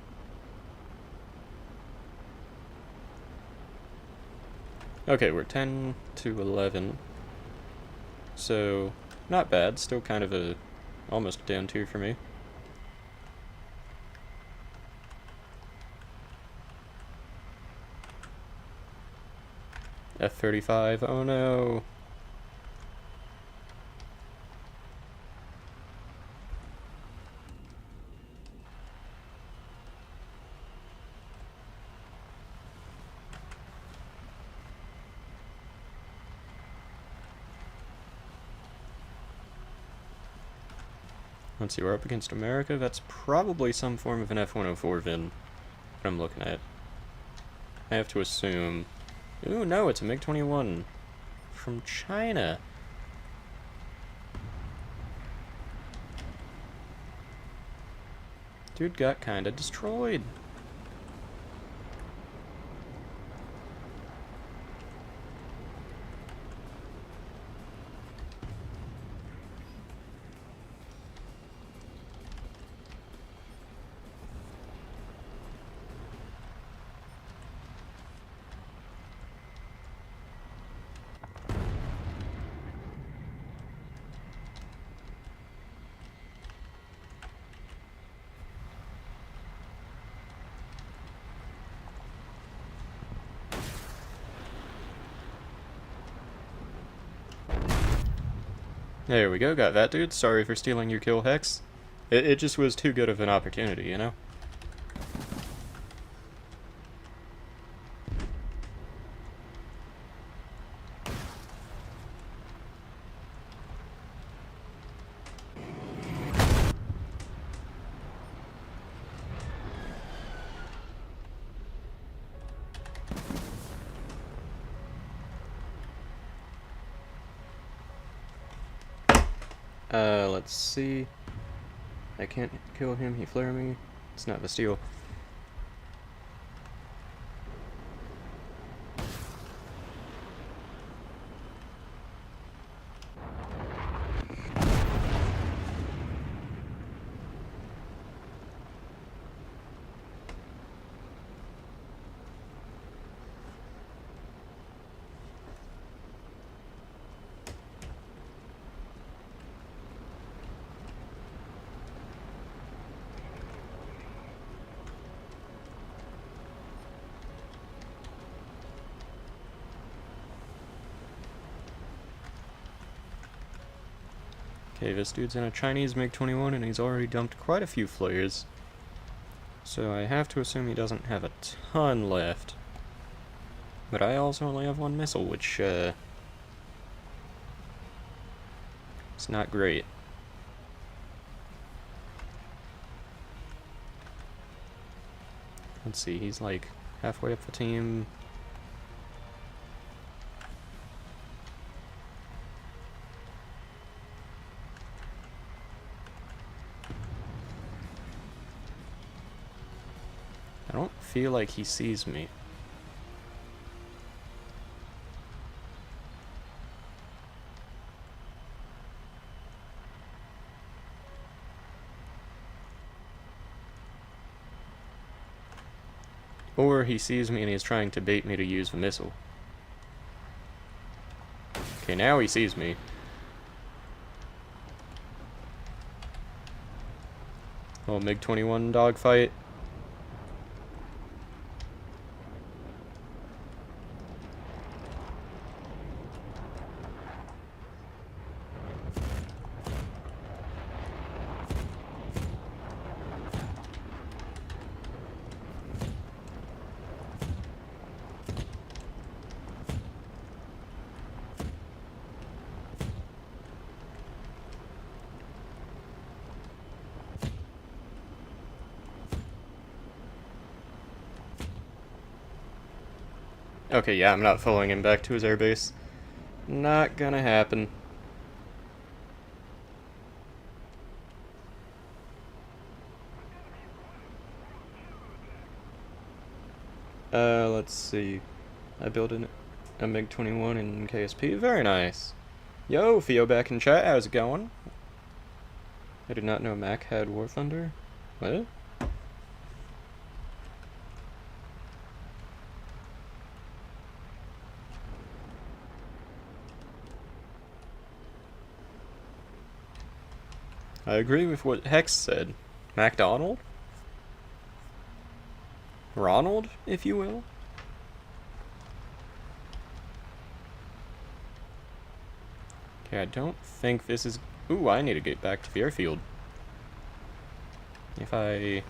Okay, we're 10 to 11. So, not bad. Still kind of a almost down tier for me. F-35, oh no. Let's see, we're up against America. That's probably some form of an F-104 VIN that I'm looking at. I have to assume... Ooh, no, it's a MiG-21 from China. Dude got kinda destroyed. There we go, got that dude. Sorry for stealing your kill, Hex. It just was too good of an opportunity, you know? Let's see. I can't kill him, he flare me. It's not the steal. Okay, this dude's in a Chinese MiG-21 and he's already dumped quite a few flares. So I have to assume he doesn't have a ton left. But I also only have one missile, which, it's not great. Let's see, he's like halfway up the team. I don't feel like he sees me. Or he sees me and he's trying to bait me to use the missile. Okay, now he sees me. Little MiG-21 dogfight. Okay, yeah, I'm not following him back to his airbase. Not gonna happen. Let's see. I built a MiG-21 in KSP. Very nice. Yo, Theo back in chat. How's it going? I did not know Mac had War Thunder. What? I agree with what Hex said. MacDonald? Ronald, if you will? Okay, I don't think this is... Ooh, I need to get back to the airfield. If I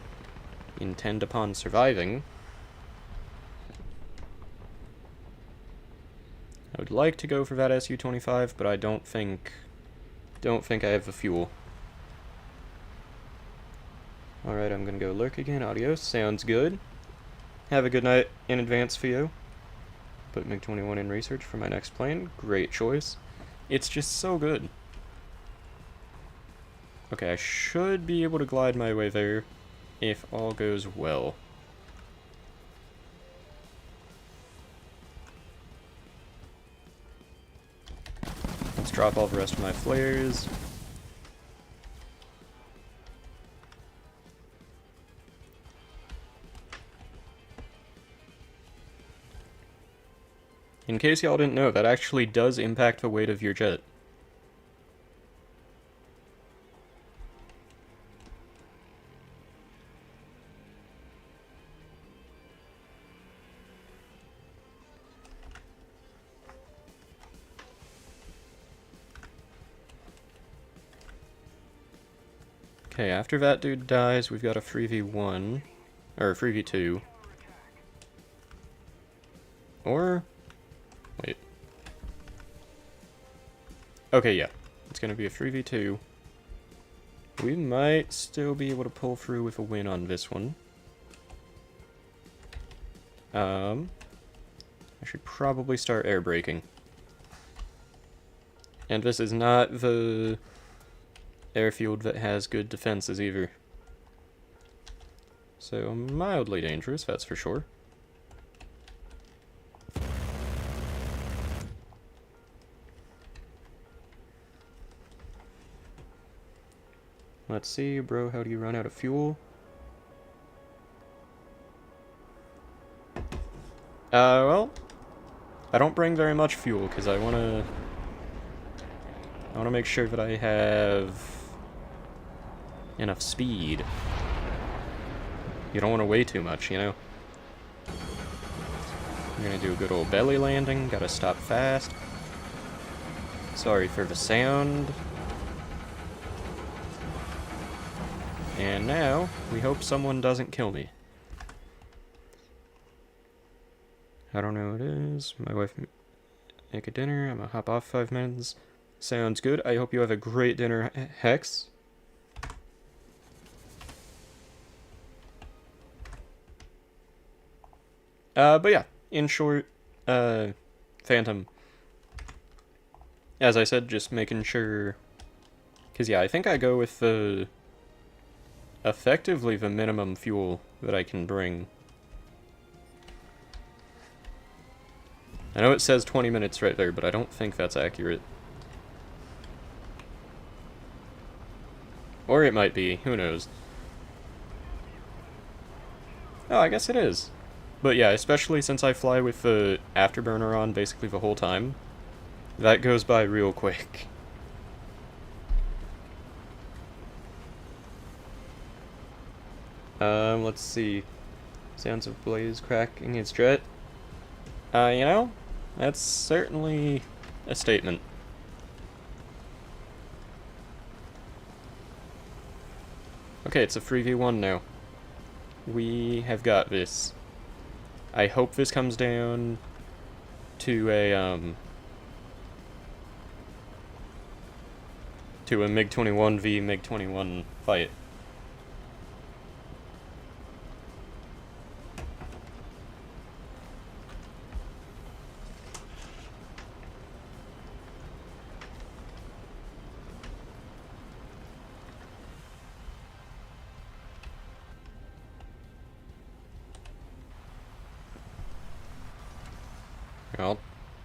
intend upon surviving... I would like to go for that Su-25, but I don't think I have the fuel. Alright, I'm gonna go lurk again. Adios. Sounds good. Have a good night in advance, Theo. Put MiG-21 in research for my next plane. Great choice. It's just so good. Okay, I should be able to glide my way there if all goes well. Let's drop all the rest of my flares. In case y'all didn't know, that actually does impact the weight of your jet. Okay, after that dude dies, we've got a 3v1, or a 3v2. Or... wait. Okay, yeah. It's gonna be a 3v2. We might still be able to pull through with a win on this one. I should probably start air braking. And this is not the airfield that has good defenses either. So, mildly dangerous, that's for sure. Let's see, bro, how do you run out of fuel? Well, I don't bring very much fuel, because I want to make sure that I have enough speed. You don't want to weigh too much, you know? I'm gonna do a good old belly landing, gotta stop fast. Sorry for the sound. And now, we hope someone doesn't kill me. I don't know what it is. My wife make a dinner. I'm gonna hop off 5 minutes. Sounds good. I hope you have a great dinner, Hex. But yeah, in short, Phantom. As I said, just making sure... Because yeah, I think I go with the... effectively the minimum fuel that I can bring. I know it says 20 minutes right there, but I don't think that's accurate. Or it might be, who knows. Oh, I guess it is. But yeah, especially since I fly with the afterburner on basically the whole time, that goes by real quick. Let's see. Sounds of Blaze cracking his jet. You know, that's certainly a statement. Okay, it's a 3v1 now. We have got this. I hope this comes down to a MiG-21 v MiG-21 fight.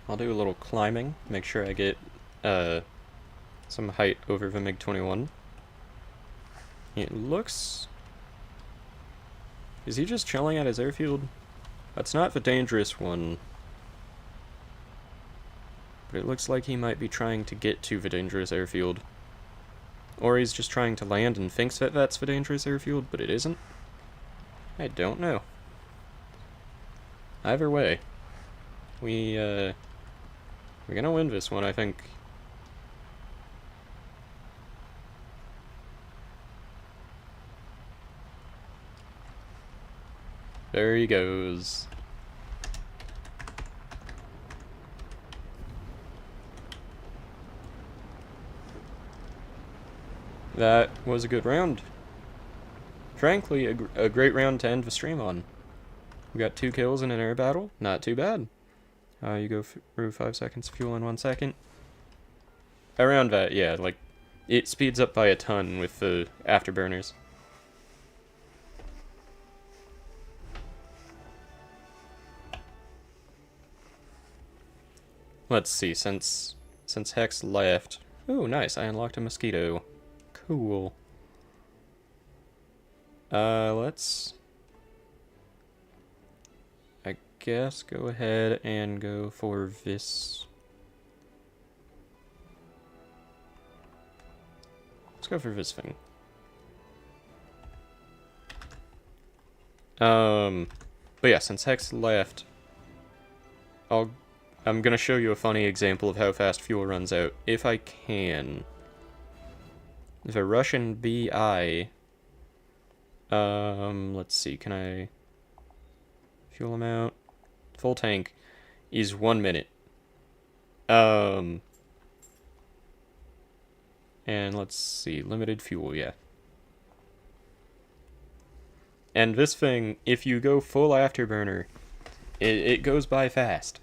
I'll do a little climbing, make sure I get some height over the MiG-21. It looks... Is he just chilling at his airfield? That's not the dangerous one. But it looks like he might be trying to get to the dangerous airfield. Or he's just trying to land and thinks that that's the dangerous airfield, but it isn't. I don't know. Either way, we're gonna win this one, I think. There he goes. That was a good round. Frankly, a great round to end the stream on. We got 2 kills in an air battle. Not too bad. You go through 5 seconds fuel in 1 second. Around that, yeah, like, it speeds up by a ton with the afterburners. Let's see, since Hex left... Ooh, nice, I unlocked a mosquito. Cool. Let's... I guess go ahead and go for this. Let's go for this thing. But yeah, since Hex left, I'm gonna show you a funny example of how fast fuel runs out, if I can. The Russian BI, let's see, can I... Fuel amount, full tank, is 1 minute. And let's see, limited fuel, yeah. And this thing, if you go full afterburner, it goes by fast.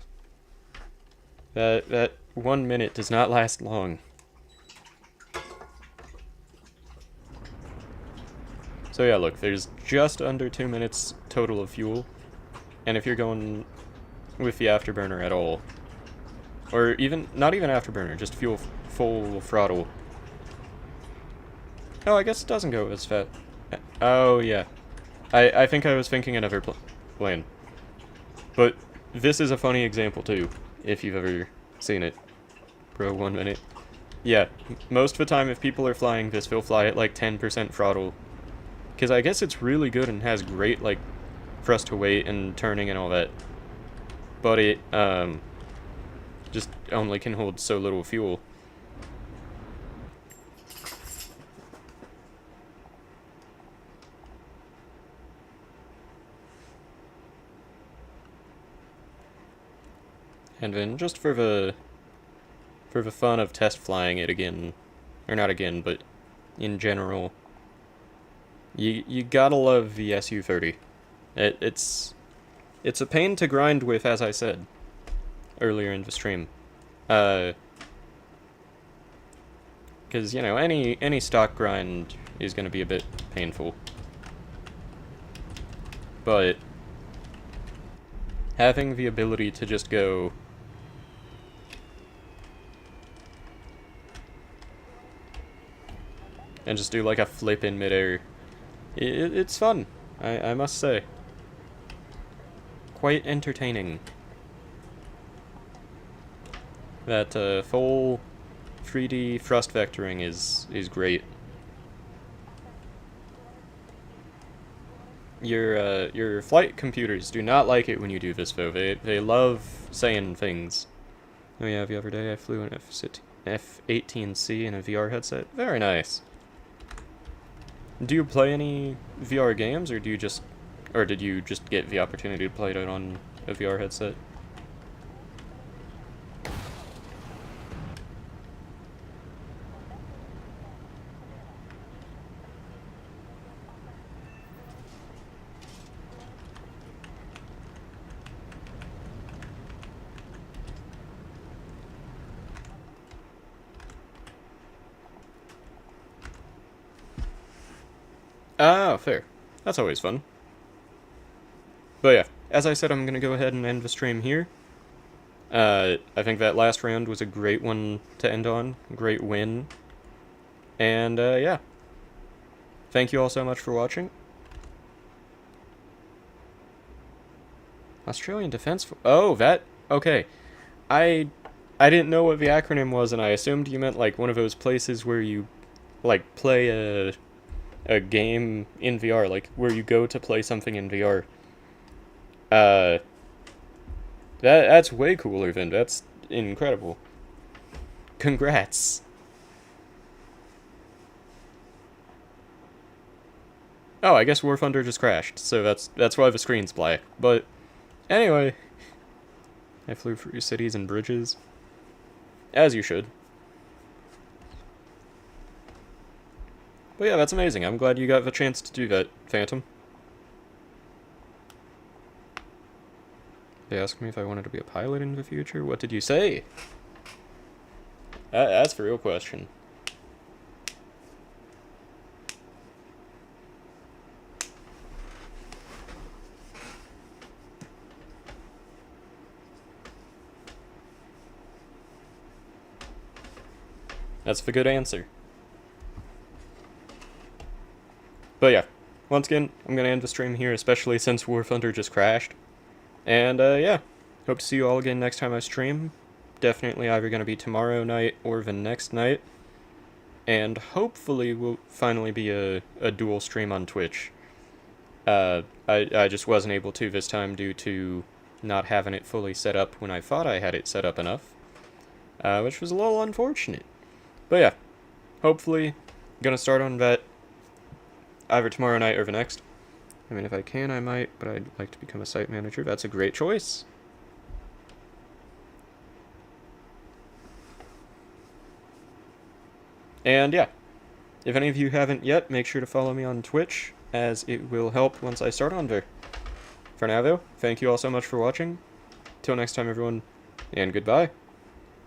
That 1 minute does not last long. So yeah, look, there's just under 2 minutes total of fuel. And if you're going with the afterburner at all, or even, not even afterburner, just fuel full throttle. Oh, I guess it doesn't go as fast. Oh, yeah. I think I was thinking another plane. But this is a funny example, too, if you've ever seen it. Bro, 1 minute. Yeah, most of the time if people are flying this, they'll fly at like 10% throttle. Because I guess it's really good and has great, like, thrust to weight and turning and all that. But it, just only can hold so little fuel. And then just for the fun of test flying it again, or not again, but in general, you gotta love the SU-30. It's a pain to grind with, as I said earlier in the stream. Because, you know, any stock grind is going to be a bit painful. But having the ability to just go and just do like a flip in midair, it's fun, I must say. Quite entertaining. That full 3D thrust vectoring is great. Your flight computers do not like it when you do this though. They love saying things. Oh yeah, the other day I flew an F-18C in a VR headset. Very nice. Do you play any VR games, or did you just get the opportunity to play it on a VR headset? Oh, fair. That's always fun. But yeah, as I said, I'm gonna go ahead and end the stream here. I think that last round was a great one to end on. Great win. And, yeah. Thank you all so much for watching. Australian Defense... Oh, that... Okay. I didn't know what the acronym was, and I assumed you meant, like, one of those places where you, like, play a game in VR, like, where you go to play something in VR. That's way cooler than... That's incredible. Congrats. Oh, I guess War Thunder just crashed, so that's why the screen's black. But, anyway... I flew through cities and bridges. As you should. But yeah, that's amazing. I'm glad you got the chance to do that, Phantom. They asked me if I wanted to be a pilot in the future. What did you say? That's the real question. That's the good answer. But yeah, once again, I'm gonna end the stream here, especially since War Thunder just crashed. And, yeah, hope to see you all again next time I stream. Definitely either gonna be tomorrow night or the next night. And hopefully will finally be a dual stream on Twitch. I just wasn't able to this time due to not having it fully set up when I thought I had it set up enough. Which was a little unfortunate. But yeah, hopefully gonna start on that either tomorrow night or the next. I mean, if I can, I might, but I'd like to become a site manager. That's a great choice. And yeah, if any of you haven't yet, make sure to follow me on Twitch, as it will help once I start on there. For now, though, thank you all so much for watching. Till next time, everyone, and goodbye.